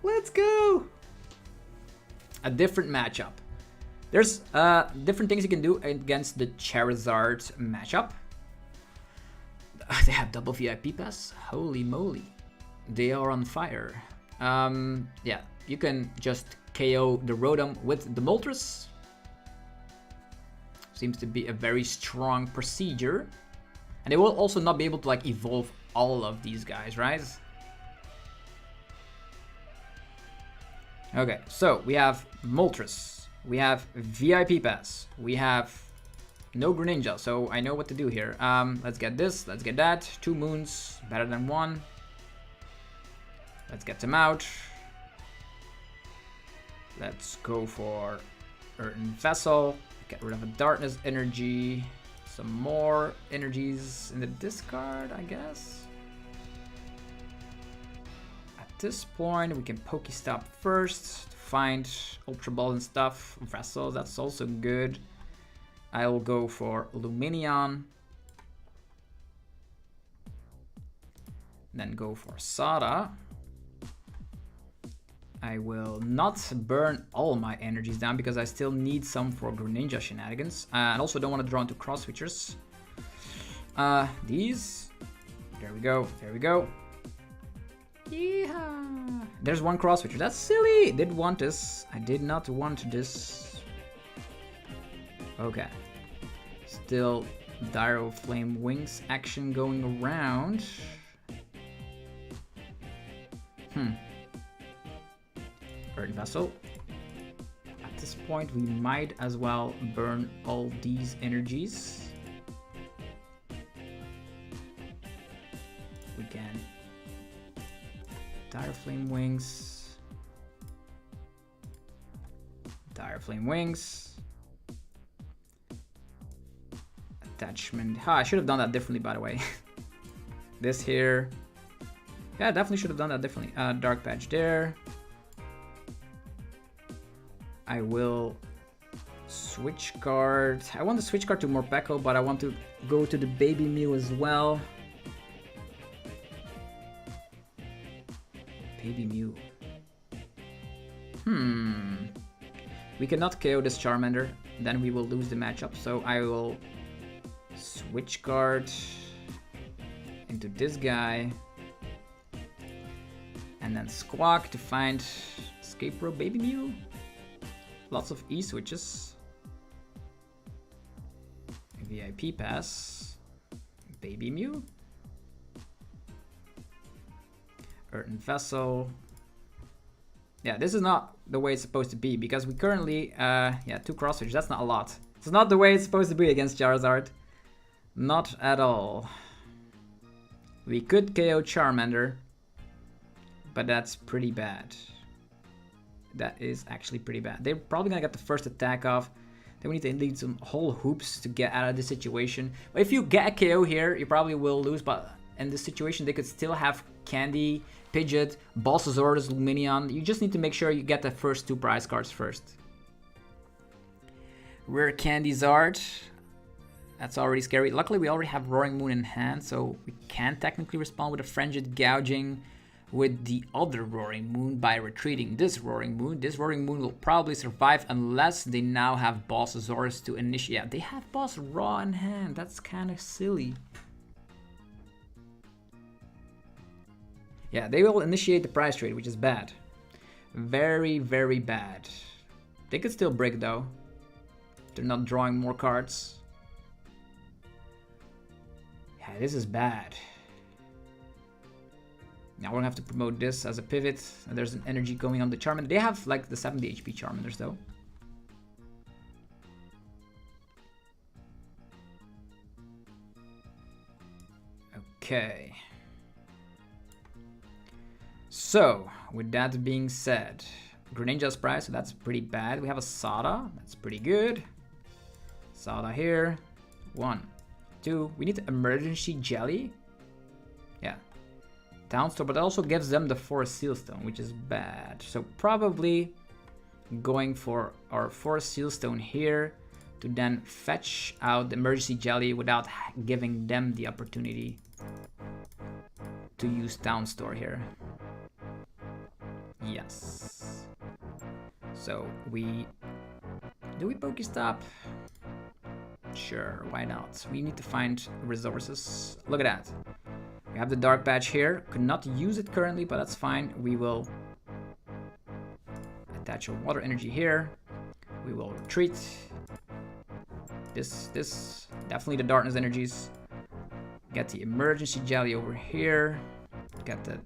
[SPEAKER 1] Let's go. A different matchup. There's different things you can do against the Charizard matchup. They have double VIP pass. Holy moly. They are on fire. Yeah, you can just KO the Rotom with the Moltres. Seems to be a very strong procedure. And they will also not be able to like evolve all of these guys, right? Okay, so we have Moltres. We have VIP Pass. We have no Greninja, so I know what to do here. Let's get this, let's get that. 2 moons, better than 1. Let's get them out. Let's go for Earthen Vessel. Get rid of a Darkness Energy. Some more energies in the discard, I guess. At this point, we can Pokestop first. Find Ultra Ball and stuff. Vessels, that's also good. I'll go for Lumineon. Then go for Sada. I will not burn all my energies down because I still need some for Greninja shenanigans. And also don't want to draw into cross switchers. These. There we go. There we go. Yeehaw. There's one cross switcher. That's silly. Didn't want this. I did not want this. Okay. Still Gyro Flame Wings action going around. Earthen Vessel. At this point, we might as well burn all these energies. We can Dire Flame Wings. Dire Flame Wings. Attachment. I should have done that differently, by the way. This here. Yeah, definitely should have done that differently. Dark Patch there. I will switch card. I want to switch card to Morpeko, but I want to go to the Baby Mew as well. Baby Mew. We cannot KO this Charmander, then we will lose the matchup. So I will switch card into this guy. And then Squawk to find Escape Rope Baby Mew. Lots of E-switches. VIP Pass. Baby Mew. Earthen Vessel. Yeah, this is not the way it's supposed to be because we currently, yeah, 2 cross switches. That's not a lot. It's not the way it's supposed to be against Charizard. Not at all. We could KO Charmander, but that's pretty bad. That is actually pretty bad. They're probably gonna get the first attack off. Then we need to lead some whole hoops to get out of this situation. But if you get a KO here, you probably will lose. But in this situation, they could still have Candy, Pidgeot, Balsasaurus, Lumineon. You just need to make sure you get the first 2 prize cards first. Rare Candyzard. That's already scary. Luckily, we already have Roaring Moon in hand, so we can technically respond with a Frenzied Gouging with the other Roaring Moon by retreating this Roaring Moon. This Roaring Moon will probably survive unless they now have Balsasaurus to initiate. Yeah, they have Boss Raw in hand. That's kind of silly. Yeah, they will initiate the prize trade, which is bad. Very, very bad. They could still break though. They're not drawing more cards. Yeah, this is bad. Now we're gonna have to promote this as a pivot. And there's an energy going on the Charmander. They have like the 70 HP Charmanders though. Okay. So, with that being said, Greninja's prize, so that's pretty bad. We have a Sada, that's pretty good. Sada here. 1, 2. We need Emergency Jelly. Yeah. Town Store, but it also gives them the Forest Seal Stone, which is bad. So probably going for our Forest Seal Stone here to then fetch out the Emergency Jelly without giving them the opportunity to use Town Store here. Yes. So do we Pokestop? Sure, why not? We need to find resources. Look at that. We have the Dark Patch here. Could not use it currently, but that's fine. We will attach a Water Energy here. We will retreat. This definitely the Darkness Energies. Get the Emergency Jelly over here. Get the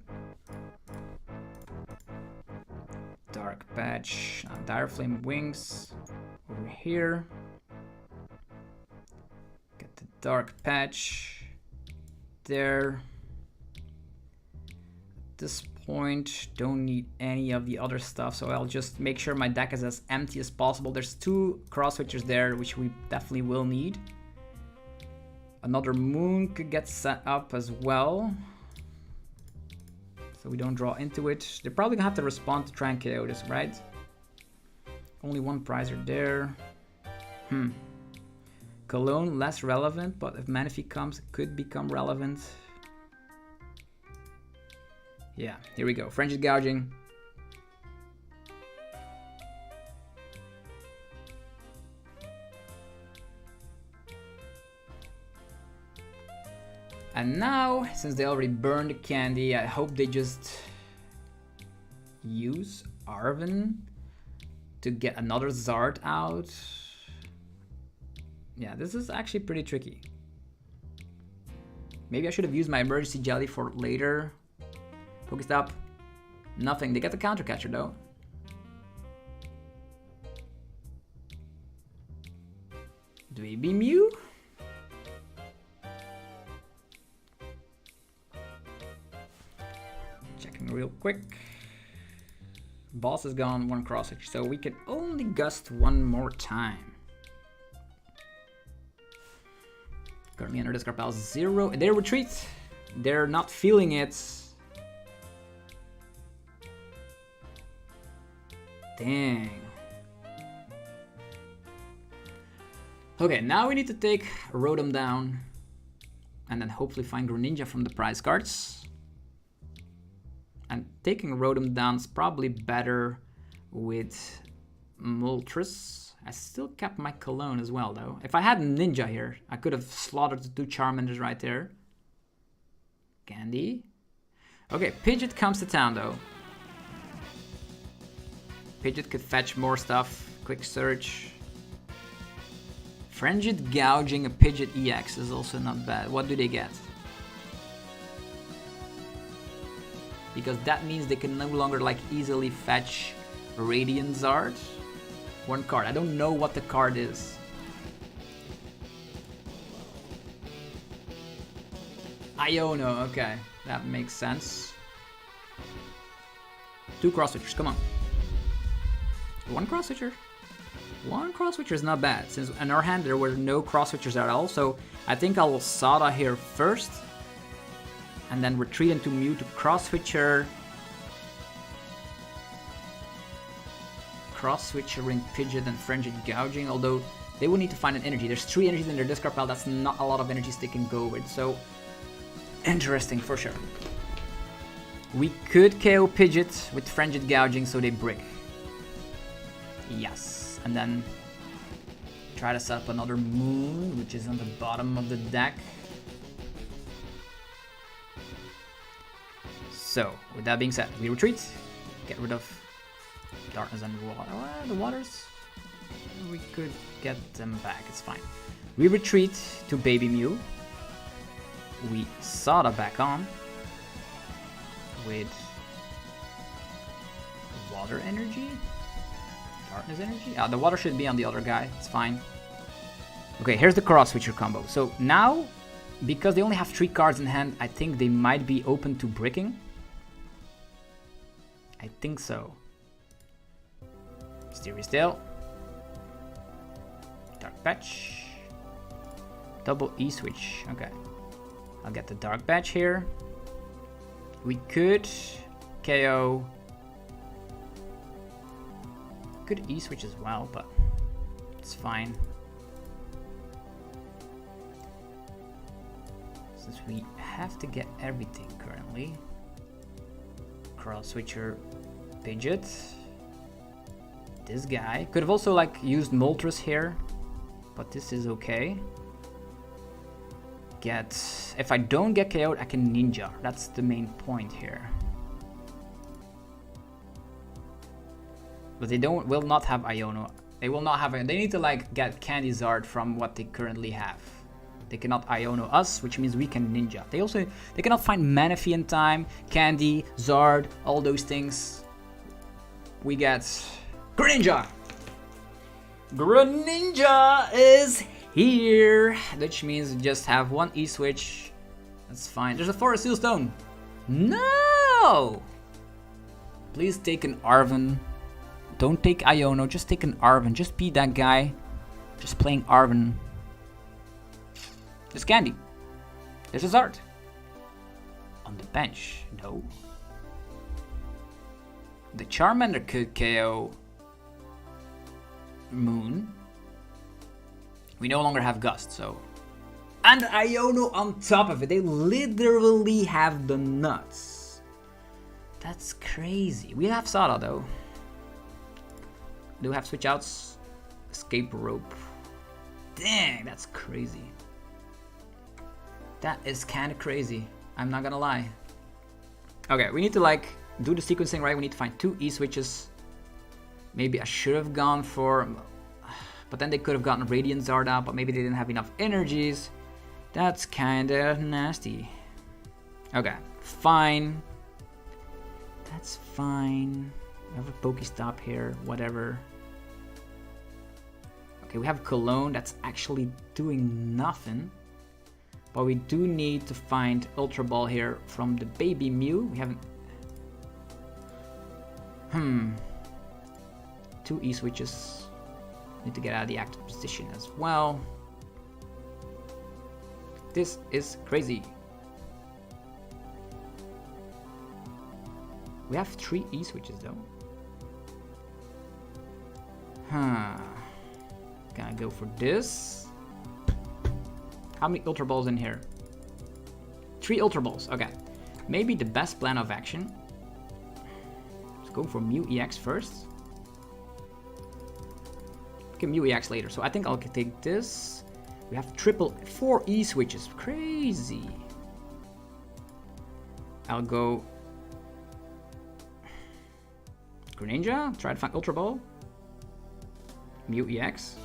[SPEAKER 1] Dark Patch, Dire Flame Wings over here. Get the Dark Patch there. At this point, don't need any of the other stuff, so I'll just make sure my deck is as empty as possible. There's 2 cross switchers there, which we definitely will need. Another Moon could get set up as well, so we don't draw into it. They're probably gonna have to respond to try and KO this, right? Only 1 prizer there. Cologne, less relevant, but if Manaphy comes, it could become relevant. Yeah, here we go. Frenzied Gouging. And now, since they already burned the candy, I hope they just use Arven to get another Zard out. Yeah, this is actually pretty tricky. Maybe I should have used my Emergency Jelly for later. Pokestop. Nothing. They get the Counter Catcher though. Dweeby Mew? Checking real quick. Boss is gone, 1 cross switch, so we can only gust 1 more time. Currently under discard pile 0. They retreat. They're not feeling it. Dang. Okay, now we need to take Rotom down and then hopefully find Greninja from the prize cards. And taking Rotom down is probably better with Moltres. I still kept my Cologne as well though. If I had Ninja here, I could have slaughtered the 2 Charmanders right there. Candy. Okay, Pidgeot comes to town though. Pidgeot could fetch more stuff. Quick search. Frenzied Gouging a Pidgeot EX is also not bad. What do they get? Because that means they can no longer like easily fetch Radiant Zard. 1 card. I don't know what the card is. Iono, okay. That makes sense. 2 cross switchers, come on. 1 cross switcher. One cross switcher is not bad, since in our hand there were no cross switchers at all, so I think I will Sada here first. And then retreat into Mew to cross switcher. Cross switchering Pidgeot and Frenzied Gouging, although they will need to find an energy. There's 3 energies in their discard pile, that's not a lot of energies they can go with, so interesting for sure. We could KO Pidgeot with Frenzied Gouging so they brick. Yes, and then try to set up another Moon, which is on the bottom of the deck. So, with that being said, we retreat, get rid of Darkness and Water. The waters, we could get them back, it's fine. We retreat to Baby Mew. We Sada back on with Water Energy? Darkness Energy? The water should be on the other guy, it's fine. Okay, here's the cross switcher combo. So now, because they only have 3 cards in hand, I think they might be open to bricking. I think so. Mysterious Tail. Dark Patch. Double E switch. Okay. I'll get the Dark Patch here. We could KO. Could E switch as well, but it's fine. Since we have to get everything currently. Cross switcher Pidgeot. This guy. Could have also like used Moltres here, but this is okay. If I don't get KO'd, I can Ninja. That's the main point here. But they will not have Iono. They will not have. They need to like get Charizard from what they currently have. They cannot Iono us, which means we can Ninja. They cannot find Manaphy in time, Candy, Zard, all those things. We get Greninja. Greninja is here, which means just have 1 E switch. That's fine. There's a Forest Seal Stone. No! Please take an Arven. Don't take Iono, just take an Arven. Just be that guy. Just playing Arven. There's Candy. There's a Zard. On the bench. No. The Charmander could KO Moon. We no longer have Gust, so. And Iono on top of it. They literally have the nuts. That's crazy. We have Sada though. Do have switch outs. Escape rope. Dang, that's crazy. That is kind of crazy. I'm not gonna lie. Okay, we need to like do the sequencing right. We need to find 2 E switches. Maybe I should have gone for, but then they could have gotten Radiant Zard out, but maybe they didn't have enough energies. That's kind of nasty. Okay, fine. That's fine. We have a Pokestop here, whatever. Okay, we have Cologne. That's actually doing nothing. But we do need to find Ultra Ball here from the Baby Mew. We haven't. 2 E switches. Need to get out of the active position as well. This is crazy. We have 3 E switches though. Gonna go for this. How many Ultra Balls in here? 3 Ultra Balls, okay. Maybe the best plan of action. Let's go for Mew EX first. Okay, Mew EX later, so I think I'll take this. We have 4 E switches, crazy. I'll go Greninja, try to find Ultra Ball. Mew EX.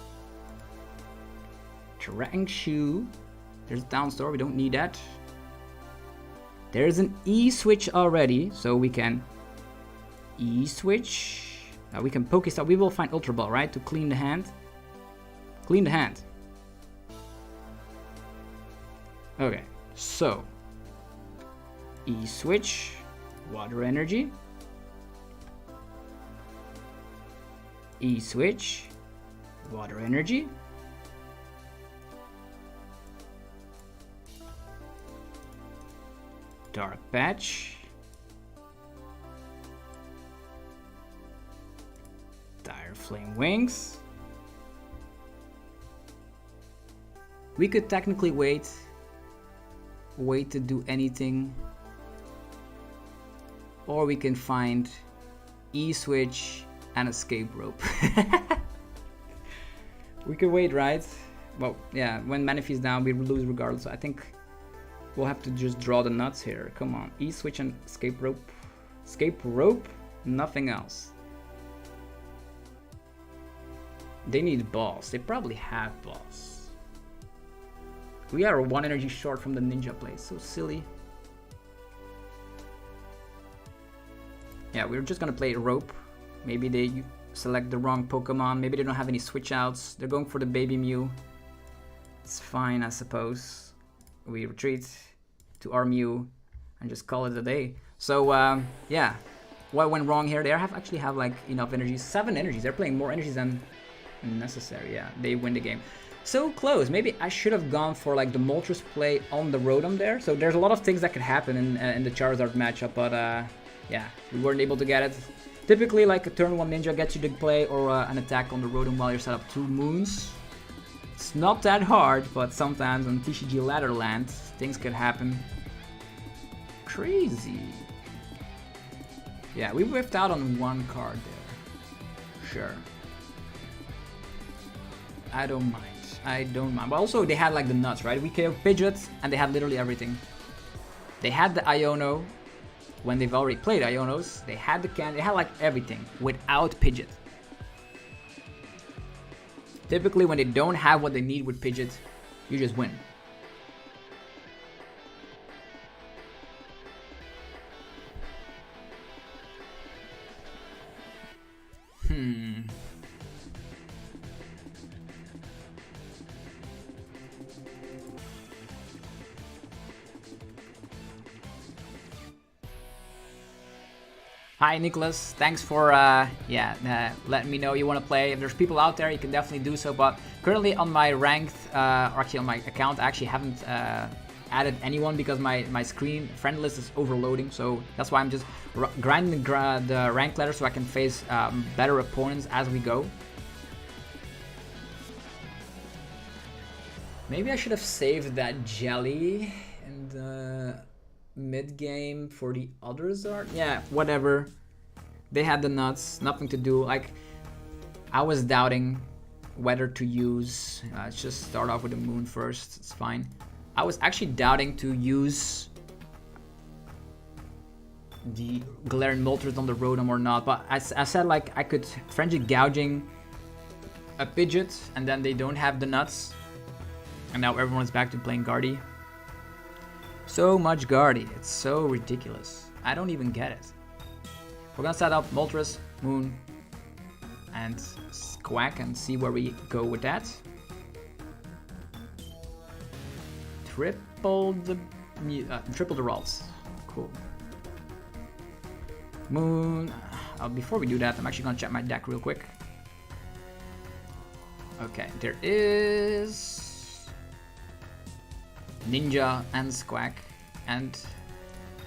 [SPEAKER 1] Shoe. There's a down store, we don't need that. There's an E switch already, so we can E switch. We can Pokestop. We will find Ultra Ball, right? To clean the hand. Clean the hand. Okay, so E switch, Water Energy. E switch, Water Energy. Dark Patch. Dire Flame Wings. We could technically wait to do anything. Or we can find E-Switch and Escape Rope. We could wait, right? Well, yeah, when Manaphy's down, we lose regardless. So I think we'll have to just draw the nuts here. Come on, E-Switch and Escape Rope. Escape Rope, nothing else. They need balls. They probably have balls. We are 1 energy short from the ninja play. So silly. Yeah, we're just gonna play Rope. Maybe they select the wrong Pokemon. Maybe they don't have any switch outs. They're going for the baby Mew. It's fine, I suppose. We retreat to our Mew and just call it a day. So yeah, what went wrong here? They actually have like enough energies. 7 energies. They're playing more energies than necessary. Yeah, they win the game. So close. Maybe I should have gone for like the Moltres play on the Rotom there. So there's a lot of things that could happen in the Charizard matchup, but yeah, we weren't able to get it. Typically, like a turn 1 ninja gets you the play or an attack on the Rotom while you're set up 2 moons. It's not that hard, but sometimes on TCG Ladderland, things could happen. Crazy. Yeah, we whiffed out on 1 card there. Sure. I don't mind. I don't mind. But also, they had like the nuts, right? We killed Pidgeot, and they had literally everything. They had the Iono. When they've already played Ionos, they had the can, they had like everything without Pidgeot. Typically, when they don't have what they need with Pidgeot, you just win. Hi Nicholas, thanks for letting me know you want to play. If there's people out there, you can definitely do so. But currently on my ranked, or actually on my account, I actually haven't added anyone because my screen friend list is overloading. So that's why I'm just grinding the rank ladder so I can face better opponents as we go. Maybe I should have saved that jelly and mid-game for the other Zoroark. Yeah, whatever. They had the nuts, nothing to do. Like, I was doubting whether to use. Let's just start off with the moon first. It's fine. I was actually doubting to use the Galarian Moltres on the Rotom or not, but I said like I could frenzy gouging a Pidgeot, and then they don't have the nuts, and now everyone's back to playing Guardy. So much Guardy, it's so ridiculous. I don't even get it. We're gonna set up Moltres, Moon, and Squawk and see where we go with that. Triple the rolls. Cool. Moon. Before we do that, I'm actually gonna check my deck real quick. Okay, there is Ninja and Squawk and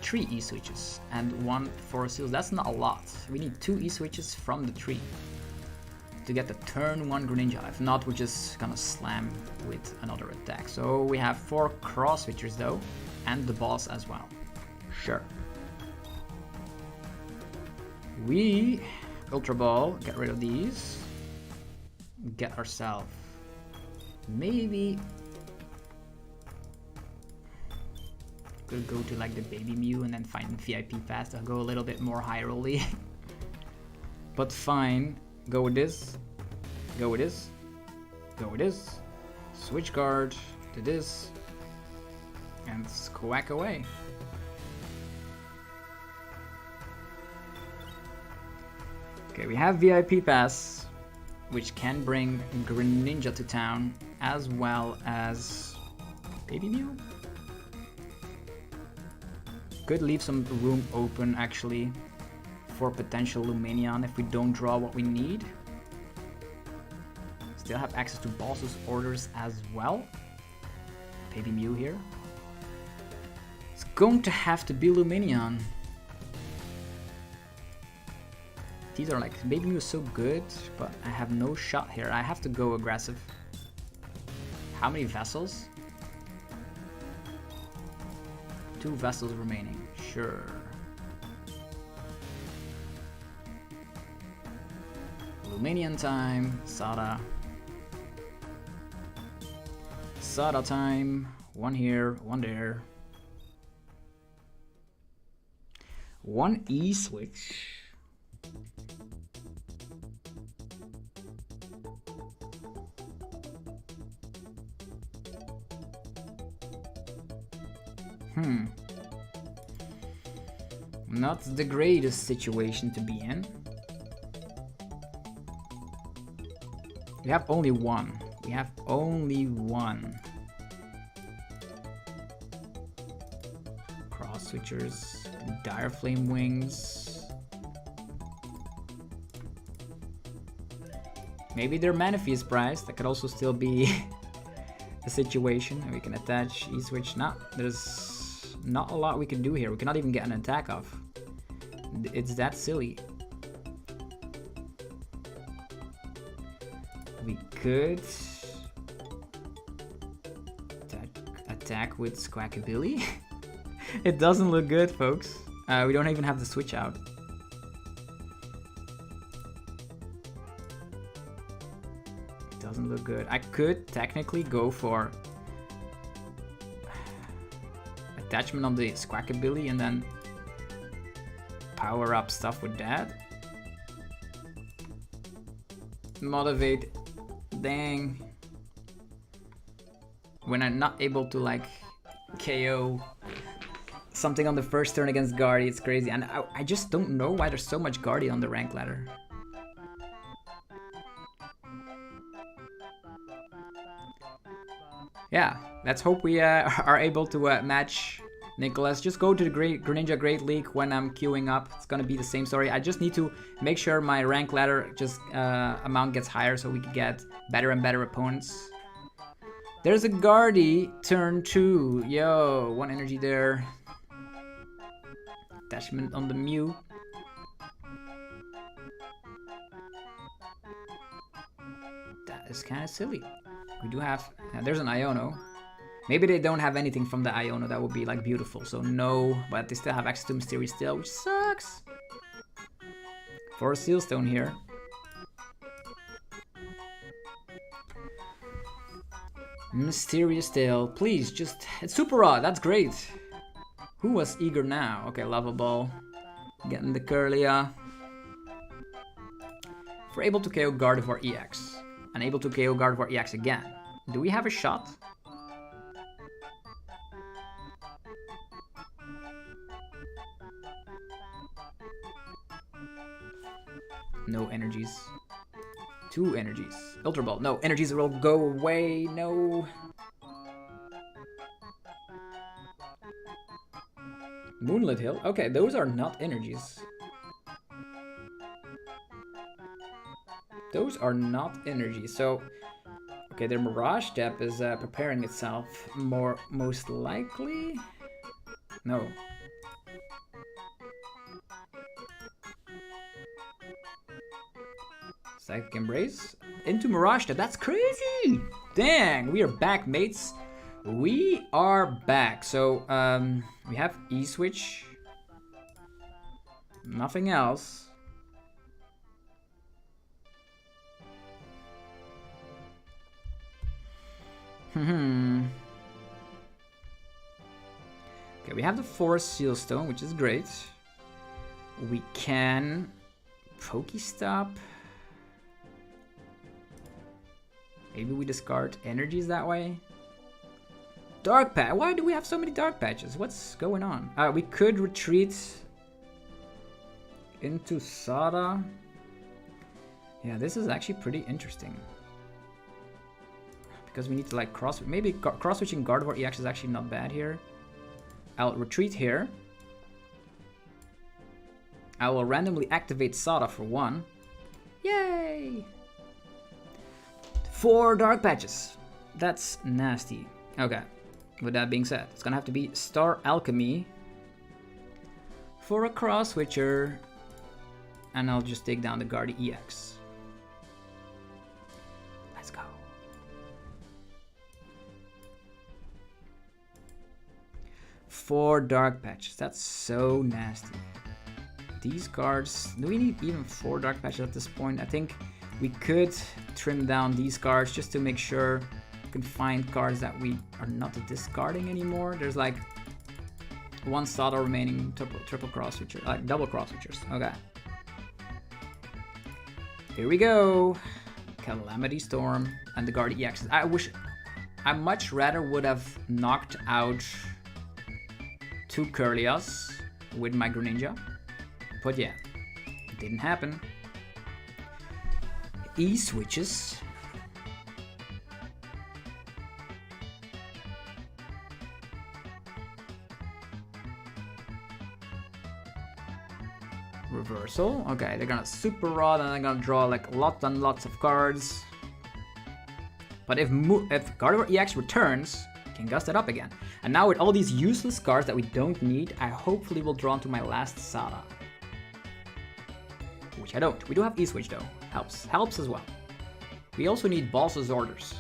[SPEAKER 1] 3 E-switches and 1 Forest Seals. That's not a lot. We need 2 E-switches from the 3 to get the turn 1 Greninja. If not, we're just gonna slam with another attack. So we have 4 cross switchers though, and the boss as well. Sure. We Ultra Ball, get rid of these. Get ourselves maybe could go to like the baby Mew and then find VIP fast. I'll go a little bit more high rolly. But fine. Go with this. Go with this. Go with this. Switch guard to this. And squawk away. Okay, we have VIP pass, which can bring Greninja to town, as well as baby Mew. Could leave some room open actually for potential Lumineon if we don't draw what we need. Still have access to boss's orders as well. Baby Mew here. It's going to have to be Lumineon. These are like, Baby Mew is so good, but I have no shot here. I have to go aggressive. How many vessels? 2 vessels remaining. Sure. Lumineon time. Sada. Sada time. 1 here, 1 there. 1 E switch. Not the greatest situation to be in. We have only 1. We have only 1. Cross switchers, Dire Flame Wings. Maybe their Manaphy is priced. That could also still be a situation. And we can attach E-Switch. No, there's not a lot we can do here. We cannot even get an attack off. It's that silly. We could attack with Squawkabilly. It doesn't look good, folks. We don't even have the switch out. It doesn't look good. I could technically go for attachment on the Squawkabilly and then power up stuff with that. Motivate. Dang. When I'm not able to like KO something on the first turn against Guardy, it's crazy. And I just don't know why there's so much Guardy on the rank ladder. Yeah, let's hope we are able to match Nicholas. Just go to the Greninja Great League when I'm queuing up. It's gonna be the same story. I just need to make sure my rank ladder just amount gets higher so we can get better and better opponents. There's a Guardy, turn 2. Yo, 1 energy there. Attachment on the Mew. That is kind of silly. We do have, there's an Iono. Maybe they don't have anything from the Iono. That would be like beautiful. So no, but they still have access to Mysterious Steel, which sucks. For a Seal Stone here. Mysterious Steel, please just, it's super raw, that's great. Who was eager now? Okay, Lava Ball. Getting the Curlia. If we're able to KO Gardevoir EX. And able to KO Gardevoir EX again. Do we have a shot? No energies. 2 energies. Ultra Ball. No, energies will go away. No. Moonlit Hill. Okay, those are not energies. Those are not energies. So, okay, their Mirage Step is preparing itself most likely. No. Psychic Embrace into Mirage Step. That's crazy! Dang, we are back, mates. We are back. So, we have E-Switch. Nothing else. Okay, we have the Forest Seal Stone, which is great. We can Pokestop. Maybe we discard energies that way. Dark Patch. Why do we have so many Dark Patches? What's going on? We could retreat into Sada. Yeah, this is actually pretty interesting. Because we need to like maybe cross-switching Gardevoir EX is actually not bad here. I'll retreat here. I will randomly activate Sada for 1. Yay! 4 dark patches. That's nasty. Okay. With that being said, it's gonna have to be Star Alchemy for a cross switcher, and I'll just take down the Gardevoir EX. Let's go. Four dark patches. That's so nasty. These cards. Do we need even 4 dark patches at this point? I think we could trim down these cards just to make sure we can find cards that we are not discarding anymore. There's like 1 Sada remaining triple cross switcher, like double cross switchers. Okay. Here we go. Calamity Storm and the Guardian EX. I much rather would have knocked out 2 Curlias with my Greninja. But yeah, it didn't happen. E switches. Reversal. Okay, they're gonna Super Rod and they're gonna draw like lots and lots of cards. But if Gardevoir EX returns, I can gust it up again. And now with all these useless cards that we don't need, I hopefully will draw into my last Sada. Which I don't. We do have E-Switch though. Helps. Helps as well. We also need Boss's Orders.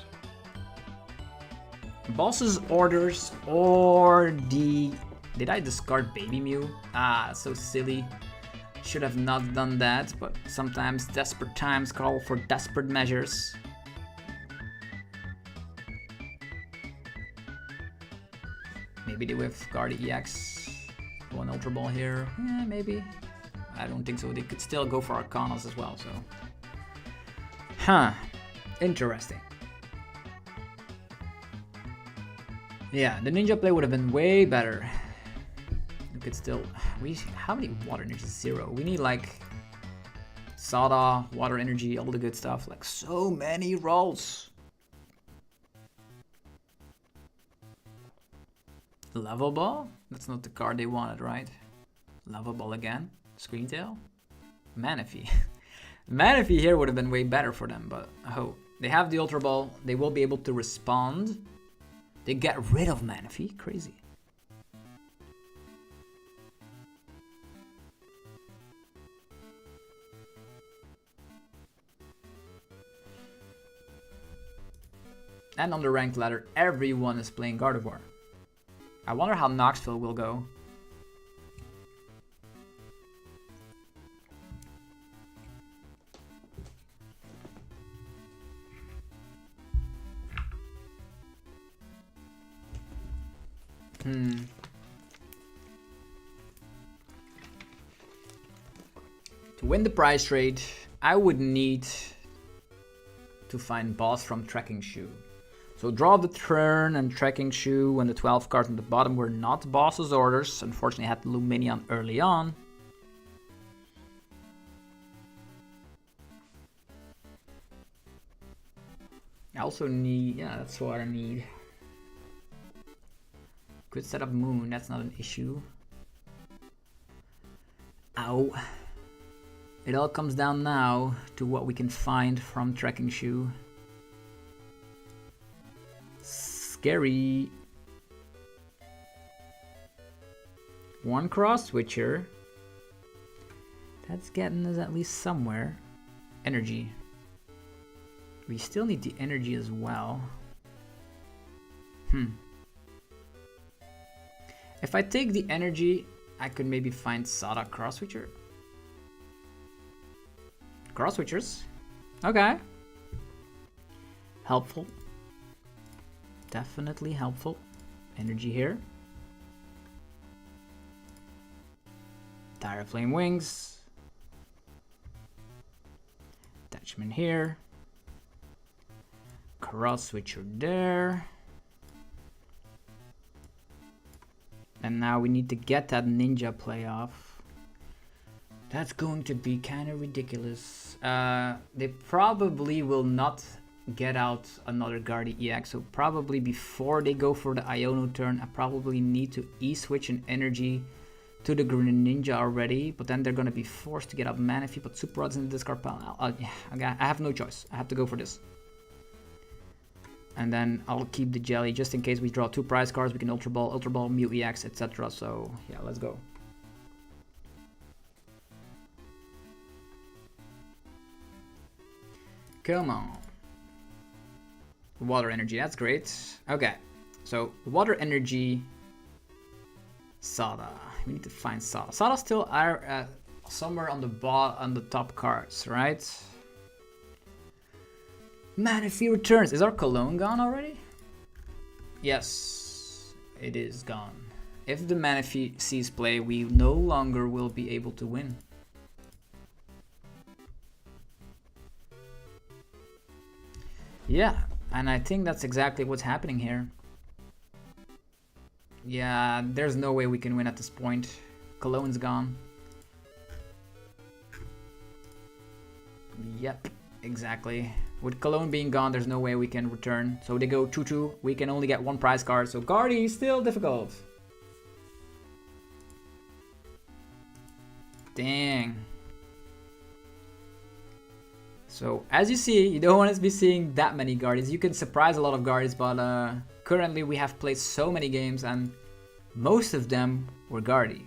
[SPEAKER 1] Boss's Orders or the... Did I discard Baby Mew? Ah, so silly. Should have not done that, but sometimes desperate times call for desperate measures. Maybe they with Guardian EX. 1 Ultra Ball here. Yeah, maybe. I don't think so. They could still go for Arcanas as well, so. Huh. Interesting. Yeah, the Ninja play would have been way better. We could still... How many Water Energy? 0. We need like... Sada, Water Energy, all the good stuff. Like so many rolls. Level Ball? That's not the card they wanted, right? Level Ball again. Screen Tail? Manaphy. Manaphy here would have been way better for them, but oh, they have the Ultra Ball. They will be able to respond. They get rid of Manaphy. Crazy. And on the ranked ladder, everyone is playing Gardevoir. I wonder how Knoxville will go. To win the prize trade, I would need to find Boss from Trekking Shoe. So draw of the turn and Trekking Shoe and the 12 cards on the bottom were not Boss's Orders. Unfortunately, I had Lumineon early on. I also need, yeah, that's what I need. Could set up Moon, that's not an issue. Ow. It all comes down now to what we can find from Trekking Shoe. Scary. 1 cross switcher. That's getting us at least somewhere. Energy. We still need the energy as well. If I take the energy, I could maybe find Sada cross switcher. Cross switchers. Okay. Helpful. Definitely helpful. Energy here. Dire Flame Wings. Attachment here. Cross switcher there. And now we need to get that Ninja play off. That's going to be kind of ridiculous. They probably will not get out another Guardian EX. So probably before they go for the Iono turn, I probably need to E-switch an energy to the Greninja already. But then they're going to be forced to get up Manaphy, but Super Rod's in the discard pile. Yeah, I have no choice. I have to go for this. And then I'll keep the jelly just in case we draw 2 prize cards. We can Ultra Ball, Mew EX, etc. So yeah, let's go. Come on. Water energy, that's great. Okay, so water energy. Sada. We need to find Sada. Sada still are somewhere on the top cards, right? Manaphy returns. Is our Cologne gone already? Yes, it is gone. If the Manaphy sees play, we no longer will be able to win. Yeah, and I think that's exactly what's happening here. Yeah, there's no way we can win at this point. Cologne's gone. Yep, exactly. With Cologne being gone, there's no way we can return. So they go 2-2. We can only get 1 prize card. So Guardy is still difficult. Dang. So as you see, you don't want to be seeing that many Guardies. You can surprise a lot of Guardies, but currently we have played so many games and most of them were Guardy.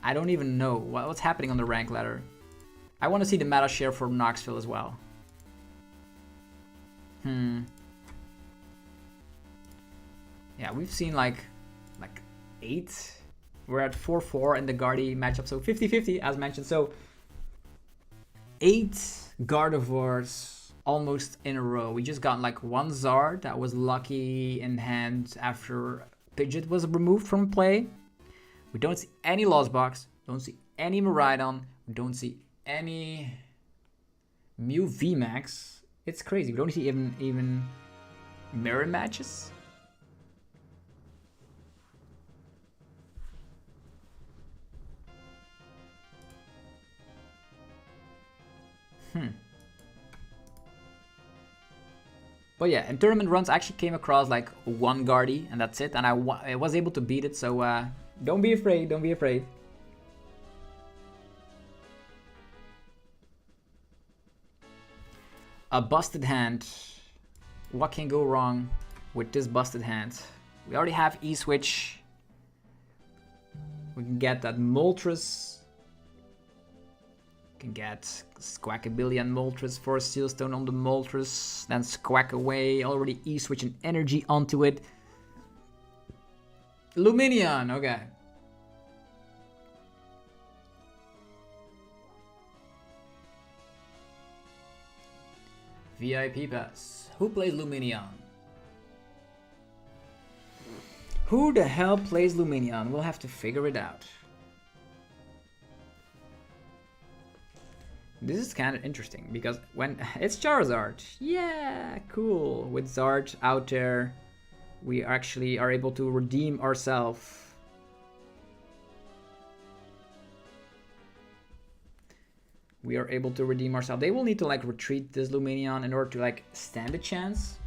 [SPEAKER 1] I don't even know what's happening on the rank ladder. I want to see the meta share for Knoxville as well. Yeah, we've seen like 8. We're at 4-4 in the Guardy matchup, so 50-50 as mentioned. So 8 Gardevoirs almost in a row. We just got like 1 Zard that was lucky in hand after Pidgeot was removed from play. We don't see any Lost Box, don't see any Miraidon, we don't see any Mew VMAX. It's crazy. We don't see even mirror matches. But yeah, in tournament runs, I actually came across like 1 Guardy, and that's it. And I was able to beat it, so don't be afraid, don't be afraid. A busted hand. What can go wrong with this busted hand? We already have E-Switch. We can get that Moltres. We can get Squawkabilly and Moltres for a Seal Stone on the Moltres. Then Squawk away. Already E-Switch and energy onto it. Lumineon, okay. VIP pass. Who plays Lumineon? Who the hell plays Lumineon? We'll have to figure it out. This is kind of interesting because when it's Charizard, yeah, cool. With Zard out there, we actually are able to redeem ourselves. We are able to redeem ourselves. They will need to like retreat this Lumineon in order to like stand a chance.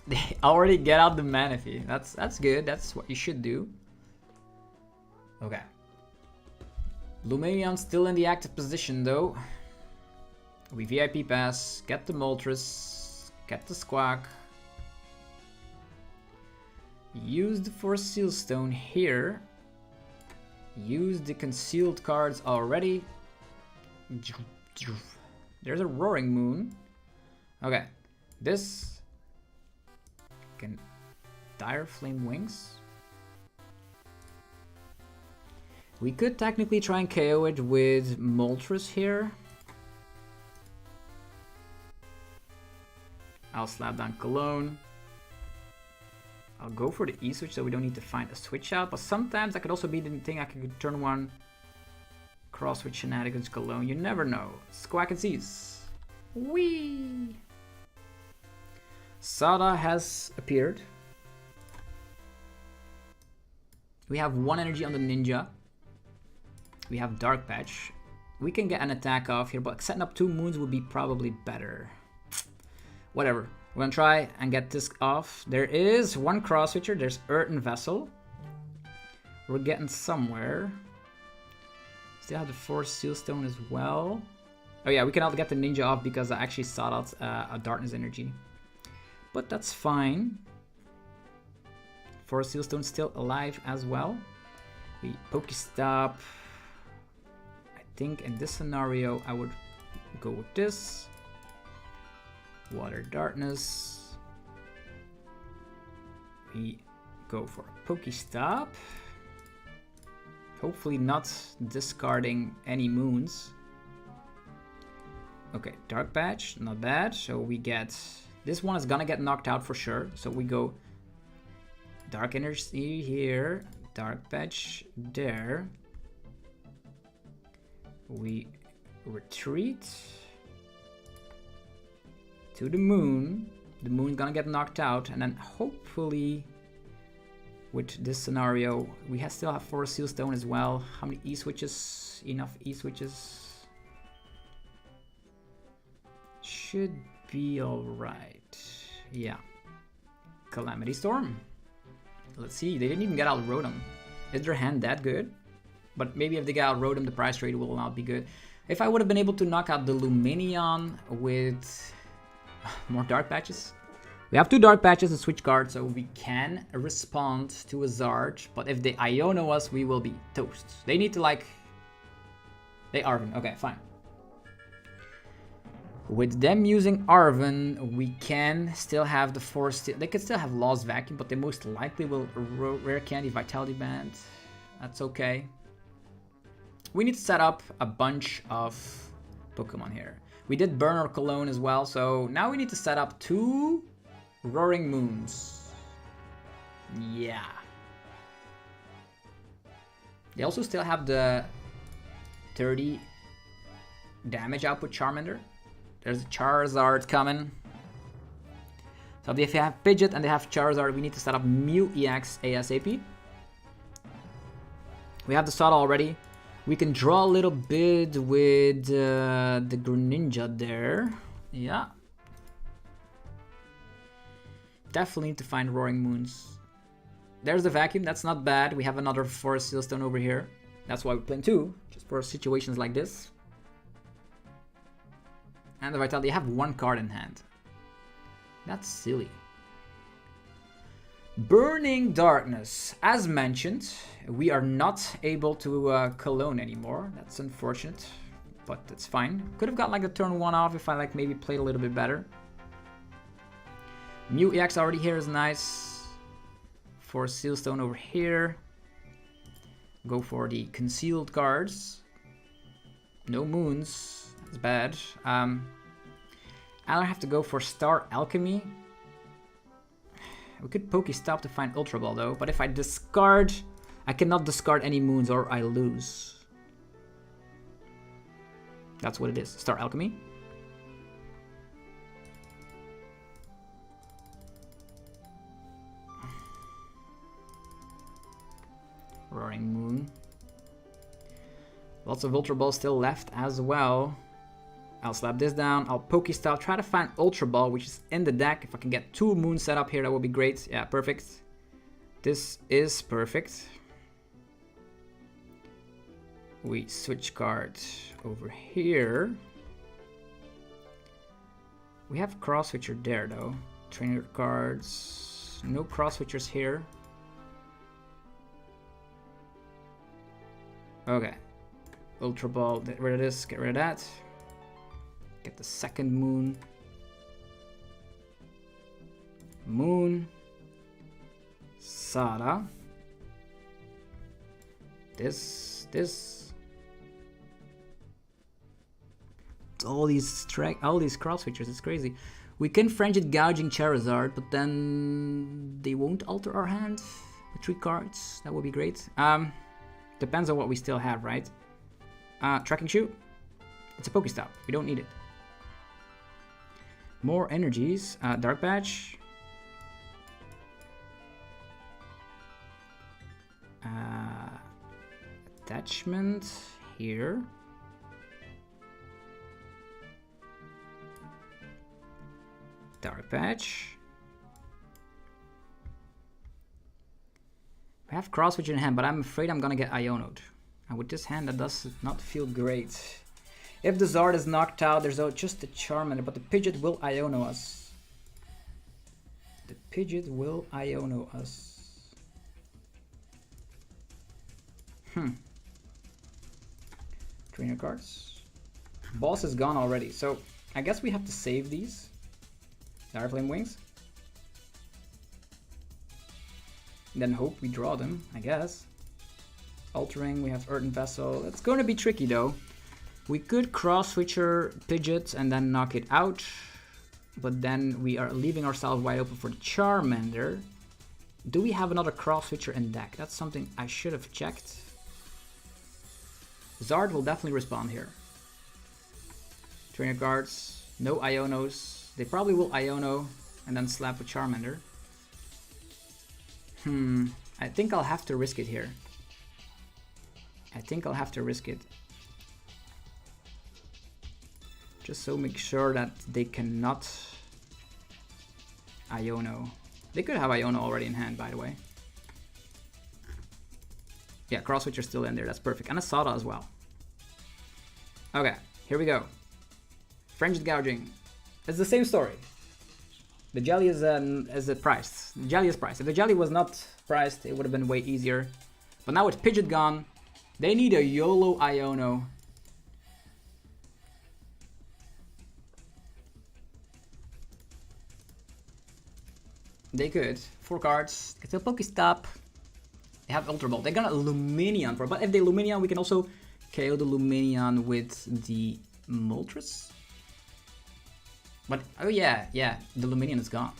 [SPEAKER 1] They already get out the Manaphy. That's good. That's what you should do. Okay. Lumineon still in the active position though. We VIP pass. Get the Moltres. Get the Squawk. Use the Force Seal Stone here. Use the concealed cards already. There's a Roaring Moon. Okay. This can Dire Flame Wings. We could technically try and KO it with Moltres here. I'll slap down Cologne. I'll go for the E-Switch so we don't need to find a switch out. But sometimes that could also be the thing I could turn one cross switch shenanigans Cologne. You never know. Squawk and Seize. Whee! Sada has appeared. We have 1 energy on the Ninja. We have Dark Patch. We can get an attack off here, but setting up 2 moons would be probably better. Whatever. We're gonna try and get this off. There is 1 cross switcher. There's Earthen Vessel. We're getting somewhere. Still have the Force Seal Stone as well. Oh yeah, we cannot get the Ninja off because I actually sought out a Darkness Energy. But that's fine. Force Seal Stone still alive as well. We Pokestop. I think in this scenario I would go with this. Water Darkness. We go for a Pokestop. Hopefully not discarding any moons. Okay, Dark Patch, not bad. So we get... This one is gonna get knocked out for sure. So we go Dark Energy here. Dark Patch there. We retreat to the moon. The moon's gonna get knocked out. And then hopefully... With this scenario, we still have Force Seal Stone as well. How many E-switches? Enough E-switches. Should be alright. Yeah. Calamity Storm. Let's see. They didn't even get out Rotom. Is their hand that good? But maybe if they get out Rotom, the price trade will not be good. If I would have been able to knock out the Lumineon with more Dark Patches. We have 2 Dark Patches to switch cards, so we can respond to a Zard. But if they Iono us, we will be toast. They need to like... They Arven. Okay, fine. With them using Arven, we can still have the Force... They could still have Lost Vacuum, but they most likely will Rare Candy Vitality Band. That's okay. We need to set up a bunch of Pokemon here. We did burn our Cologne as well, so now we need to set up 2... Roaring Moons. Yeah. They also still have the 30 damage output Charmander. There's a Charizard coming. So if they have Pidgeot and they have Charizard, we need to set up Mew EX ASAP. We have the Sada already. We can draw a little bit with the Greninja there. Yeah. Definitely need to find Roaring Moons. There's the Vacuum. That's not bad. We have another Force Seal Stone over here. That's why we're playing 2. Just for situations like this. And the Vitality. You have 1 card in hand. That's silly. Burning Darkness. As mentioned, we are not able to Cologne anymore. That's unfortunate. But that's fine. Could have got like the turn 1 off if I like maybe played a little bit better. Mew EX already here is nice. Force Seal Stone over here. Go for the concealed cards. No moons. That's bad. I'll have to go for Star Alchemy. We could Pokestop to find Ultra Ball though. But if I discard... I cannot discard any moons or I lose. That's what it is. Star Alchemy. Roaring Moon. Lots of Ultra Balls still left as well. I'll slap this down. I'll Pokestop. Try to find Ultra Ball, which is in the deck. If I can get 2 moons set up here, that would be great. Yeah, perfect. This is perfect. We switch card over here. We have Cross Switcher there, though. Trainer cards. No Cross Switchers here. Okay. Ultra Ball, get rid of this, get rid of that. Get the second moon. Moon. Sada. This. All these cross features, it's crazy. We can Frenzied Gouging Charizard, but then they won't alter our hand with 3 cards. That would be great. Depends on what we still have, right? Tracking Shoe. It's a Pokestop. We don't need it. More energies. Dark Patch. Attachment here. Dark Patch. We have Cross Switcher in hand, but I'm afraid I'm gonna get Iono'd. And with this hand, that does not feel great. If the Zard is knocked out, there's just a Charmander, but the Pidgeot will Iono us. The Pidgeot will Iono us. Trainer cards. Boss is gone already, so I guess we have to save these. Dire Flame Wings. Then hope we draw them, I guess. Altering, we have Earthen Vessel. It's going to be tricky though. We could Cross Switcher Pidgeot and then knock it out. But then we are leaving ourselves wide open for the Charmander. Do we have another Cross Switcher in deck? That's something I should have checked. Zard will definitely respond here. Trainer cards, no Ionos. They probably will Iono and then slap a Charmander. I think I'll have to risk it here. Just so make sure that they cannot Iono. They could have Iono already in hand, by the way. Yeah, Cross Switcher still in there. That's perfect. And a Sada as well. Okay, here we go. Fringed Gouging. It's the same story. The jelly is priced. The jelly is priced. If the jelly was not priced, it would have been way easier. But now with Pidgeot gone, they need a YOLO Iono. They could. 4 cards. It's a Pokestop. They have Ultra Ball. They're gonna Lumineon for it. But if they Lumineon, we can also KO the Lumineon with the Moltres. But, oh yeah, the Lumineon is gone.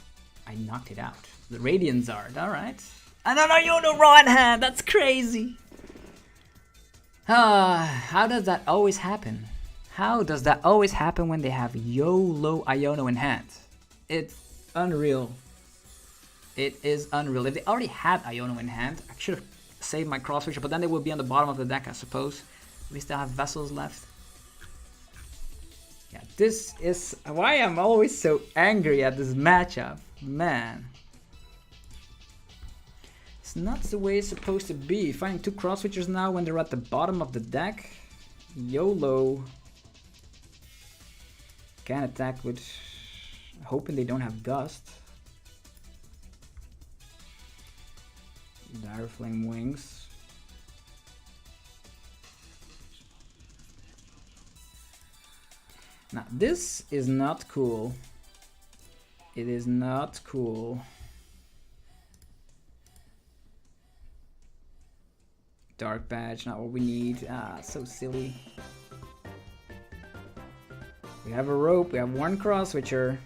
[SPEAKER 1] I knocked it out. The Radiant Zard, alright. And then Iono raw in hand, that's crazy. How does that always happen? How does that always happen when they have YOLO Iono in hand? It's unreal. It is unreal. If they already had Iono in hand, I should have saved my Cross Switcher, but then they would be on the bottom of the deck, I suppose. We still have Vessels left. Yeah, this is why I'm always so angry at this matchup. Man. It's not the way it's supposed to be. Finding 2 Cross Switchers now when they're at the bottom of the deck. YOLO. Can attack with... hoping they don't have Gust. Dire Flame Wings. Now, this is not cool. It is not cool. Dark Badge, not what we need. Ah, so silly. We have a rope, we have 1 Cross Switcher.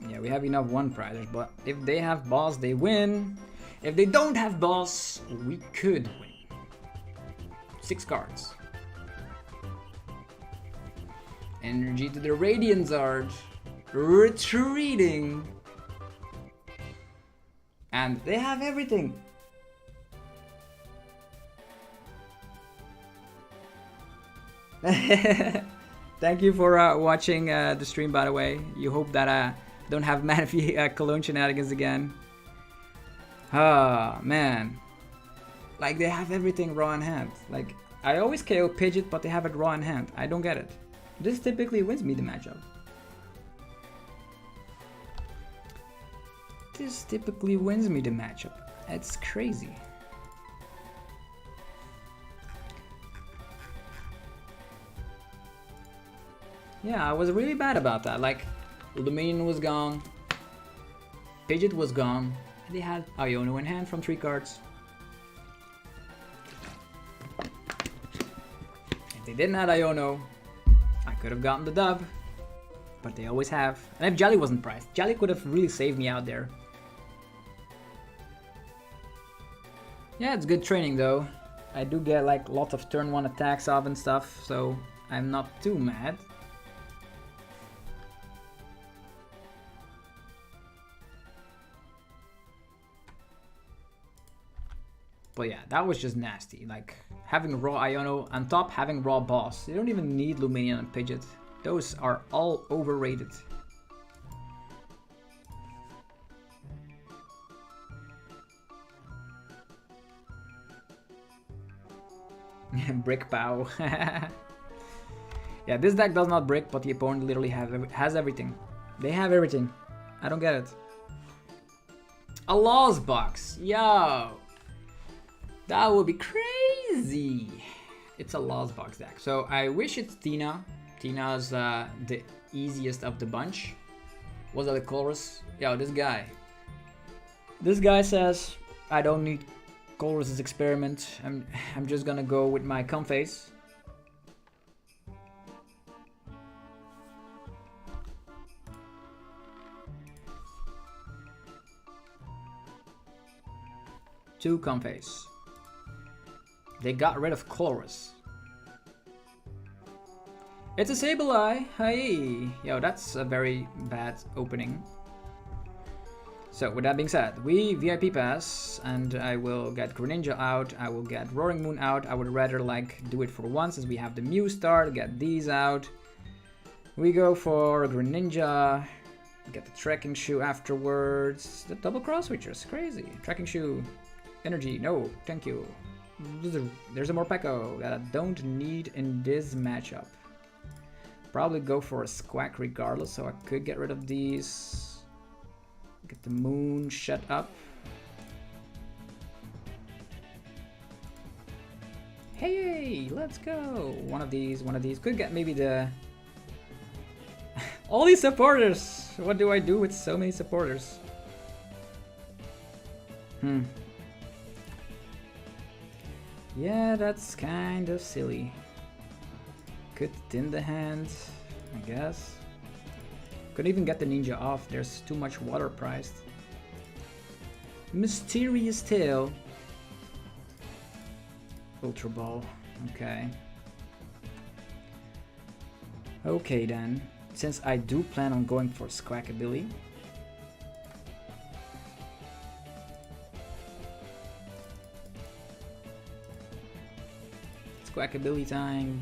[SPEAKER 1] Yeah, we have enough 1-prizers, but if they have boss, they win. If they don't have boss, we could win. 6 cards. Energy to the Radiant Zard. Retreating. And they have everything. Thank you for watching the stream, by the way. You hope that I don't have Manaphy Cologne shenanigans again. Ah, man. Like, they have everything raw in hand. Like, I always KO Pidgeot, but they have it raw in hand. I don't get it. This typically wins me the matchup. This typically wins me the matchup. It's crazy. Yeah, I was really bad about that. Like, Lumineon was gone. Pidgeot was gone. And they had Iono in hand from 3 cards. If they didn't have Iono, I could have gotten the dub. But they always have. And if Jelly wasn't priced, Jelly could have really saved me out there. Yeah, it's good training though. I do get like lots of turn 1 attacks off and stuff, so I'm not too mad. But yeah, that was just nasty. Like, having raw Iono, on top having raw Boss. You don't even need Lumineon and Pidgeot. Those are all overrated. Brick Pow. Yeah, this deck does not brick, but the opponent literally has everything. They have everything. I don't get it. A Lost Box. Yo. That would be crazy. It's a Lost Box deck. So I wish it's Tina. Tina's the easiest of the bunch. Was that a Colress? Yo, this guy. This guy says, I don't need Colress's experiment. I'm just gonna go with my Comphase. Two Comphase. They got rid of Colress. It's a Sableye. Hey, yo, that's a very bad opening. So with that being said, we VIP pass, and I will get Greninja out. I will get Roaring Moon out. I would rather like do it for once, as we have the Mew start. Get these out. We go for Greninja. Get the Trekking Shoe afterwards. The double cross switcher is crazy. Trekking Shoe. Energy, no, thank you. There's a Morpeko that I don't need in this matchup. Probably go for a Squawk regardless, so I could get rid of these. Get the Moon shut up. Hey, let's go. One of these. Could get maybe the... All these supporters. What do I do with so many supporters? Yeah, that's kind of silly. Could thin the hand, I guess. Couldn't even get the ninja off, there's too much water priced. Mysterious Tail. Ultra Ball, okay. Okay then, since I do plan on going for Squawkabilly. Squawkabilly time.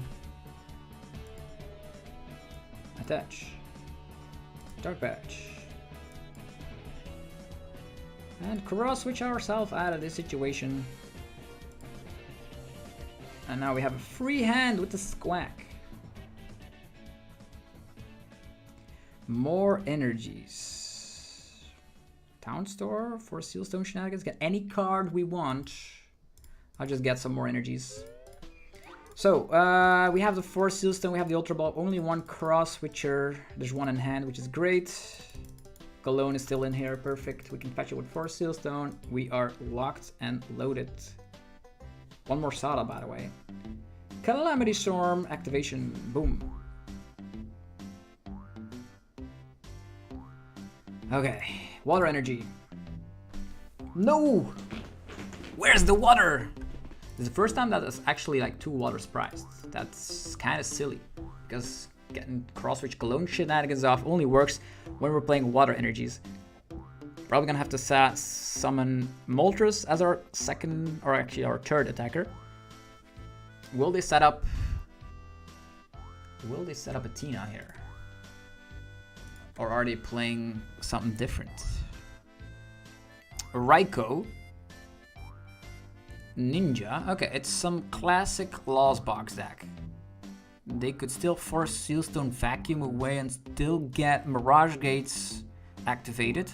[SPEAKER 1] Attach. Dark Patch. And cross switch ourselves out of this situation. And now we have a free hand with the Squawk. More energies. Town Store for Sealstone Shenanigans. Get any card we want. I'll just get some more energies. So, we have the 4 Sealstone, we have the Ultra Ball, only one Cross Switcher. There's one in hand, which is great. Cologne is still in here, perfect. We can fetch it with 4 Sealstone. We are locked and loaded. One more Sada, by the way. Calamity Storm, activation, boom. Okay, water energy. No! Where's the water? This is the first time that it's actually like 2 waters priced. That's kind of silly, because getting cross-switch Cologne shenanigans off only works when we're playing water energies. Probably gonna have to summon Moltres as our second, or actually our third attacker. Will they set up a Tina here? Or are they playing something different? Raikou. Ninja. Okay, it's some classic Lost Box deck. They could still force Sealstone Vacuum away and still get Mirage Gates activated.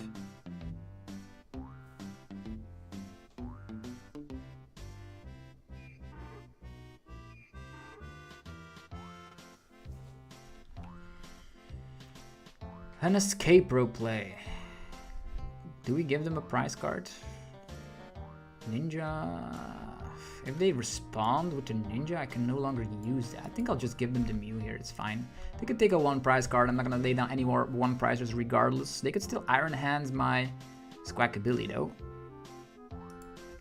[SPEAKER 1] An Escape Rope play. Do we give them a prize card? Ninja. If they respond with the Ninja, I can no longer use that. I think I'll just give them the Mew here, it's fine. They could take a 1 prize card, I'm not gonna lay down any more 1 prizers regardless. They could still Iron Hands my Squawkabilly though.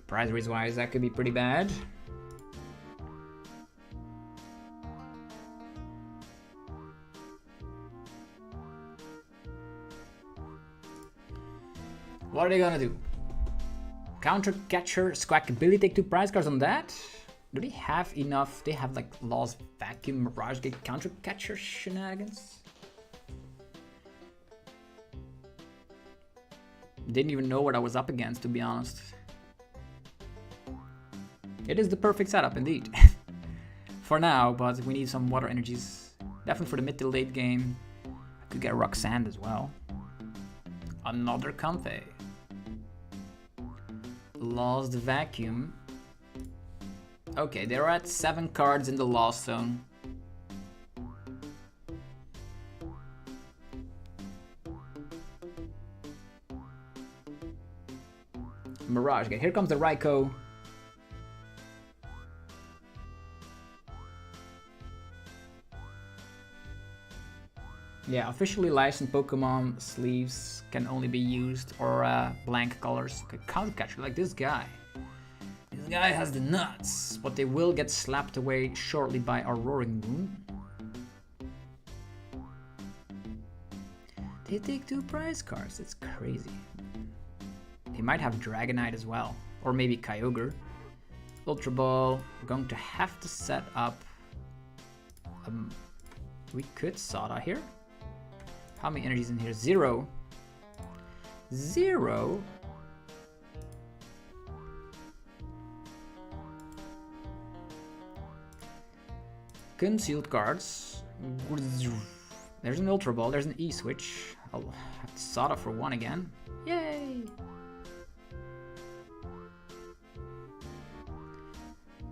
[SPEAKER 1] Prize raise wise, that could be pretty bad. What are they gonna do? Counter Catcher, Squawkabilly, take 2 prize cards on that. Do they have enough? They have like Lost Vacuum, Mirage Gate, Counter Catcher shenanigans. Didn't even know what I was up against, to be honest. It is the perfect setup indeed. For now, but we need some water energies. Definitely for the mid to late game. I could get Rock Sand as well. Another Comfey. Lost Vacuum. Okay, they're at 7 cards in the Lost Zone. Mirage. Okay, here comes the Raikou. Yeah, officially licensed Pokemon sleeves can only be used or blank colors. Okay, Counter Catcher, like this guy. This guy has the nuts, but they will get slapped away shortly by our Roaring Moon. They take 2 prize cards, it's crazy. They might have Dragonite as well, or maybe Kyogre. Ultra Ball, we're going to have to set up... we could Sada here. How many energies in here? 0. 0? Concealed cards. There's an Ultra Ball, there's an E-Switch. I'll have to Sada for 1 again. Yay!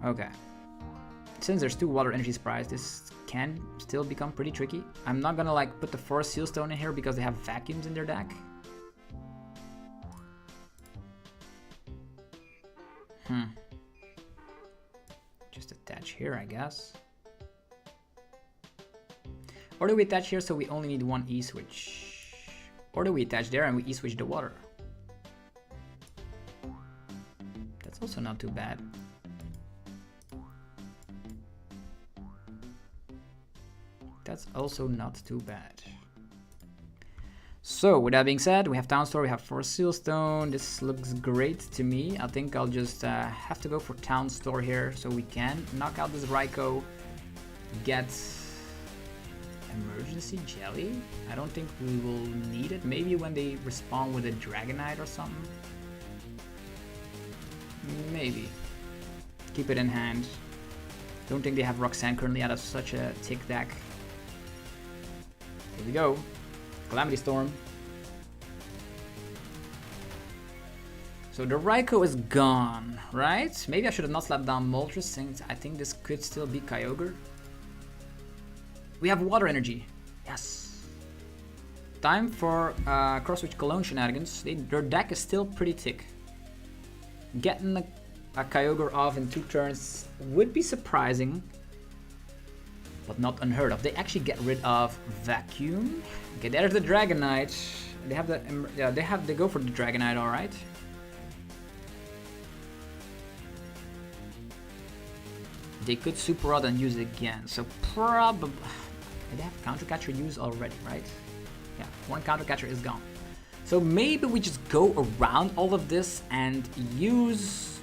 [SPEAKER 1] Okay. Since there's 2 water energies prized, this can still become pretty tricky. I'm not gonna like put the Forest Seal Stone in here because they have vacuums in their deck. Just attach here, I guess. Or do we attach here so we only need 1 E-Switch? Or do we attach there and we E-Switch the water? That's also not too bad. That's also not too bad. So, with that being said, we have Town Store, we have Forest Seal Stone. This looks great to me. I think I'll just have to go for Town Store here so we can knock out this Raikou. Get Emergency Jelly. I don't think we will need it. Maybe when they respawn with a Dragonite or something. Maybe. Keep it in hand. Don't think they have Roxanne currently out of such a thick deck. Here we go. Calamity Storm. So the Raikou is gone, right? Maybe I should have not slapped down Moltres since I think this could still be Kyogre. We have Water Energy. Yes. Time for Cross-Switch Cologne shenanigans. Their deck is still pretty thick. Getting a Kyogre off in 2 turns would be surprising, but not unheard of. They actually get rid of Vacuum. Okay, there's the Dragonite. They have the they go for the Dragonite, all right. They could Super Rod and use it again, so probably they have Counter Catcher used already, right? Yeah, 1 Counter Catcher is gone. So maybe we just go around all of this and use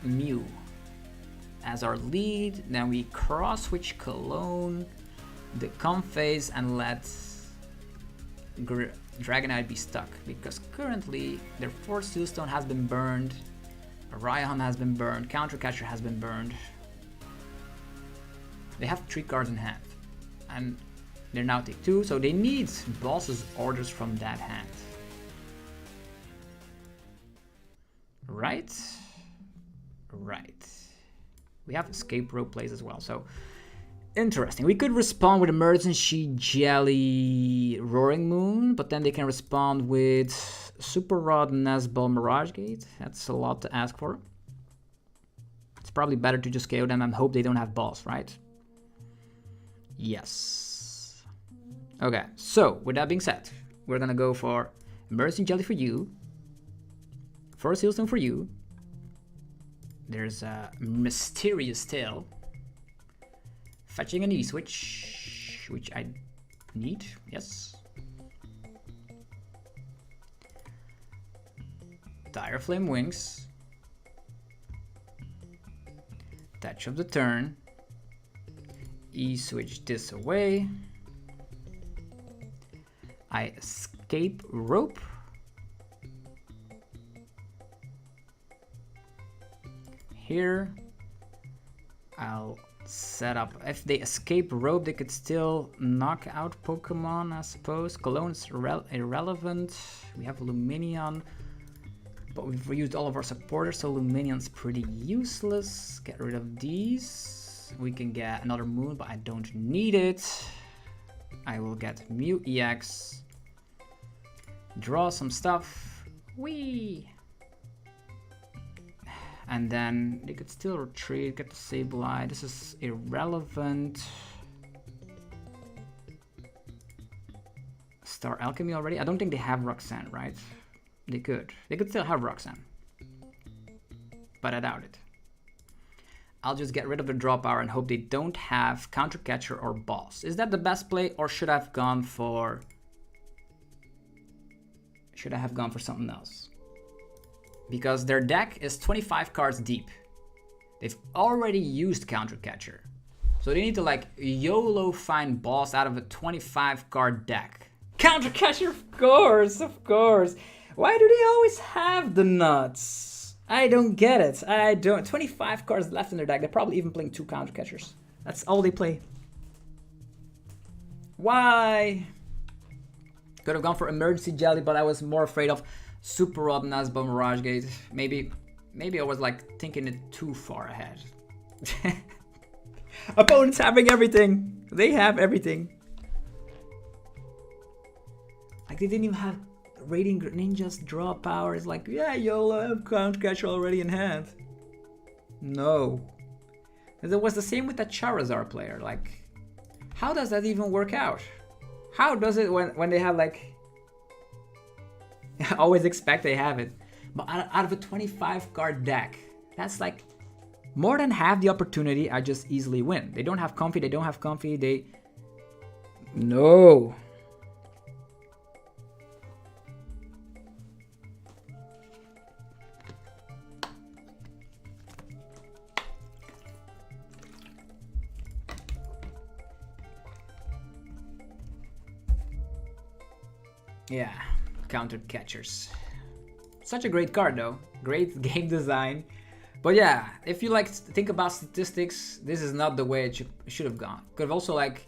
[SPEAKER 1] Mew as our lead. Then we cross-switch Cologne, the Comphase, and let Dragonite be stuck. Because currently their Forest Seal Stone has been burned, Raihan has been burned, Counter Catcher has been burned. They have 3 cards in hand. And they're now take 2, so they need boss's orders from that hand. Right? Right. We have Escape Rope plays as well, so interesting. We could respond with Emergency Jelly Roaring Moon, but then they can respond with Super Rod Nesball Mirage Gate. That's a lot to ask for. It's probably better to just KO them and hope they don't have boss, right? Yes. Okay, so with that being said, we're gonna go for Emergency Jelly for you, Forest Seal Stone for you. There's a Mysterious Tail. Fetching an E-Switch, which I need, yes. Dire Flame Wings. Touch of the turn. E-switch this away. I escape rope. Here. I'll set up. If they escape rope, they could still knock out Pokemon, I suppose. Cologne's irrelevant. We have Lumineon. But we've reused all of our supporters, so Lumineon's pretty useless. Get rid of these. We can get another Moon, but I don't need it. I will get Mew EX. Draw some stuff. Whee! And then they could still retreat, get the Sableye. This is irrelevant. Star Alchemy already? I don't think they have Roxanne, right? They could. They could still have Roxanne. But I doubt it. I'll just get rid of the draw power and hope they don't have Counter Catcher or Boss. Is that the best play, or should I have gone for... Should I have gone for something else? Because their deck is 25 cards deep. They've already used Counter Catcher. So they need to like YOLO find Boss out of a 25 card deck. Counter Catcher, of course, of course. Why do they always have the nuts? I don't get it. I don't. 25 cards left in their deck. They're probably even playing 2 Counter Catchers. That's all they play. Why? Could have gone for Emergency Jelly, but I was more afraid of Super Rod, Nazba, Mirage Gate. Maybe I was like thinking it too far ahead. Opponents having everything. They have everything. Like they didn't even have Radiant Greninja's draw power. It's like, yeah, YOLO, I have Counter Catcher already in hand. No. And it was the same with that Charizard player. Like, how does that even work out? How does it when they have like... I always expect they have it. But out of a 25 card deck, that's like more than half the opportunity I just easily win. They don't have Comfy, they don't have Comfy, they... No. Yeah, Counter Catchers. Such a great card though. Great game design. But yeah, if you like think about statistics, this is not the way it should have gone. Could have also like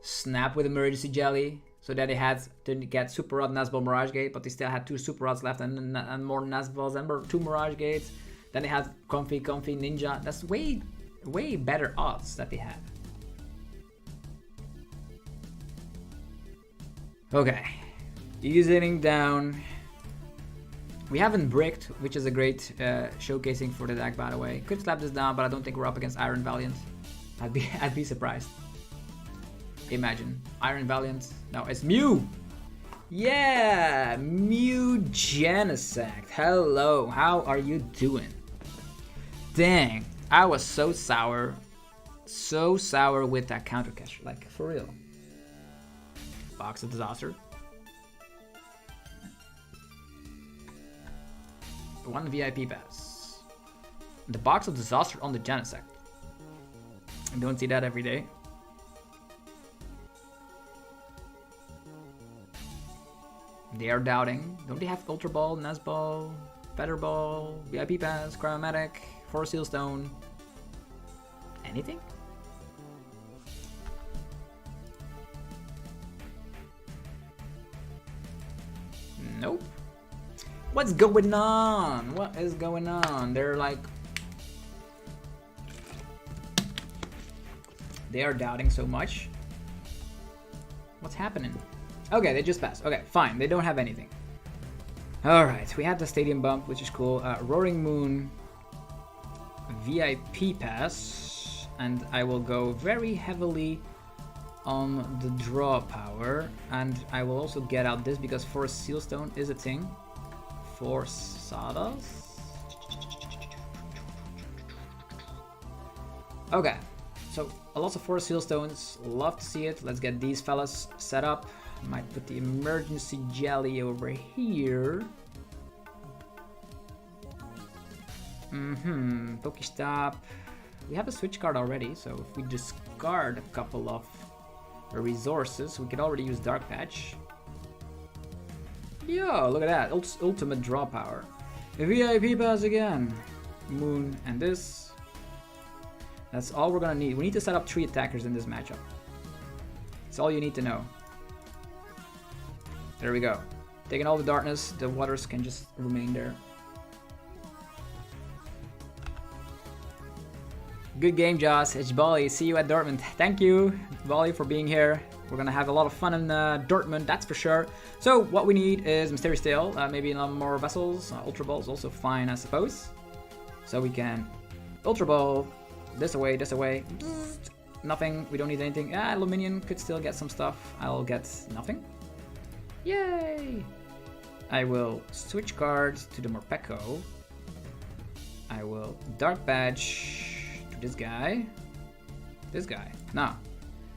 [SPEAKER 1] snapped with Emergency Jelly, so that they had to get Super Rod, Nazball, Mirage Gate, but they still had 2 Super Rods left and more Nazballs and 2 Mirage Gates. Then they had Comfy, Ninja. That's way better odds that they had. Okay. Easing down. We haven't bricked, which is a great showcasing for the deck, by the way. Could slap this down, but I don't think we're up against Iron Valiant. I'd be surprised. Imagine Iron Valiant. No, it's Mew. Yeah, Mew Genesect. Hello, how are you doing? Dang, I was so sour with that Counter Catcher, like for real. Box of Disaster. 1 VIP pass. The Box of Disaster on the Genesect. I don't see that every day. They are doubting. Don't they have Ultra Ball, Nesball, Feather Ball, VIP pass, Cryomatic, Forest Seal Stone? Anything? Nope. What's going on? What is going on? They're like... They are doubting so much. What's happening? Okay, they just passed. Okay, fine. They don't have anything. Alright, we had the Stadium Bump, which is cool. Roaring Moon VIP pass. And I will go very heavily on the draw power. And I will also get out this because Forest Seal Stone is a thing. For Sadas. Okay, so a lot of Forest Seal Stones. Love to see it. Let's get these fellas set up. Might put the Emergency Jelly over here. Pokestop. We have a switch card already, so if we discard a couple of resources, we could already use Dark Patch. Yo, look at that. Ultimate draw power. A VIP pass again. Moon and this. That's all we're gonna need. We need to set up 3 attackers in this matchup. That's all you need to know. There we go. Taking all the darkness, the waters can just remain there. Good game, Joss. It's Bali. See you at Dortmund. Thank you, Bali, for being here. We're gonna have a lot of fun in Dortmund, that's for sure. So what we need is Mysterious Tail, maybe a lot more vessels. Ultra Ball is also fine, I suppose. So we can Ultra Ball, this away, this away. Nothing, we don't need anything. Lumineon could still get some stuff. I'll get nothing. Yay! I will switch cards to the Morpeko. I will Dark Badge to this guy. This guy. Now,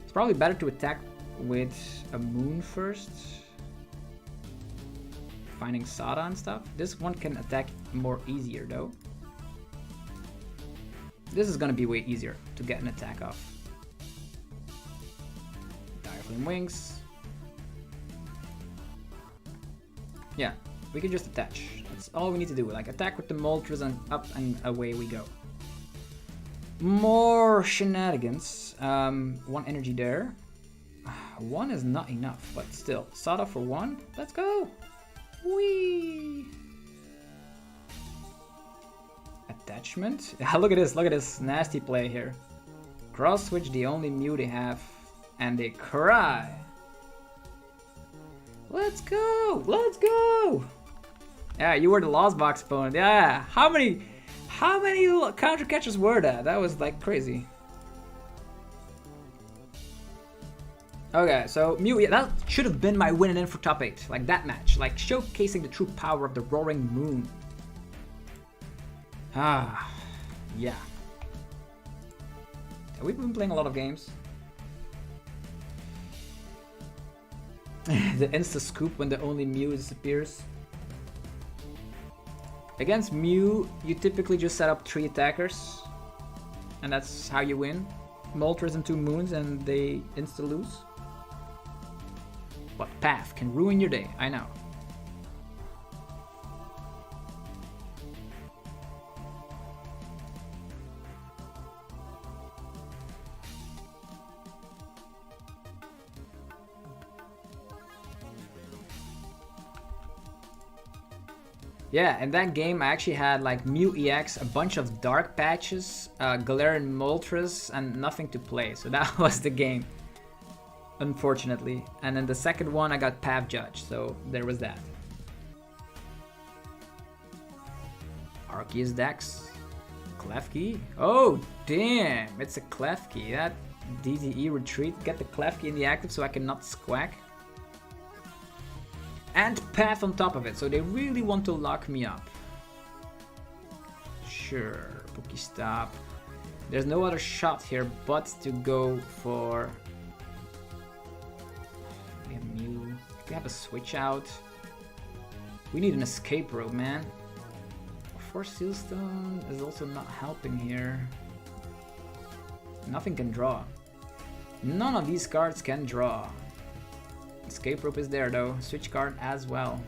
[SPEAKER 1] it's probably better to attack with a Moon first. Finding Sada and stuff. This one can attack more easier though. This is gonna be way easier to get an attack off. Direflame Wings. Yeah, we can just attach. That's all we need to do. Like attack with the Moltres and up and away we go. More shenanigans. 1 energy there. 1 is not enough, but still. Sada for 1. Let's go. Whee! Attachment. Look at this. Look at this nasty play here. Cross switch the only Mew they have, and they cry. Let's go. Let's go. Yeah, you were the Lost Box opponent. Yeah. How many counter catches were that? That was like crazy. Okay, so Mew, yeah, that should have been my win and in for top 8. Like that match, like showcasing the true power of the Roaring Moon. Ah, yeah. We've been playing a lot of games. The insta scoop when the only Mew disappears. Against Mew, you typically just set up 3 attackers, and that's how you win. Moltres and 2 Moons, and they insta lose. But Path can ruin your day, I know. Yeah, in that game I actually had like Mew EX, a bunch of dark patches, Galarian Moltres, and nothing to play. So that was the game, unfortunately. And then the second one I got Path Judge, so there was that. Arceus Dex, Klefki. Oh damn, it's a Klefki. That DZE retreat, get the Klefki in the active so I cannot Squawk. And Path on top of it, so they really want to lock me up. Sure, Pokestop. There's no other shot here but to go for... We have Mew. We have a switch out. We need an escape rope, man. Force Sealstone is also not helping here. Nothing can draw. None of these cards can draw. Escape rope is there though, switch card as well.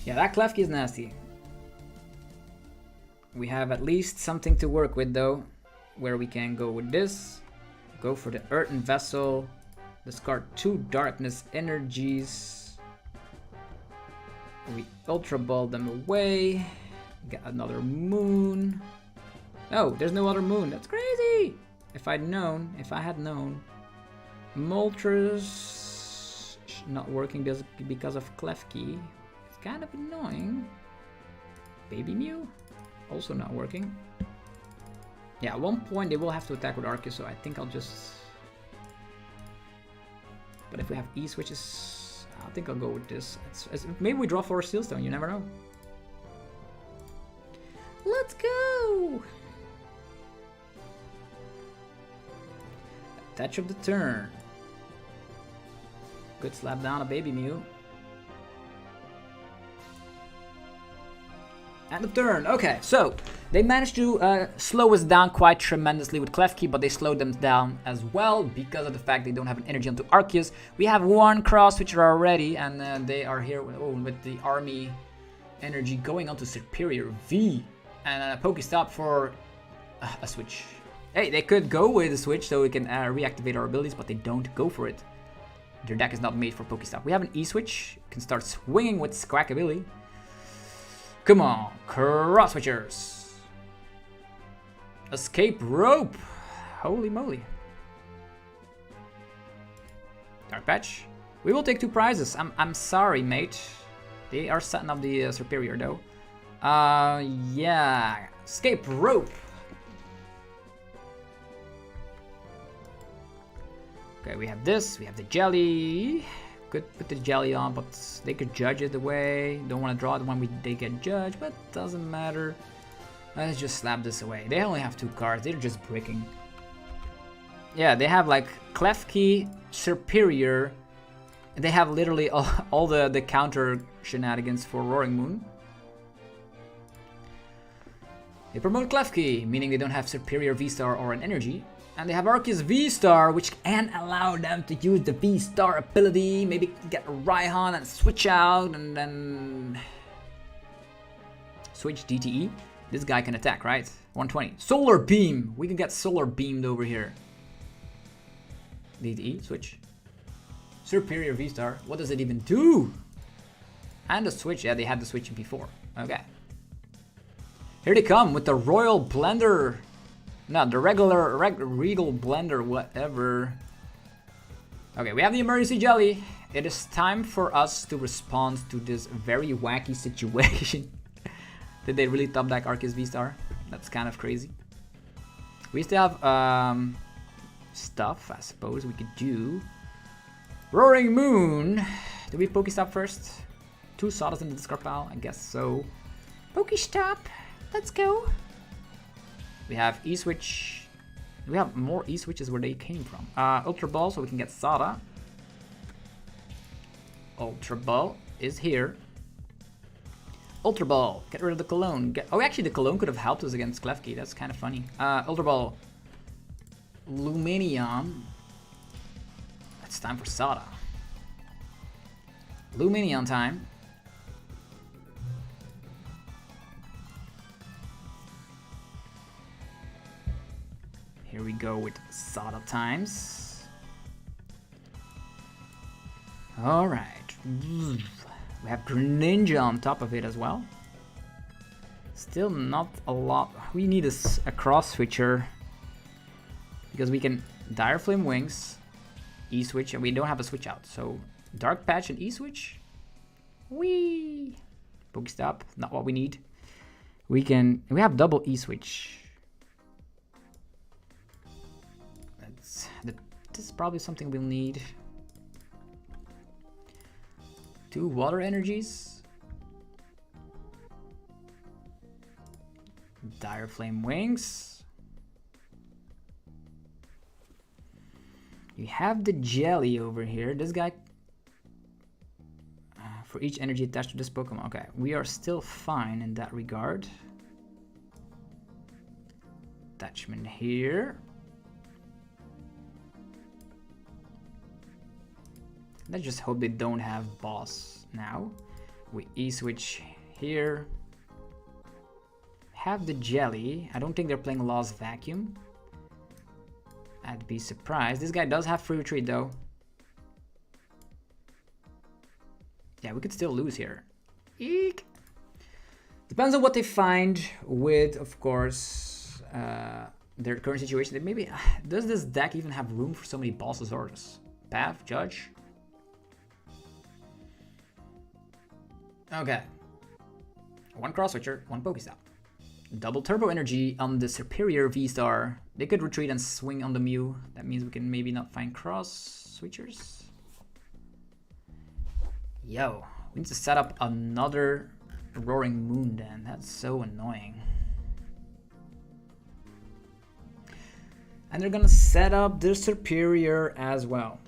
[SPEAKER 1] Yeah, that Klefki is nasty. We have at least something to work with though, where we can go with this, go for the Earthen Vessel, discard 2 Darkness Energies. We Ultra Ball them away, get another Moon. Oh, there's no other Moon, that's crazy! If I had known. Moltres not working because of Klefki. It's kind of annoying. Baby Mew also not working. Yeah, at one point they will have to attack with Arceus, so I think I'll just... But if we have E-switches, I think I'll go with this. Maybe we draw for a Sealstone, you never know. Let's go! Touch of the turn. Good slap down a Baby Mew. And the turn. Okay, so they managed to slow us down quite tremendously with Klefki, but they slowed them down as well because of the fact they don't have an energy onto Arceus. We have one cross switcher already, and they are here with the army energy going onto Superior V. And a Pokestop for a switch. Hey, they could go with a switch so we can reactivate our abilities, but they don't go for it. Their deck is not made for Pokestop. We have an E-switch. Can start swinging with Squawkabilly. Come on, cross switchers. Escape rope. Holy moly. Dark Patch. We will take 2 prizes. I'm sorry, mate. They are setting up the Superior though. Yeah. Escape rope. Okay, we have this. We have the jelly. Could put the jelly on, but they could judge it away. Don't want to draw it when they get judged, but doesn't matter. Let's just slap this away. They only have 2 cards. They're just bricking. Yeah, they have like Klefki, Superior. They have literally all the counter shenanigans for Roaring Moon. They promote Klefki, meaning they don't have Superior V-Star or an energy. And they have Arceus V-Star, which can allow them to use the V-Star ability. Maybe get a Raihan and switch out and then switch DTE. This guy can attack, right? 120. Solar Beam. We can get Solar Beamed over here. DTE, switch. Superior V-Star. What does it even do? And the switch. Yeah, they had the switch before. Okay. Here they come with the Royal Blender. No, the regular Regal Blender, whatever. Okay, we have the Emergency Jelly. It is time for us to respond to this very wacky situation. Did they really top deck Arceus V-Star? That's kind of crazy. We still have stuff, I suppose, we could do. Roaring Moon. Do we Pokestop first? 2 Sadas in the discard pile? I guess so. Pokestop. Let's go. We have E-Switch. We have more E-Switches where they came from. Ultra Ball, so we can get Sada. Ultra Ball is here. Ultra Ball. Get rid of the Cologne. Oh, actually, the Cologne could have helped us against Klefki. That's kind of funny. Ultra Ball. Lumineon. It's time for Sada. Lumineon time. Here we go with Sada times. Alright. We have Greninja on top of it as well. Still not a lot. We need a cross switcher. Because we can Dire Flame Wings, E-Switch, and we don't have a switch out. So Dark Patch and E-Switch. Whee! Pokestop, not what we need. We have double E-Switch. This is probably something we'll need. 2 water energies. Dire Flame Wings. You have the jelly over here. This guy for each energy attached to this Pokemon. Okay, we are still fine in that regard. Attachment here. Let's just hope they don't have boss now. We E-switch here. Have the jelly. I don't think they're playing Lost Vacuum. I'd be surprised. This guy does have free retreat though. Yeah, we could still lose here. Eek. Depends on what they find with, of course, their current situation. Maybe does this deck even have room for so many bosses or Path, Judge? Okay. 1 cross switcher, 1 Pokestop. Double turbo energy on the Superior V-Star. They could retreat and swing on the Mew. That means we can maybe not find cross switchers. Yo, we need to set up another Roaring Moon then. That's so annoying. And they're gonna set up the Superior as well.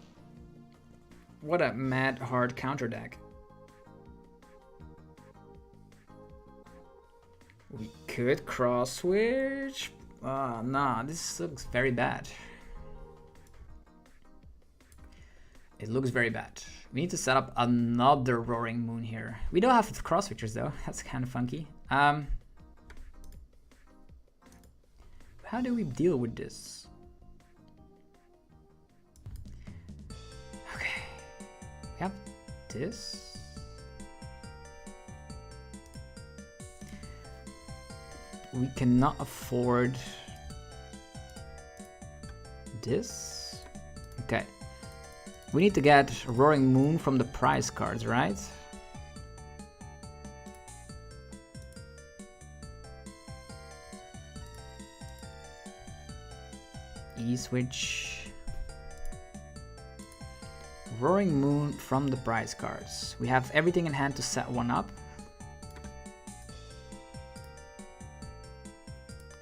[SPEAKER 1] What a mad hard counter deck. We could cross switch. Nah, this looks very bad. It looks very bad. We need to set up another Roaring Moon here. We don't have cross switchers though. That's kind of funky. How do we deal with this? Okay. We have this. We cannot afford this. Okay. We need to get Roaring Moon from the prize cards, right? E-switch. Roaring Moon from the prize cards. We have everything in hand to set one up.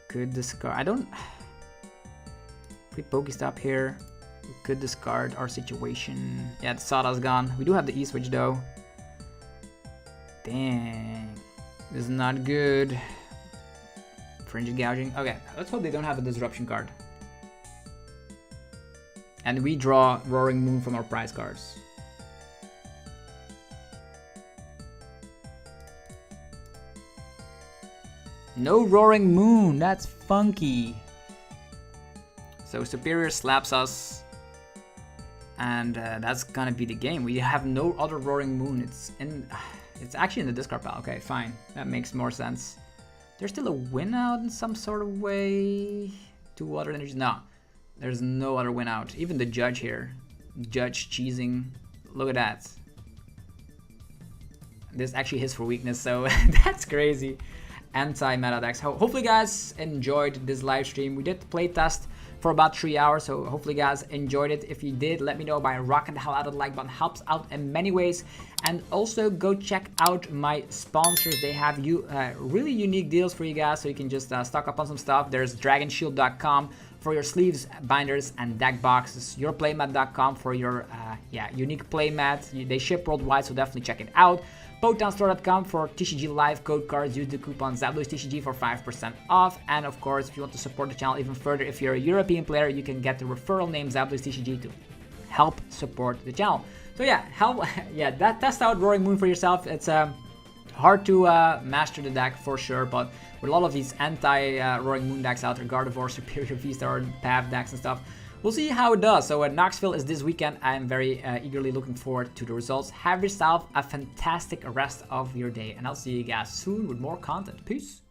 [SPEAKER 1] Could discard. I don't. Free Pokestop here. We could discard our situation. Yeah, the Sada's gone. We do have the E-switch though. Dang. This is not good. Fringe gouging. Okay, let's hope they don't have a disruption card. And we draw Roaring Moon from our prize cards. No Roaring Moon, that's funky. So Superior slaps us. And that's gonna be the game. We have no other Roaring Moon. It's actually in the discard pile. Okay, fine. That makes more sense. There's still a win out in some sort of way. 2 other energies. No, there's no other win out. Even the judge here. Judge cheesing. Look at that. This actually hits for weakness, so that's crazy. Anti-meta decks. Hopefully you guys enjoyed this live stream. We did play test for about 3 hours, so hopefully you guys enjoyed it. If you did, let me know by rocking the hell out of the like button. Helps out in many ways. And also go check out my sponsors. They have really unique deals for you guys, so you can just stock up on some stuff. There's dragonshield.com for your sleeves, binders, and deck boxes. Yourplaymat.com for your unique playmat. They ship worldwide, so definitely check it out. PokemonStore.com for TCG Live code cards. Use the coupon TCG for 5% off. And of course, if you want to support the channel even further, if you're a European player, you can get the referral name TCG to help support the channel. So yeah, test out Roaring Moon for yourself. It's hard to master the deck for sure, but with a lot of these anti-Roaring Moon decks out there, Gardevoir, Superior V-Star, Path decks and stuff, we'll see how it does. So Knoxville is this weekend. I'm very eagerly looking forward to the results. Have yourself a fantastic rest of your day, and I'll see you guys soon with more content. Peace.